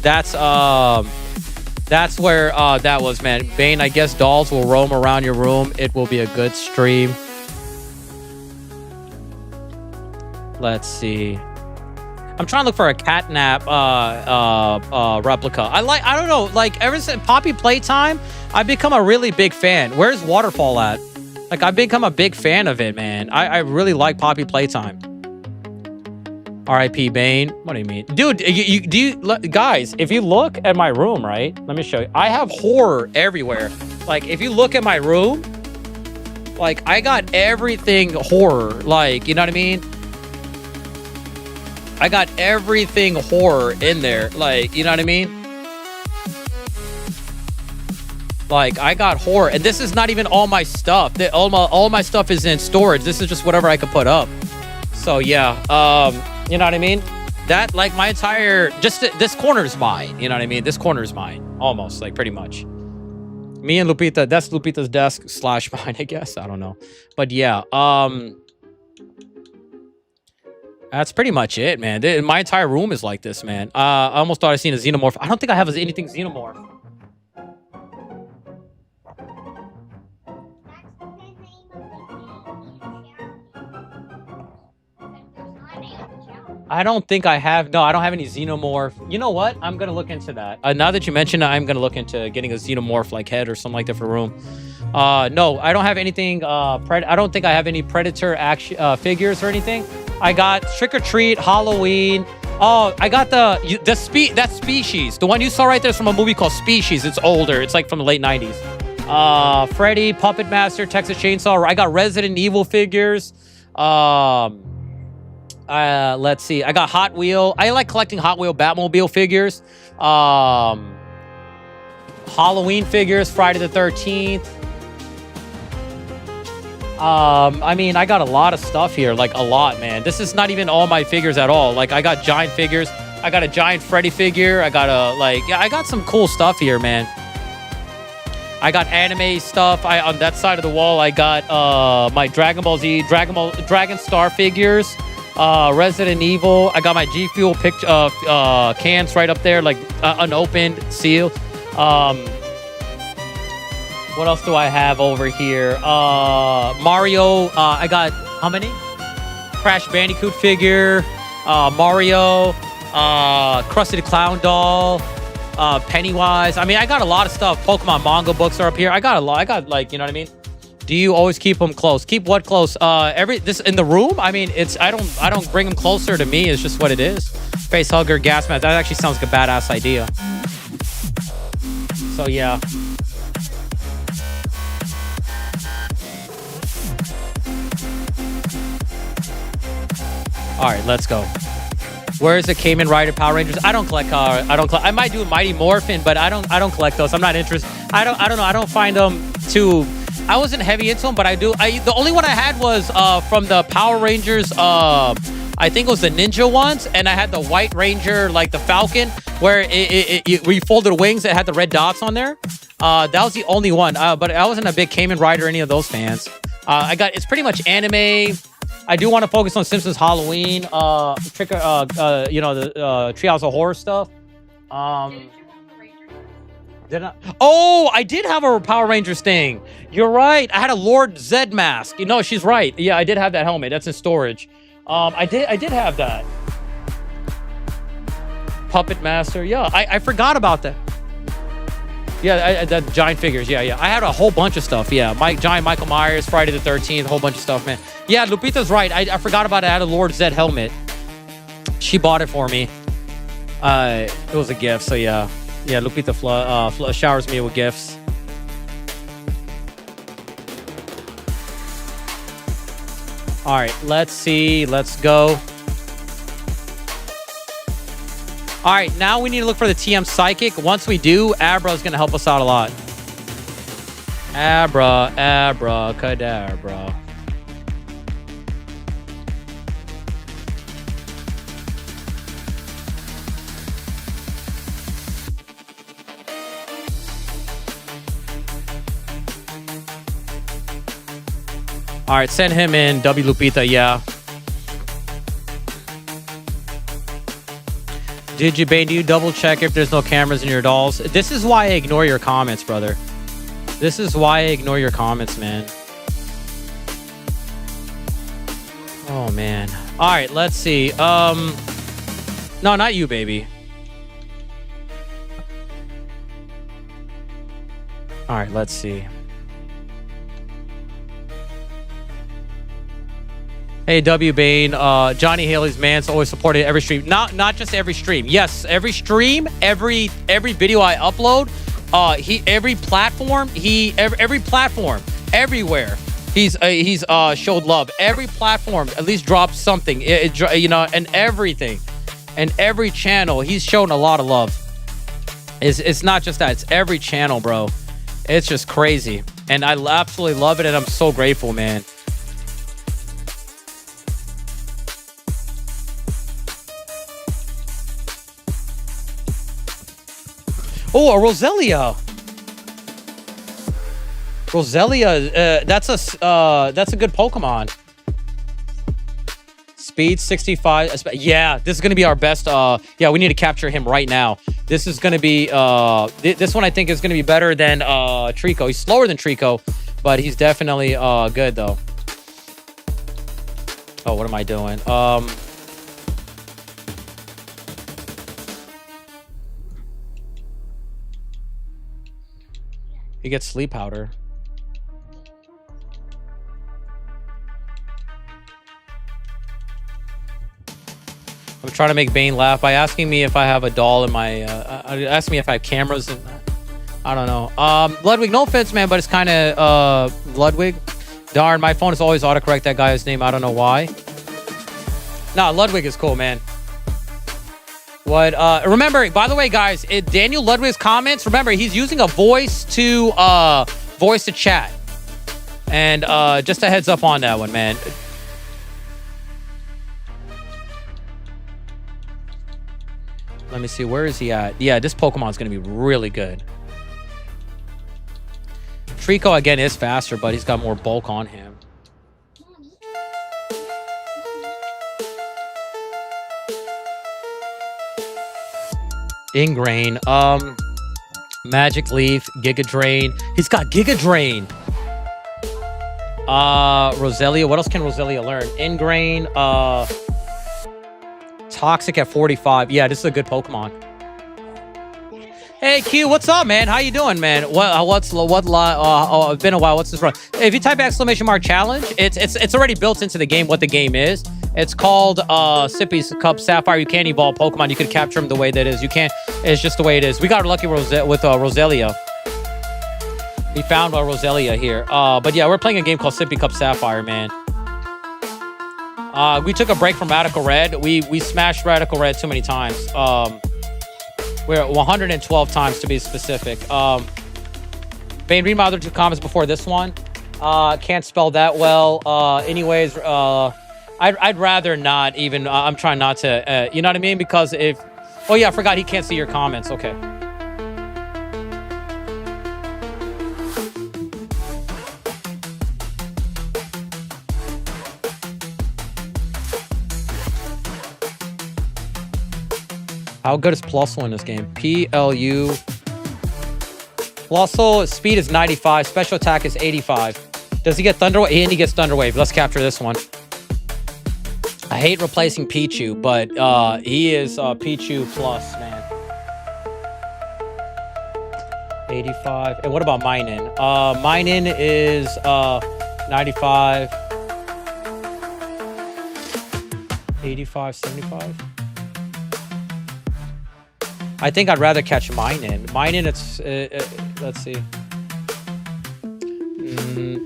That's where that was, man. Bane, I guess dolls will roam around your room. It will be a good stream. Let's see. I'm trying to look for a catnap replica. I don't know, like ever since Poppy Playtime, I've become a really big fan. Where's Waterfall at? Like, I've become a big fan of it, man. I really like Poppy Playtime. R.I.P. Bane. What do you mean? Dude, guys, if you look at my room, right? Let me show you. I have horror everywhere. Like, if you look at my room, like, I got everything horror. Like, you know what I mean? I got everything horror in there. Like, you know what I mean? Like, I got horror, and this is not even all my stuff. All my stuff is in storage. This is just whatever I could put up. So yeah, you know what I mean? That, like, my entire this corner is mine. You know what I mean? This corner is mine, almost, like, pretty much. Me and Lupita. That's Lupita's desk / mine, I guess. I don't know, but yeah, that's pretty much it, man. My entire room is like this, man. I almost thought I seen a xenomorph. I don't think I have anything xenomorph. I don't think I have. No, I don't have any xenomorph. You know what? I'm going to look into that. Now that you mention it, I'm going to look into getting a xenomorph like head or something like that for room. No, I don't have anything. I don't think I have any Predator figures or anything. I got Trick or Treat, Halloween. Oh, I got that Species. The one you saw right there is from a movie called Species. It's older. It's like from the late 90s. Freddy, Puppet Master, Texas Chainsaw. I got Resident Evil figures. Let's see. I got Hot Wheel. I like collecting Hot Wheel Batmobile figures. Halloween figures, Friday the 13th. I mean, I got a lot of stuff here, like a lot, man. This is not even all my figures at all. Like, I got giant figures. I got a giant Freddy figure. I got I got some cool stuff here, man. I got anime stuff. On that side of the wall, I got my Dragon Ball Z, Dragon Star figures. Resident Evil. I got my G Fuel cans right up there, like unopened, sealed. What else do I have over here? Mario. I got how many? Crash Bandicoot figure. Mario. Krusty the Clown doll. Pennywise. I mean, I got a lot of stuff. Pokemon manga books are up here. I got a lot. I got, like, you know what I mean? Do you always keep them close? Keep what close? This in the room? I mean, I don't bring them closer to me. It's just what it is. Face hugger, gas mask. That actually sounds like a badass idea. So yeah. All right, let's go. Where is it? Cayman Rider, Power Rangers. I don't collect. I might do Mighty Morphin, but I don't collect those. I'm not interested. I don't know. I don't find them too. I wasn't heavy into them, but I do. The only one I had was from the Power Rangers. I think it was the Ninja ones, and I had the White Ranger, like the Falcon, where where you folded the wings. It had the red dots on there. That was the only one. But I wasn't a big Cayman Rider or any of those fans. It's pretty much anime. I do want to focus on Simpsons Halloween, you know, the Treehouse of Horror stuff. Oh, I did have a Power Rangers thing. You're right. I had a Lord Zed mask. You know, she's right. Yeah, I did have that helmet. That's in storage. I did have that. Puppet Master. Yeah, I forgot about that. Yeah, the giant figures. Yeah. I had a whole bunch of stuff. Yeah, giant Michael Myers, Friday the 13th, a whole bunch of stuff, man. Yeah, Lupita's right. I forgot about it. I had a Lord Zed helmet. She bought it for me. It was a gift, so yeah. Yeah, Lupita showers me with gifts. All right, let's see. Let's go. All right, now we need to look for the TM Psychic. Once we do, Abra is going to help us out a lot. Abracadabra. All right, send him in. W Lupita, yeah. Digibane, do you double check if there's no cameras in your dolls? This is why I ignore your comments, brother. This is why I ignore your comments, man. Oh, man. All right, let's see. No, not you, baby. All right, let's see. Hey, W Bane, Johnny Haley's man's always supported every stream. Not just every stream. Yes, every stream, every video I upload, every platform, everywhere. He's showed love. Every platform at least dropped something. You know, and everything, and every channel he's shown a lot of love. It's not just that. It's every channel, bro. It's just crazy, and I absolutely love it, and I'm so grateful, man. Oh, a Roselia. That's a good Pokemon. Speed 65. Yeah, this is gonna be our best. Yeah, we need to capture him right now. This is gonna be this one I think is gonna be better than Trico. He's slower than Trico, but he's definitely good though. Oh, what am I doing? He gets sleep powder. I'm trying to make Bane laugh by asking me if I have a doll in my asking me if I have cameras in I don't know. Ludwig, no offense, man, but it's kind of Ludwig. Darn, my phone is always autocorrect that guy's name. I don't know why. Nah, Ludwig is cool, man. What? Remember, by the way, guys, Daniel Ludwig's comments. Remember, he's using a voice to chat, and just a heads up on that one, man. Let me see, where is he at? Yeah, this Pokemon's gonna be really good. Trico again is faster, but he's got more bulk on him. Ingrain, Magic Leaf, Giga Drain. He's got Giga Drain. Roselia. What else can Roselia learn? Ingrain, Toxic at 45. Yeah, this is a good Pokemon. Hey Q, what's up, man? How you doing, man? It's been a while. What's this run? If you type !challenge, it's already built into the game what the game is. It's called Sippy Cup Sapphire. You can't evolve Pokemon. You could capture them the way that is. You can't. It's just the way it is. We got lucky with Roselia. We found Roselia here. But yeah, we're playing a game called Sippy Cup Sapphire, man. We took a break from Radical Red. We smashed Radical Red too many times. We're at 112 times to be specific. Bane, read my other 2 comments before this one. Can't spell that well. Anyways, I'd rather not even. I'm trying not to. You know what I mean? Because if. Oh yeah, I forgot he can't see your comments. Okay. How good is Plusle in this game? PLU. Plusle speed is 95. Special attack is 85. Does he get Thunder Wave? And he gets Thunder Wave. Let's capture this one. I hate replacing Pichu, but he is Pichu plus, man. 85. And what about Minun? Minun is 95. 85, 75. I think I'd rather catch Minun. Minun, it's let's see.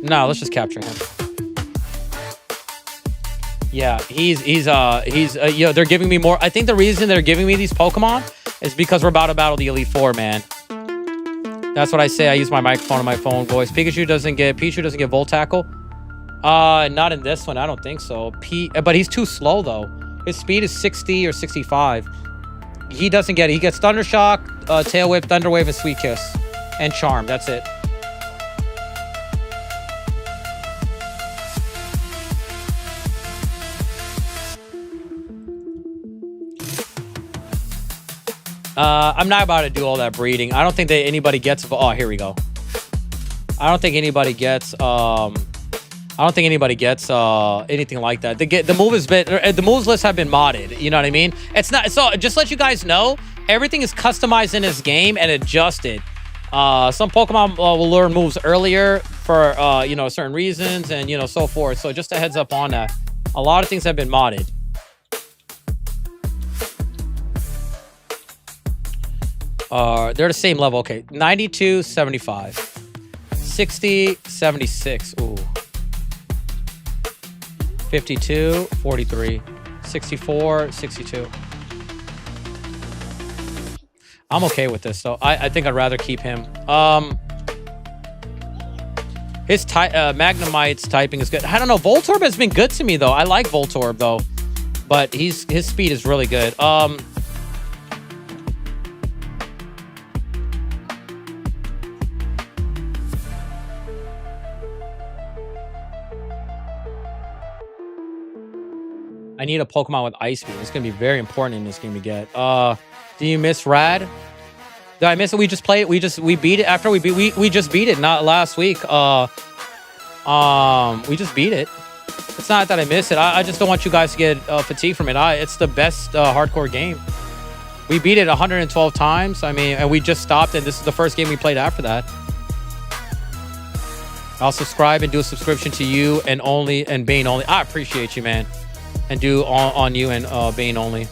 No, let's just capture him. Yeah, he's you know, they're giving me more. I think the reason they're giving me these Pokemon is because we're about to battle the Elite Four, man. That's what I say. I use my microphone and my phone voice. Pichu doesn't get Volt Tackle. Not in this one. I don't think so. But he's too slow though. His speed is 60 or 65. He doesn't get it. He gets Thunder Shock, Tail Whip, Thunder Wave, and Sweet Kiss. And Charm. That's it. I'm not about to do all that breeding. I don't think that anybody gets... Oh, here we go. I don't think anybody gets... anything like that. The moves list have been modded. You know what I mean? It's not. So just let you guys know, everything is customized in this game and adjusted. Some Pokemon will learn moves earlier for you know, certain reasons and, you know, so forth. So just a heads up on that. A lot of things have been modded. They're the same level. Okay, 92, 75, 60, 76. Ooh. 52, 43, 64, 62. I'm okay with this, so I think I'd rather keep him. His Magnemite's typing is good. I don't know. Voltorb has been good to me, though. I like Voltorb, though. But his speed is really good. I need a Pokemon with Ice Beam. It's going to be very important in this game to get. Do you miss Rad? Did I miss it? We just played it. We beat it after we just beat it, not last week. We just beat it. It's not that I miss it. I just don't want you guys to get fatigued from it. It's the best hardcore game. We beat it 112 times. I mean, and we just stopped, and this is the first game we played after that. I'll subscribe and do a subscription to you and Bane only. I appreciate you, man. And do on you and Bane only.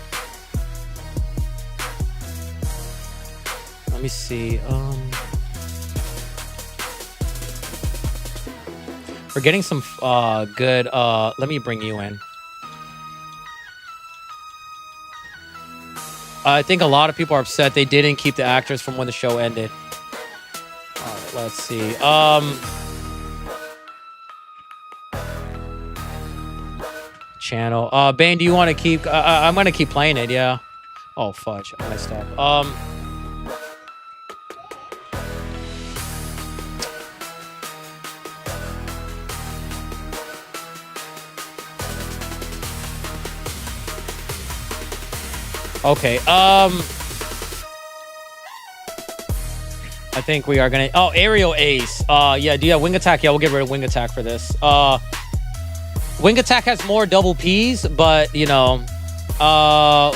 Let me see. We're getting some good. Let me bring you in. I think a lot of people are upset they didn't keep the actors from when the show ended. All right, let's see. Channel. Bane, do you want to keep... I'm going to keep playing it, yeah. Oh, fudge. I messed up. Okay, I think we are going to... Oh, Aerial Ace. Yeah, do you have Wing Attack? Yeah, we'll get rid of Wing Attack for this. Wing Attack has more double Ps, but, you know,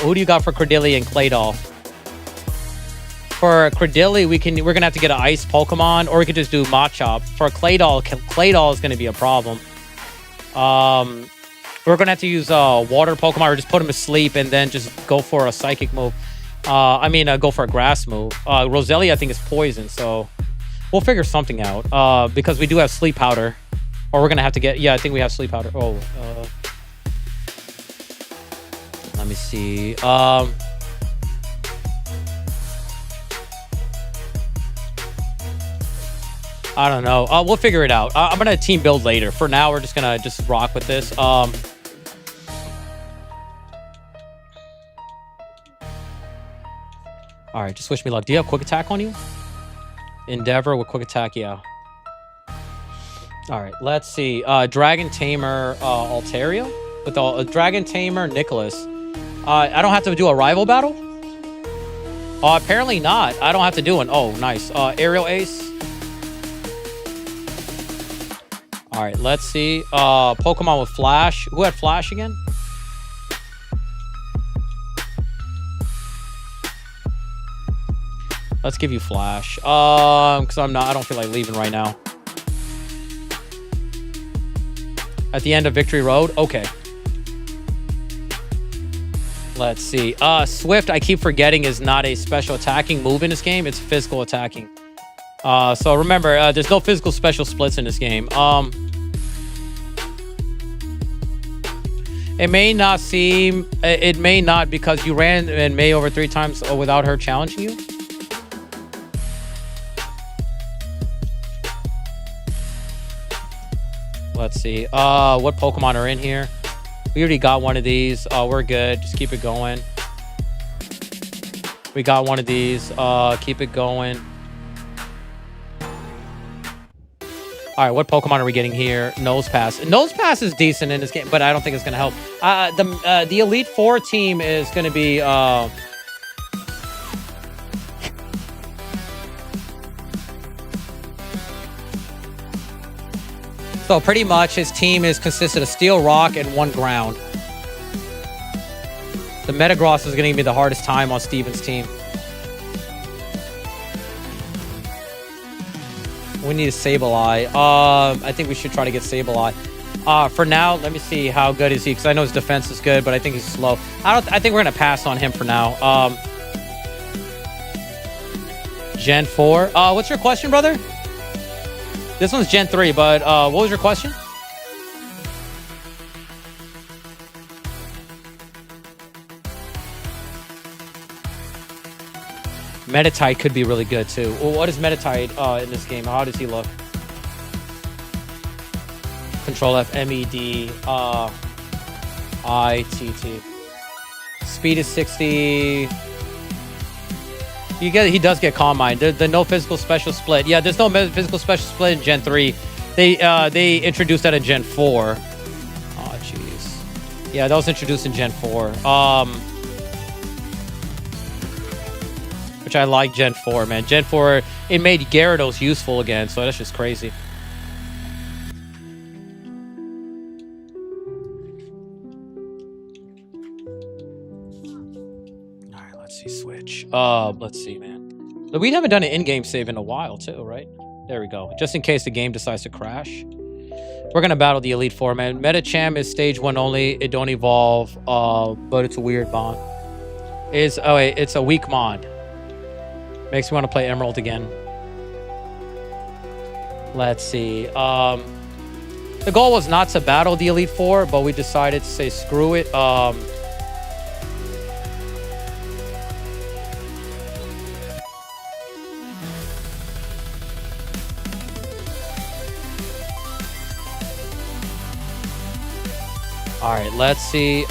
who do you got for Cordelia and Claydol? For Credilli, we're gonna have to get an ice Pokemon, or we could just do Machop. For Claydol is gonna be a problem. We're gonna have to use water Pokemon, or just put him to sleep and then just go for a psychic move. Go for a grass move. Roselia, I think, is poison, so we'll figure something out. Because we do have sleep powder, or we're gonna have to get. Yeah, I think we have sleep powder. Oh, let me see. I don't know. We'll figure it out. I'm gonna team build later. For now, we're just gonna rock with this. All right, just wish me luck. Do you have quick attack on you? Endeavor with quick attack, yeah. All right, let's see. Dragon Tamer Altaria with Dragon Tamer Nicholas. I don't have to do a rival battle. Apparently not. I don't have to do one. Oh, nice. Aerial Ace. All right, let's see. Pokemon with Flash. Who had Flash again? Let's give you Flash. Because I don't feel like leaving right now. At the end of Victory Road? Okay. Let's see. Swift, I keep forgetting, is not a special attacking move in this game. It's physical attacking. So remember, there's no physical special splits in this game. It may not seem... It may not, because you ran in May over 3 times without her challenging you. Let's see. What Pokemon are in here? We already got one of these. We're good. Just keep it going. We got one of these. Keep it going. All right, what Pokemon are we getting here? Nosepass. Nosepass is decent in this game, but I don't think it's going to help. The Elite Four team is going to be... So pretty much his team is consisted of Steel, Rock, and 1 Ground. The Metagross is going to give me the hardest time on Steven's team. We need a Sableye. I think we should try to get Sableye. For now, let me see how good is he, because I know his defense is good, but I think he's slow. I think we're going to pass on him for now. Gen 4. What's your question, brother? This one's Gen 3, but what was your question? Meditite could be really good too. Well, what is Meditite in this game? How does he look? Control F, MED, ITT. Speed is 60. He does get Calm Mind. The no physical special split. Yeah, there's no physical special split in Gen 3. They introduced that in Gen 4. Oh, jeez. Yeah, that was introduced in Gen 4. Which I like Gen 4, man. Gen 4, it made Gyarados useful again, so that's just crazy. Alright, let's see, switch. Let's see, man. We haven't done an in-game save in a while, too, right? There we go. Just in case the game decides to crash. We're gonna battle the Elite Four, man. Medicham is stage 1 only. It don't evolve, but it's a weird mod. It's a weak mod. Makes me want to play Emerald again. Let's see. The goal was not to battle the Elite Four, but we decided to say screw it. All right, let's see.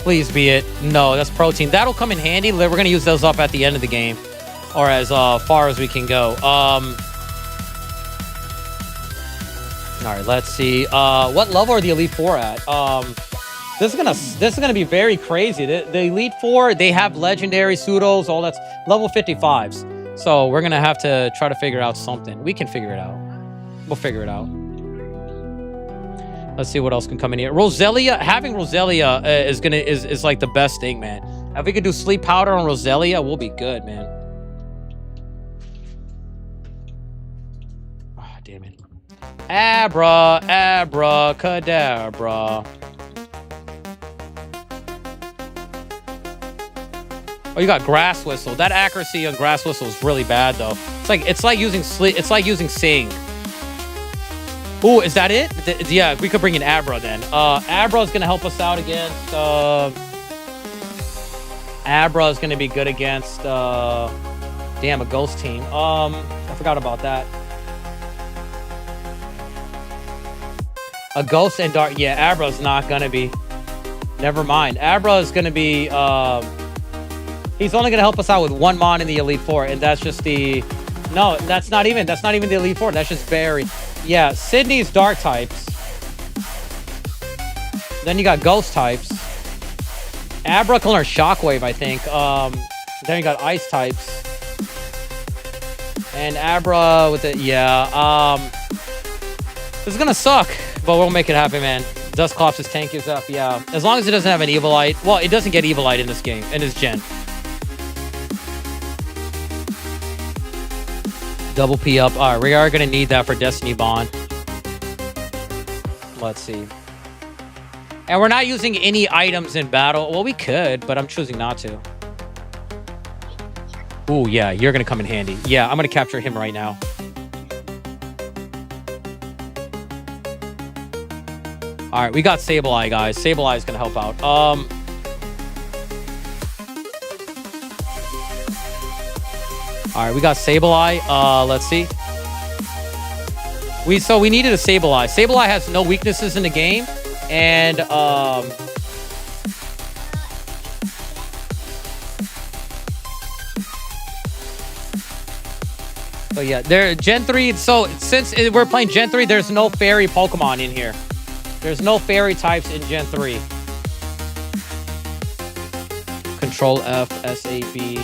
Please be it. No, that's protein. That'll come in handy. We're going to use those up at the end of the game. Or as far as we can go. All right, let's see. What level are the Elite Four at? This is gonna be very crazy. The Elite Four, they have legendary pseudos, all that's level 55s. So we're gonna have to try to figure out something. We can figure it out. We'll figure it out. Let's see what else can come in here. Roselia, having Roselia is like the best thing, man. If we could do sleep powder on Roselia, we'll be good, man. Oh, damn it. Abracadabra. Oh, you got Grass Whistle. That accuracy on Grass Whistle is really bad, though. It's like using sleep. It's like using Sing. Ooh, is that it? Yeah, we could bring in Abra then. Abra is gonna help us out against. Abra is gonna be good against. Damn, a ghost team. I forgot about that. A ghost and dark. Yeah, Abra's not gonna be. Never mind. Abra is gonna be. He's only gonna help us out with one mon in the Elite Four, and that's just the. No, that's not even the Elite Four. That's just Barry. Yeah, Sydney's dark types. Then you got ghost types. Abra can learn Shockwave, I think. Then you got ice types. And Abra with it, yeah. This is gonna suck, but we'll make it happen, man. Dusclops' tank is up, yeah. As long as it doesn't have an Evilite. Well, it doesn't get Evilite in this game, in this gen. Double P up. All right, we are going to need that for Destiny Bond. Let's see. And we're not using any items in battle. Well, we could, but I'm choosing not to. Ooh, yeah, you're going to come in handy. Yeah, I'm going to capture him right now. All right, we got Sableye, guys. Sableye is going to help out. All right, we got Sableye. Let's see. We needed a Sableye. Sableye has no weaknesses in the game, and so yeah, there Gen 3. So since we're playing Gen 3, there's no fairy Pokemon in here. There's no fairy types in Gen 3. Control F, SAB.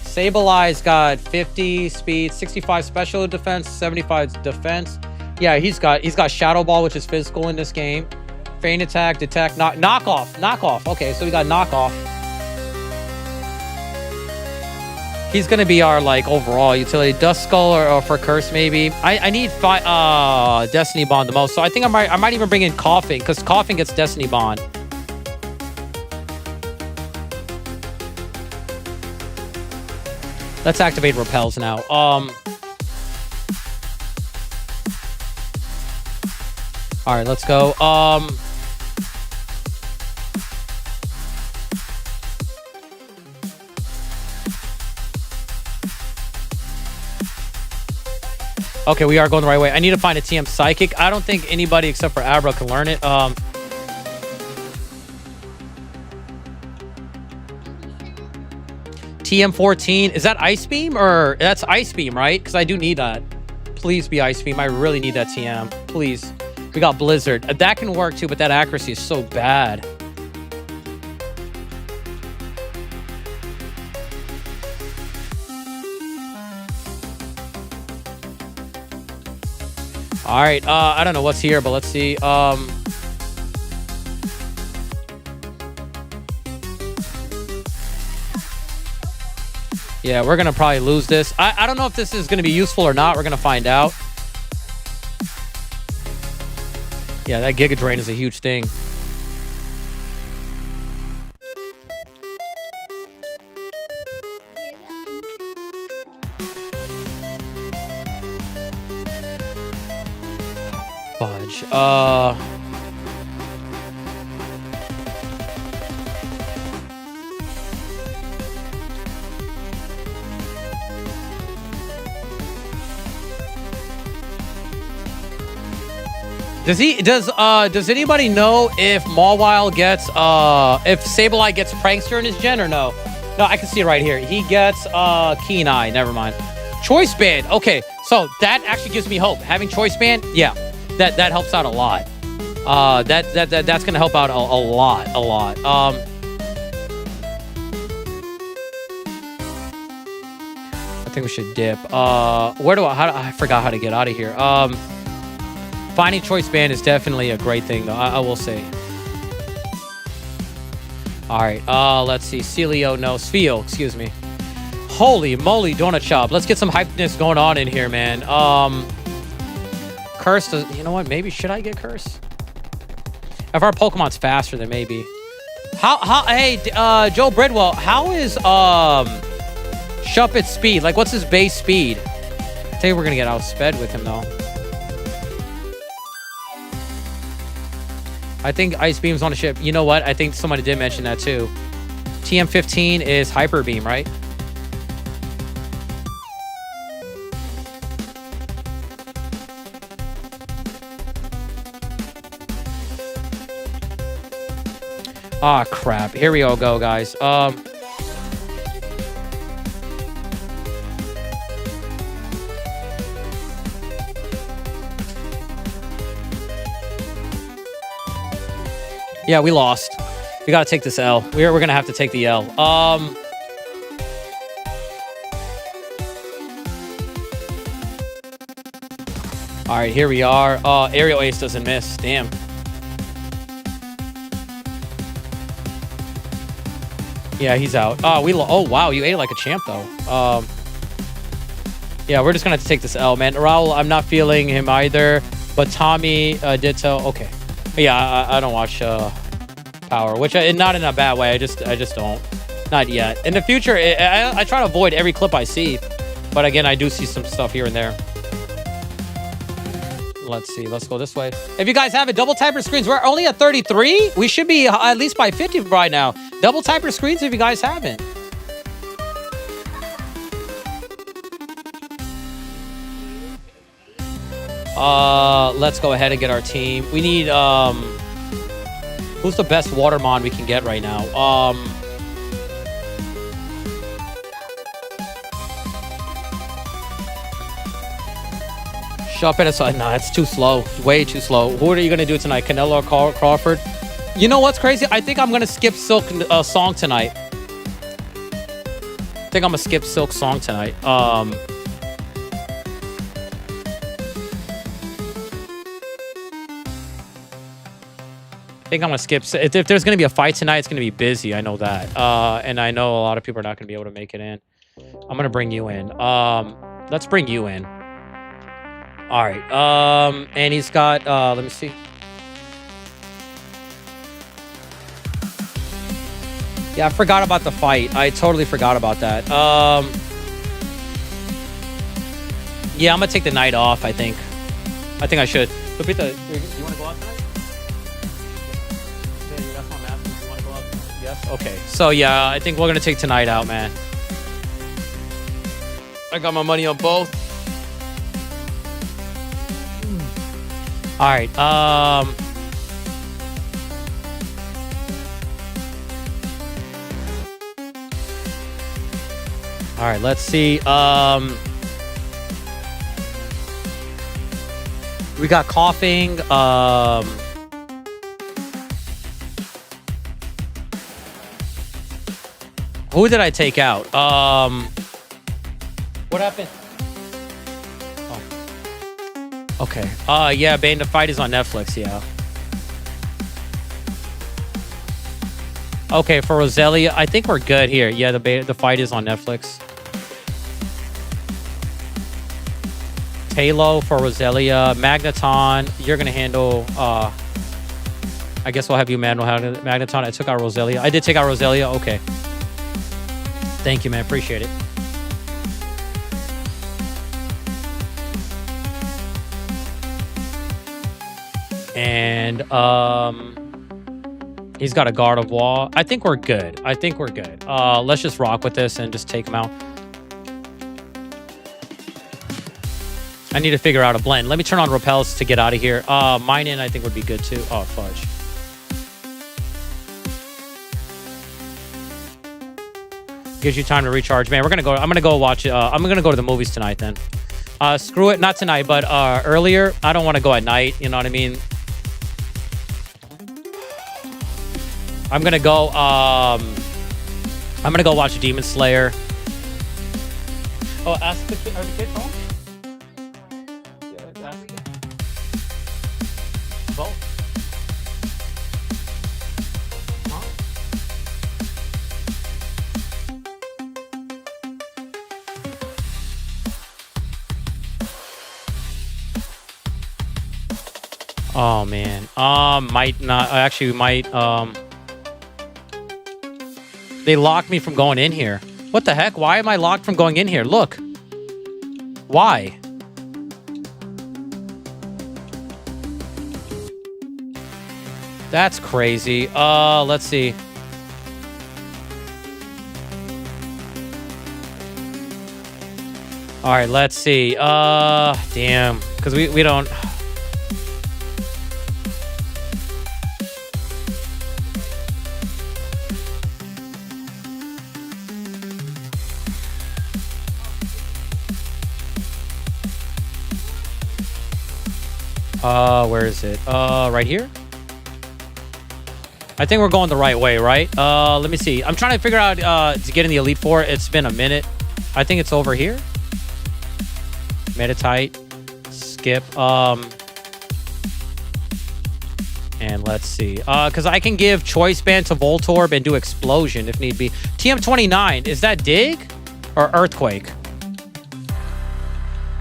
Sableye's got 50 speed, 65 special defense, 75 defense. Yeah, he's got Shadow Ball, which is physical in this game. Feint attack, detect, knock off. Okay, so we got knockoff. He's gonna be our like overall utility. Dust Skull or for Curse maybe. I need Destiny Bond the most, so I think I might even bring in Coughing because Coughing gets Destiny Bond. Let's activate repels now. All right, let's go. Okay, we are going the right way. I need to find a TM Psychic. I don't think anybody except for Abra can learn it. TM14, is that Ice Beam or that's Ice Beam, right? Because I do need that. Please be Ice Beam. I really need that TM. Please. We got Blizzard. That can work too, but that accuracy is so bad. All right. I don't know what's here, but let's see. Yeah, we're going to probably lose this. I don't know if this is going to be useful or not. We're going to find out. Yeah, that Giga Drain is a huge thing. Fudge. Does anybody know if Mawile gets if Sableye gets Prankster in his gen or no? No, I can see it right here. He gets Keen Eye. Never mind. Choice Band. Okay, so that actually gives me hope. Having Choice Band, yeah, that helps out a lot. That's gonna help out a lot. I think we should dip. I forgot how to get out of here. Finding choice band is definitely a great thing, though. I will say. All right. Let's see. Celio, no. Spheo, excuse me. Holy moly, donut shop. Let's get some hypeness going on in here, man. Curse does, you know what? Maybe should I get Curse? If our Pokemon's faster, then maybe. Hey, Joe Bridwell, how is Shuppet's speed? Like, what's his base speed? I think we're gonna get outsped with him though. I think Ice Beam's on a ship. You know what? I think somebody did mention that too. TM15 is Hyper Beam, right? Ah, crap. Here we all go, guys. Yeah, we lost. We gotta take this L. We're gonna have to take the L. All right, here we are. Aerial Ace doesn't miss. Damn. Yeah, he's out. Oh wow, you ate like a champ though. Yeah, we're just gonna have to take this L, man. Raul, I'm not feeling him either. But Tommy, Ditto. Okay. Yeah, I don't watch Power, which not in a bad way. I just don't. Not yet. In the future, I try to avoid every clip I see, but again, I do see some stuff here and there. Let's see. Let's go this way. If you guys have it, double typer screens. We're only at 33. We should be at least by 50 right now. Double typer screens if you guys haven't. Let's go ahead and get our team. We need who's the best Watermon we can get right now? Shuppet aside. Nah, it's too slow. Way too slow. Who are you gonna do tonight? Canelo or Crawford? You know what's crazy? I think I'm gonna skip Silk song tonight. I think I'm gonna skip Silk song tonight. I think I'm gonna skip. If there's gonna be a fight tonight, it's gonna be busy. I know that, and I know a lot of people are not gonna be able to make it in. I'm gonna bring you in. Let's bring you in. All right. And he's got. Let me see. Yeah, I forgot about the fight. I totally forgot about that. Yeah, I'm gonna take the night off. I think I should. Lupita, you wanna go out tonight? That's what I'm asking. You wanna go out tonight? Yes. Okay. So yeah, I think we're gonna take tonight out, man. I got my money on both. All right. All right. Let's see. We got coughing. Who did I take out? What happened? Okay. Yeah, Bane, the fight is on Netflix, yeah. Okay, for Roselia, I think we're good here. Yeah, the fight is on Netflix. Talo for Roselia. Magneton, you're going to handle... I guess we'll have you handle Magneton. I took out Roselia. I did take out Roselia. Okay. Thank you, man. Appreciate it. And he's got a guard of wall. I think we're good. Let's just rock with this and just take him out. I need to figure out a blend. Let me turn on repels to get out of here. Mine in I think would be good too. Oh, fudge. Gives you time to recharge. Man, I'm gonna go watch I'm gonna go to the movies tonight then. Screw it, not tonight, but earlier. I don't want to go at night, you know what I mean? I'm gonna go watch Demon Slayer. Oh, are the kids home? Yeah, both. Oh man. Might not actually might they locked me from going in here. What the heck? Why am I locked from going in here? Look. Why? That's crazy. Let's see. All right, let's see. Damn, because we don't. Where is it? Right here? I think we're going the right way, right? Let me see. I'm trying to figure out to get in the Elite Four. It's been a minute. I think it's over here. Meditite. Skip. And let's see. Because I can give Choice Band to Voltorb and do Explosion if need be. TM29. Is that Dig? Or Earthquake?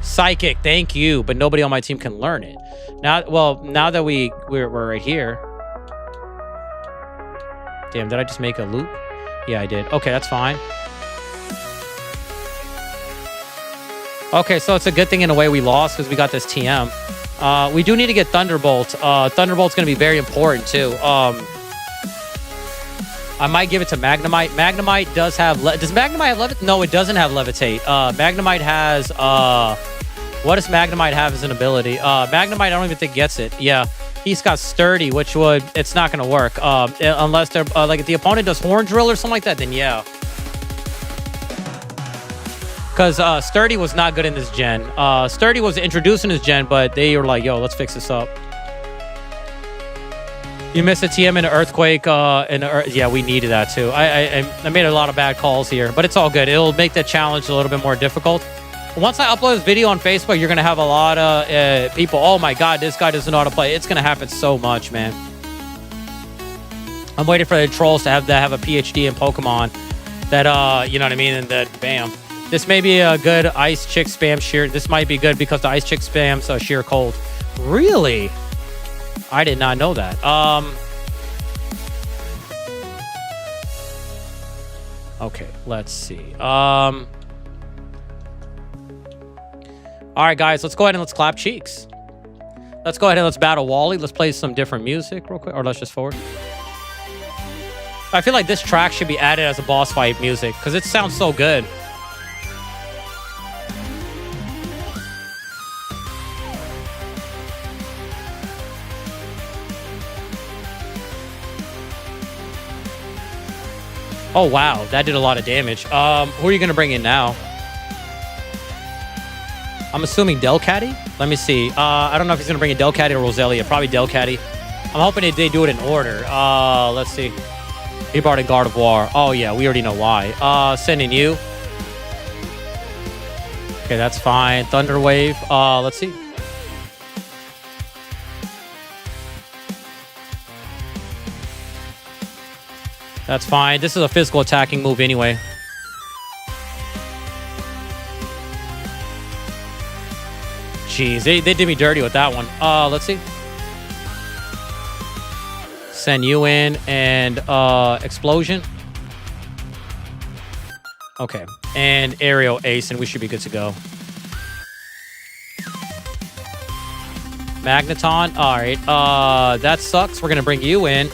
Psychic. Thank you. But nobody on my team can learn it. Now that we're right here. Damn, did I just make a loop? Yeah, I did. Okay, that's fine. Okay, so it's a good thing in a way we lost because we got this TM. We do need to get Thunderbolt. Thunderbolt's going to be very important, too. I might give it to Magnemite. Magnemite does have... Does Magnemite have Levitate? No, it doesn't have Levitate. Magnemite has... What does Magnemite have as an ability? Magnemite, I don't even think gets it. Yeah. He's got Sturdy, which would... It's not going to work. Unless they're... like, if the opponent does Horn Drill or something like that, then yeah. Because Sturdy was not good in this gen. Sturdy was introduced in this gen, but they were like, yo, let's fix this up. You missed a TM in an Earthquake. Yeah, we needed that, too. I made a lot of bad calls here, but it's all good. It'll make the challenge a little bit more difficult. Once I upload this video on Facebook, you're going to have a lot of people, oh my god, this guy doesn't know how to play. It's going to happen so much, man. I'm waiting for the trolls to have a PhD in Pokemon. That, you know what I mean? And that, bam. This may be a good Ice Chick spam sheer. This might be good because the Ice Chick spams sheer cold. Really? I did not know that. Okay, let's see. All right, guys, let's go ahead and let's clap cheeks. Let's go ahead and let's battle Wally. Let's play some different music real quick, or let's just forward. I feel like this track should be added as a boss fight music because it sounds so good. Oh, wow. That did a lot of damage. Who are you going to bring in now? I'm assuming Delcatty? Let me see. I don't know if he's going to bring in Delcatty or Roselia. Probably Delcatty. I'm hoping they do it in order. Let's see. He brought in Gardevoir. Oh, yeah. We already know why. Sending you. Okay, that's fine. Thunder Wave. Let's see. That's fine. This is a physical attacking move anyway. Jeez, they did me dirty with that one. Let's see. Send you in and Explosion. Okay. And Aerial Ace, and we should be good to go. Magneton. All right. That sucks. We're going to bring you in.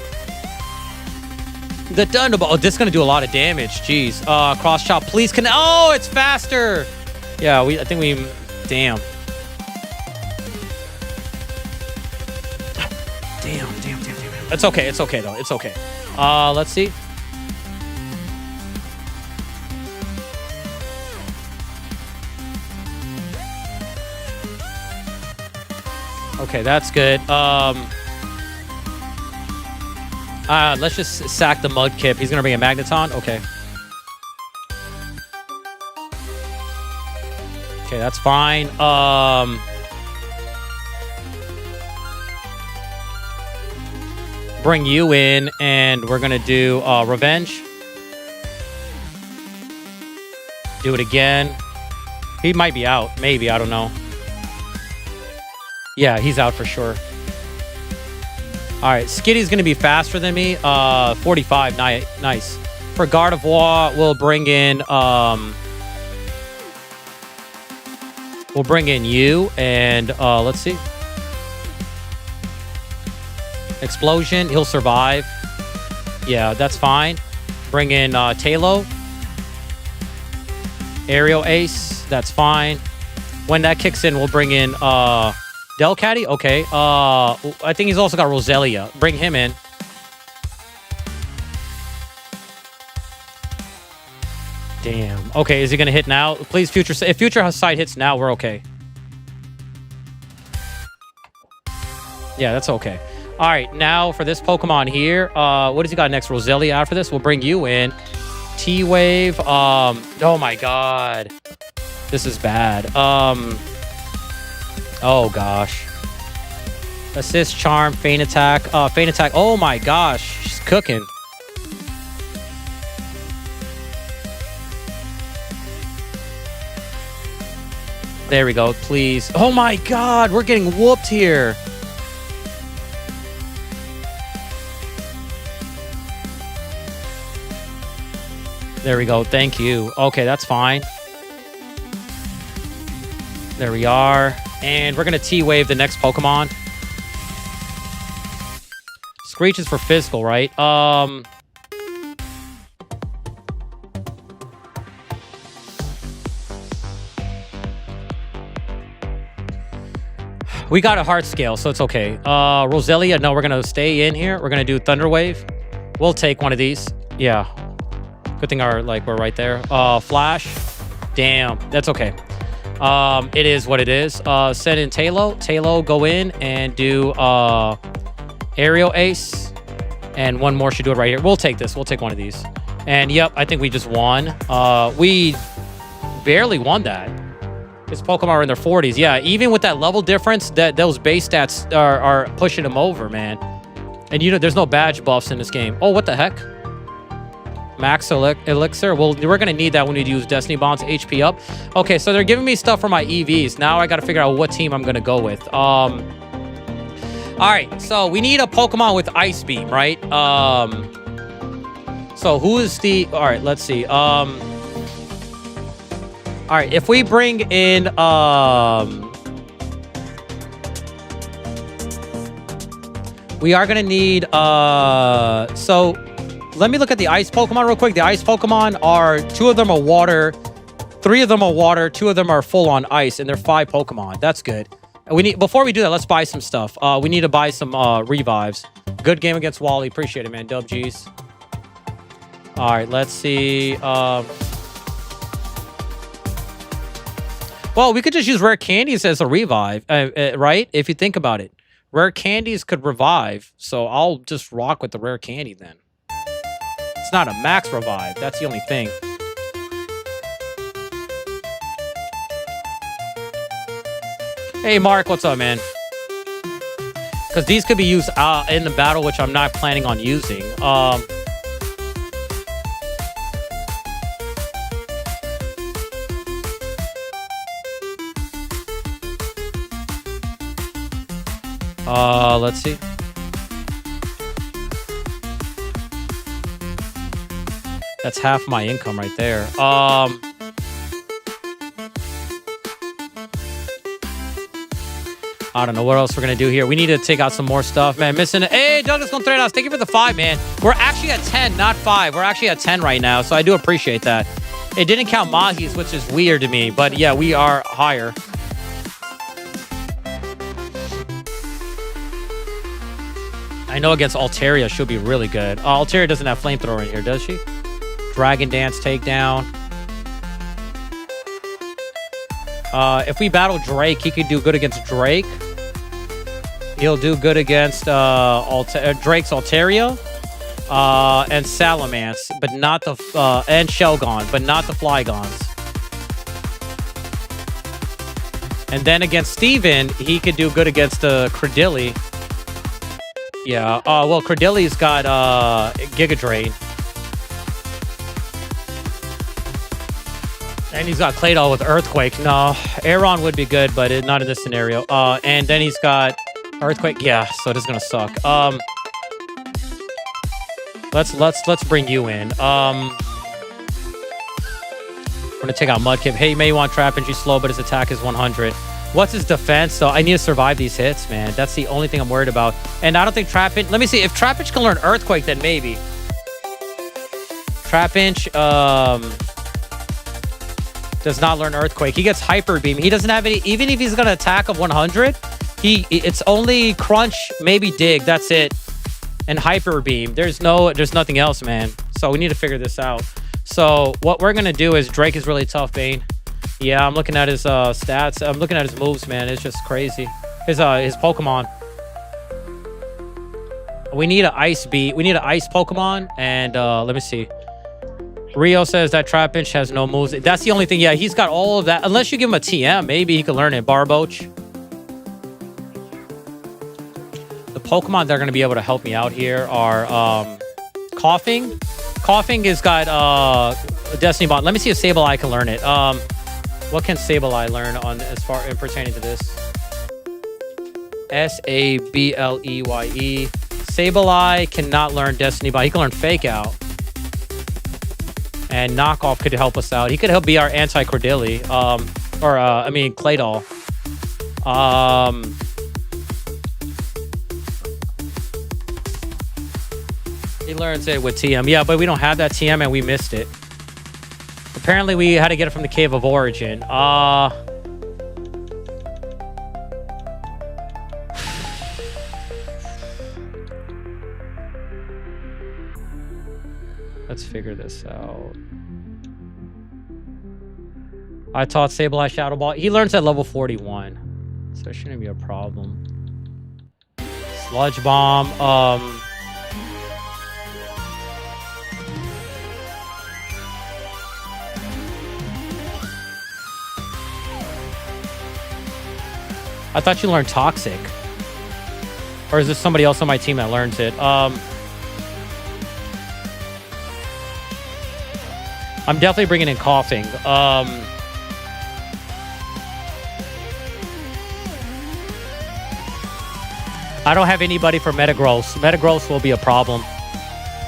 The Thunderbolt. Oh, this is going to do a lot of damage. Jeez. Cross Chop, please. Oh, it's faster. Yeah, I think we... Damn. Damn. It's okay. It's okay, though. It's okay. Let's see. Okay, that's good. Let's just sack the Mudkip. He's going to bring a Magneton? Okay. Okay, that's fine. bring you in, and we're gonna do revenge. Do it again. He might be out. Maybe, I don't know. Yeah, he's out for sure. All right, Skitty's going to be faster than me. 45, nice. For Gardevoir, we'll bring in you, and let's see. Explosion, he'll survive. Yeah, that's fine. Bring in Talo. Aerial Ace, that's fine. When that kicks in, we'll bring in Delcatty. Okay. I think he's also got Roselia. Bring him in. Damn. Okay, is he gonna hit now? Please, Future. If Future Sight hits now, we're okay. Yeah, that's okay. All right, now for this Pokemon here, what does he got next? Roselia. After this, we'll bring you in. T-Wave. Oh my God. This is bad. Oh gosh. Assist, Charm, Feint Attack. Feint Attack. Oh my gosh. She's cooking. There we go. Please. Oh my God. We're getting whooped here. There we go. Thank you. Okay, that's fine. There we are. And we're going to T-Wave the next Pokemon. Screech is for physical, right? We got a heart scale, so it's okay. Roselia, no, we're going to stay in here. We're going to do Thunder Wave. We'll take one of these. Yeah. Good thing we're right there. Flash. Damn, that's okay. It is what it is. Send in Talo. Talo, go in and do Aerial Ace. And one more should do it right here. We'll take this. We'll take one of these. And yep, I think we just won. We barely won that. His Pokemon are in their 40s. Yeah, even with that level difference, those base stats are pushing him over, man. And there's no badge buffs in this game. Oh, what the heck? Max Elixir. Well, we're going to need that when we use Destiny Bonds. HP up. Okay, so they're giving me stuff for my EVs. Now I got to figure out what team I'm going to go with. All right, so we need a Pokemon with Ice Beam, right? So who is the... All right, let's see. All right, if we bring in... we are going to need... So... Let me look at the ice Pokemon real quick. The ice Pokemon are... 2 of them are water. 3 of them are water. 2 of them are full on ice. And they're 5 Pokemon. That's good. We need... Before we do that, let's buy some stuff. We need to buy some revives. Good game against Wally. Appreciate it, man. Dub G's. All right, let's see. Well, we could just use rare candies as a revive, right? If you think about it. Rare candies could revive. So I'll just rock with the rare candy then. It's not a max revive. That's the only thing. Hey, Mark. What's up, man? Because these could be used in the battle, which I'm not planning on using. Let's see. That's half my income right there. I don't know what else we're going to do here. We need to take out some more stuff, man. Missing it. Hey, Douglas Contreras, thank you for the 5, man. We're actually at 10, not 5. We're actually at 10 right now, so I do appreciate that. It didn't count Mahis, which is weird to me, but yeah, we are higher. I know against Altaria should be really good. Altaria doesn't have Flamethrower in here, does she? Dragon Dance takedown. If we battle Drake, he could do good against Drake. He'll do good against Drake's Altaria and Salamence, but not the and Shelgon, but not the Flygons. And then against Steven, he could do good against Credilli Yeah. Well, Cordeli's got Giga Drain. And he's got Claydol with Earthquake. No, Aeron would be good, but not in this scenario. And then he's got Earthquake. Yeah, so it is gonna suck. Let's bring you in. We're gonna take out Mudkip. Hey, you may want Trapinch. He's slow, but his attack is 100. What's his defense? So I need to survive these hits, man. That's the only thing I'm worried about. And I don't think Trapinch... Let me see. If Trapinch can learn Earthquake, then maybe. Trapinch does not learn Earthquake. He gets Hyper Beam. He doesn't have any... Even if he's got an attack of 100, it's only Crunch, maybe Dig. That's it. And Hyper Beam. There's nothing else, man. So we need to figure this out. So what we're going to do is... Drake is really tough, Bane. Yeah, I'm looking at his stats. I'm looking at his moves, man. It's just crazy. His Pokemon. We need an Ice Beat. We need an Ice Pokemon. And let me see. Rio says that Trapinch has no moves. That's the only thing. Yeah, he's got all of that. Unless you give him a TM, maybe he can learn it. Barboach. The Pokemon that are going to be able to help me out here are Coughing. Coughing has got Destiny Bond. Let me see if Sableye can learn it. What can Sableye learn on as far in pertaining to this? Sableye. Sableye cannot learn Destiny Bond. He can learn Fake Out. And Knockoff could help us out. He could help be our anti-Cordeli. Claydol. He learns it with TM. Yeah, but we don't have that TM and we missed it. Apparently, we had to get it from the Cave of Origin. Let's figure this out. I taught Sableye Shadow Ball. He learns at level 41. So it shouldn't be a problem. Sludge Bomb. I thought you learned Toxic. Or is this somebody else on my team that learns it? I'm definitely bringing in Coughing. I don't have anybody for Metagross. Metagross will be a problem.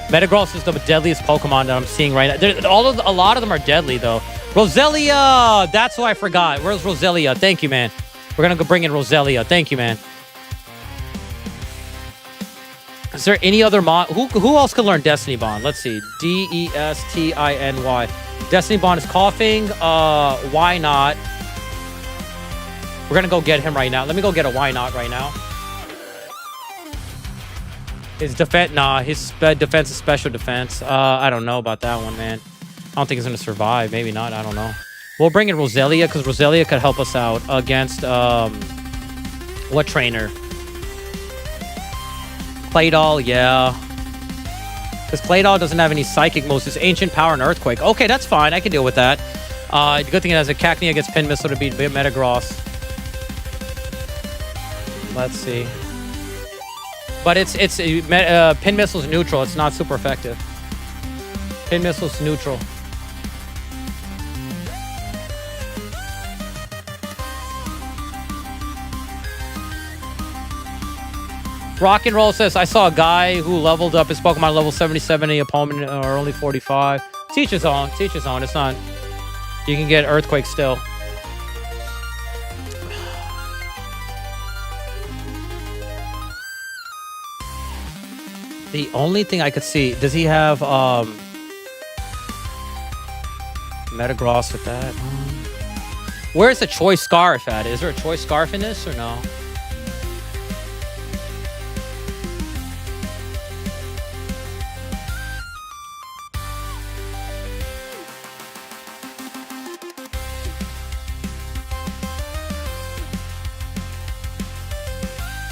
Metagross is the deadliest Pokemon that I'm seeing right now. A lot of them are deadly, though. Roselia! That's who I forgot. Where's Roselia? Thank you, man. We're going to go bring in Roselia. Thank you, man. Is there any other mod? Who else can learn Destiny Bond? Let's see. Destiny. Destiny Bond is Coughing. Why not? We're going to go get him right now. Let me go get a Why Not right now. His defense... Nah, his defense is special defense. I don't know about that one, man. I don't think he's going to survive. Maybe not. I don't know. We'll bring in Roselia, because Roselia could help us out against, what trainer? Claydol, yeah. Because Claydol doesn't have any Psychic moves. It's Ancient Power and Earthquake. Okay, that's fine. I can deal with that. The good thing it has a Cacnea gets Pin Missile to beat Metagross. Let's see. But Pin Missile's neutral. It's not super effective. Pin Missile's neutral. Rock and Roll says, I saw a guy who leveled up his Pokemon level 77 and the opponent are only 45. Teach his own. Teach his own. It's not... You can get Earthquake still. The only thing I could see... Does he have... Metagross with that? Where's the Choice Scarf at? Is there a Choice Scarf in this or no?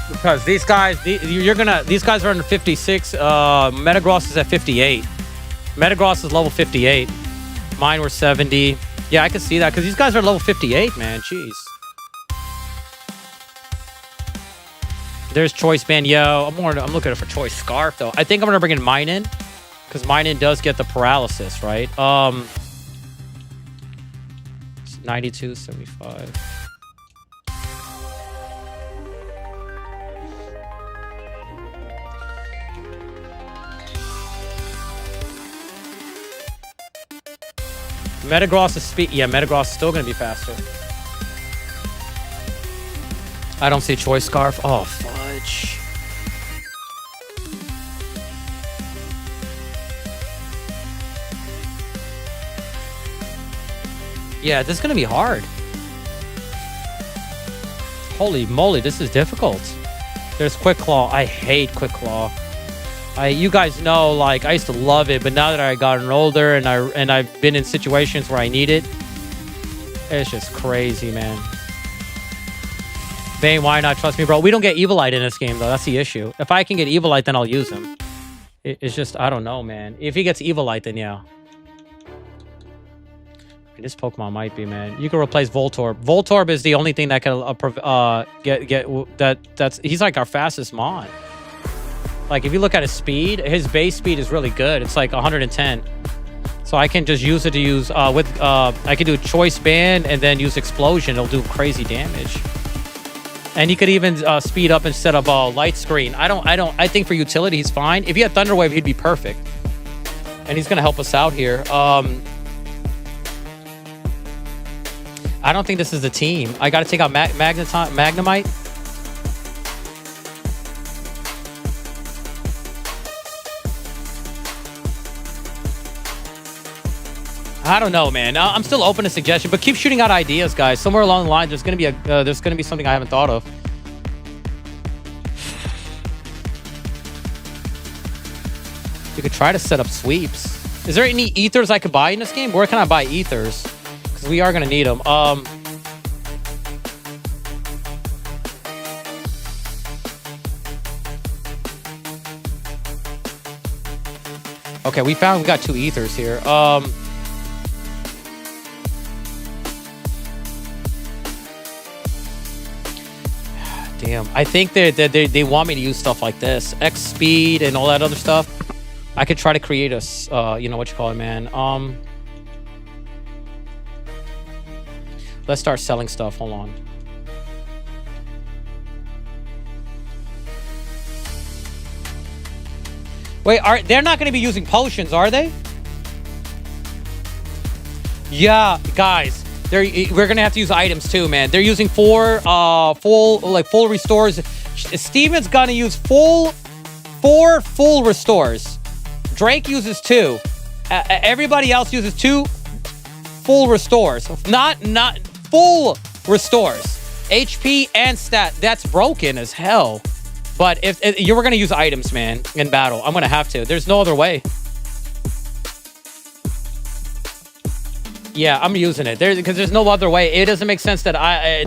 Because these guys, these guys are under 56. Metagross is at 58. Metagross is level 58. Mine were 70. Yeah, I can see that because these guys are level 58, man. Jeez. There's Choice Band. Yo, I'm looking for Choice Scarf, though. I think I'm going to bring in Mine-In, because Mine-In does get the paralysis, right? 92, 75. Metagross is speed. Yeah, Metagross is still going to be faster. I don't see Choice Scarf. Oh, fudge. Yeah, this is going to be hard. Holy moly, this is difficult. There's Quick Claw. I hate Quick Claw. You guys know, like, I used to love it, but now that I gotten older and I've been in situations where I need it, it's just crazy, man. Bane, why not? Trust me, bro. We don't get Evilite in this game, though. That's the issue. If I can get Evilite, then I'll use him. It's just, I don't know, man. If he gets Evilite, then yeah. This Pokemon might be, man. You can replace Voltorb. Voltorb is the only thing that can he's like our fastest mon. Like, if you look at his speed, his base speed is really good. It's like 110. So I can just use it to use I can do Choice Band and then use Explosion. It'll do crazy damage. And he could even speed up instead of Light Screen. I think for utility he's fine. If he had Thunder Wave, he'd be perfect. And he's gonna help us out here. I don't think this is the team. I gotta take out Magnemite. I don't know, man. I'm still open to suggestion, but keep shooting out ideas, guys. Somewhere along the line, there's gonna be something I haven't thought of. You could try to set up sweeps. Is there any ethers I could buy in this game? Where can I buy ethers? Because we are gonna need them. Okay, we got 2 ethers here. Damn, I think they want me to use stuff like this, X speed and all that other stuff. I could try to create a, you know what you call it, man. Let's start selling stuff. Hold on. Wait, they're not going to be using potions, are they? Yeah, guys. We're gonna have to use items too, man. They're using full restores. Steven's gonna use 4 full restores. Drake uses 2. Everybody else uses 2 full restores. Not full restores. HP and stat. That's broken as hell. But if you were gonna use items, man, in battle, I'm gonna have to. There's no other way. Yeah, I'm using it because there's no other way. It doesn't make sense that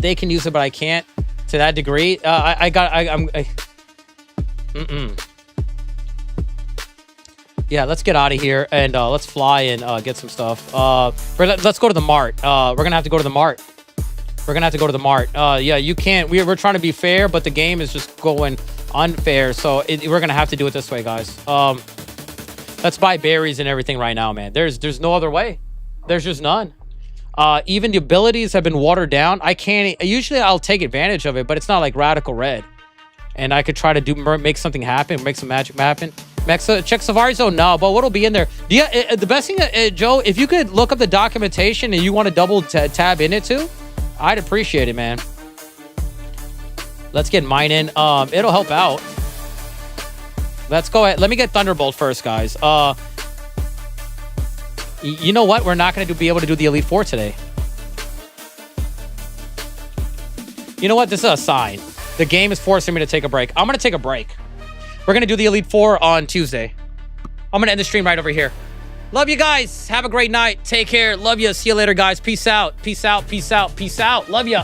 they can use it, but I can't to that degree. Yeah, let's get out of here and let's fly and get some stuff. Let's go to the mart. We're gonna have to go to the mart. Yeah, you can't. We're trying to be fair, but the game is just going unfair. So we're gonna have to do it this way, guys. Let's buy berries and everything right now, man. There's no other way. There's just none. Even the abilities have been watered down. I can't. Usually I'll take advantage of it, but it's not like Radical Red. And I could try to make something happen, make some magic happen. Check Safari Zone? No, but what'll be in there? Yeah, the best thing, Joe, if you could look up the documentation and you want to double tab in it too, I'd appreciate it, man. Let's get mine in. It'll help out. Let's go ahead. Let me get Thunderbolt first, guys. You know what? We're not going to be able to do the Elite Four today. You know what? This is a sign. The game is forcing me to take a break. I'm going to take a break. We're going to do the Elite Four on Tuesday. I'm going to end the stream right over here. Love you guys. Have a great night. Take care. Love you. See you later, guys. Peace out. Peace out. Peace out. Peace out. Love you.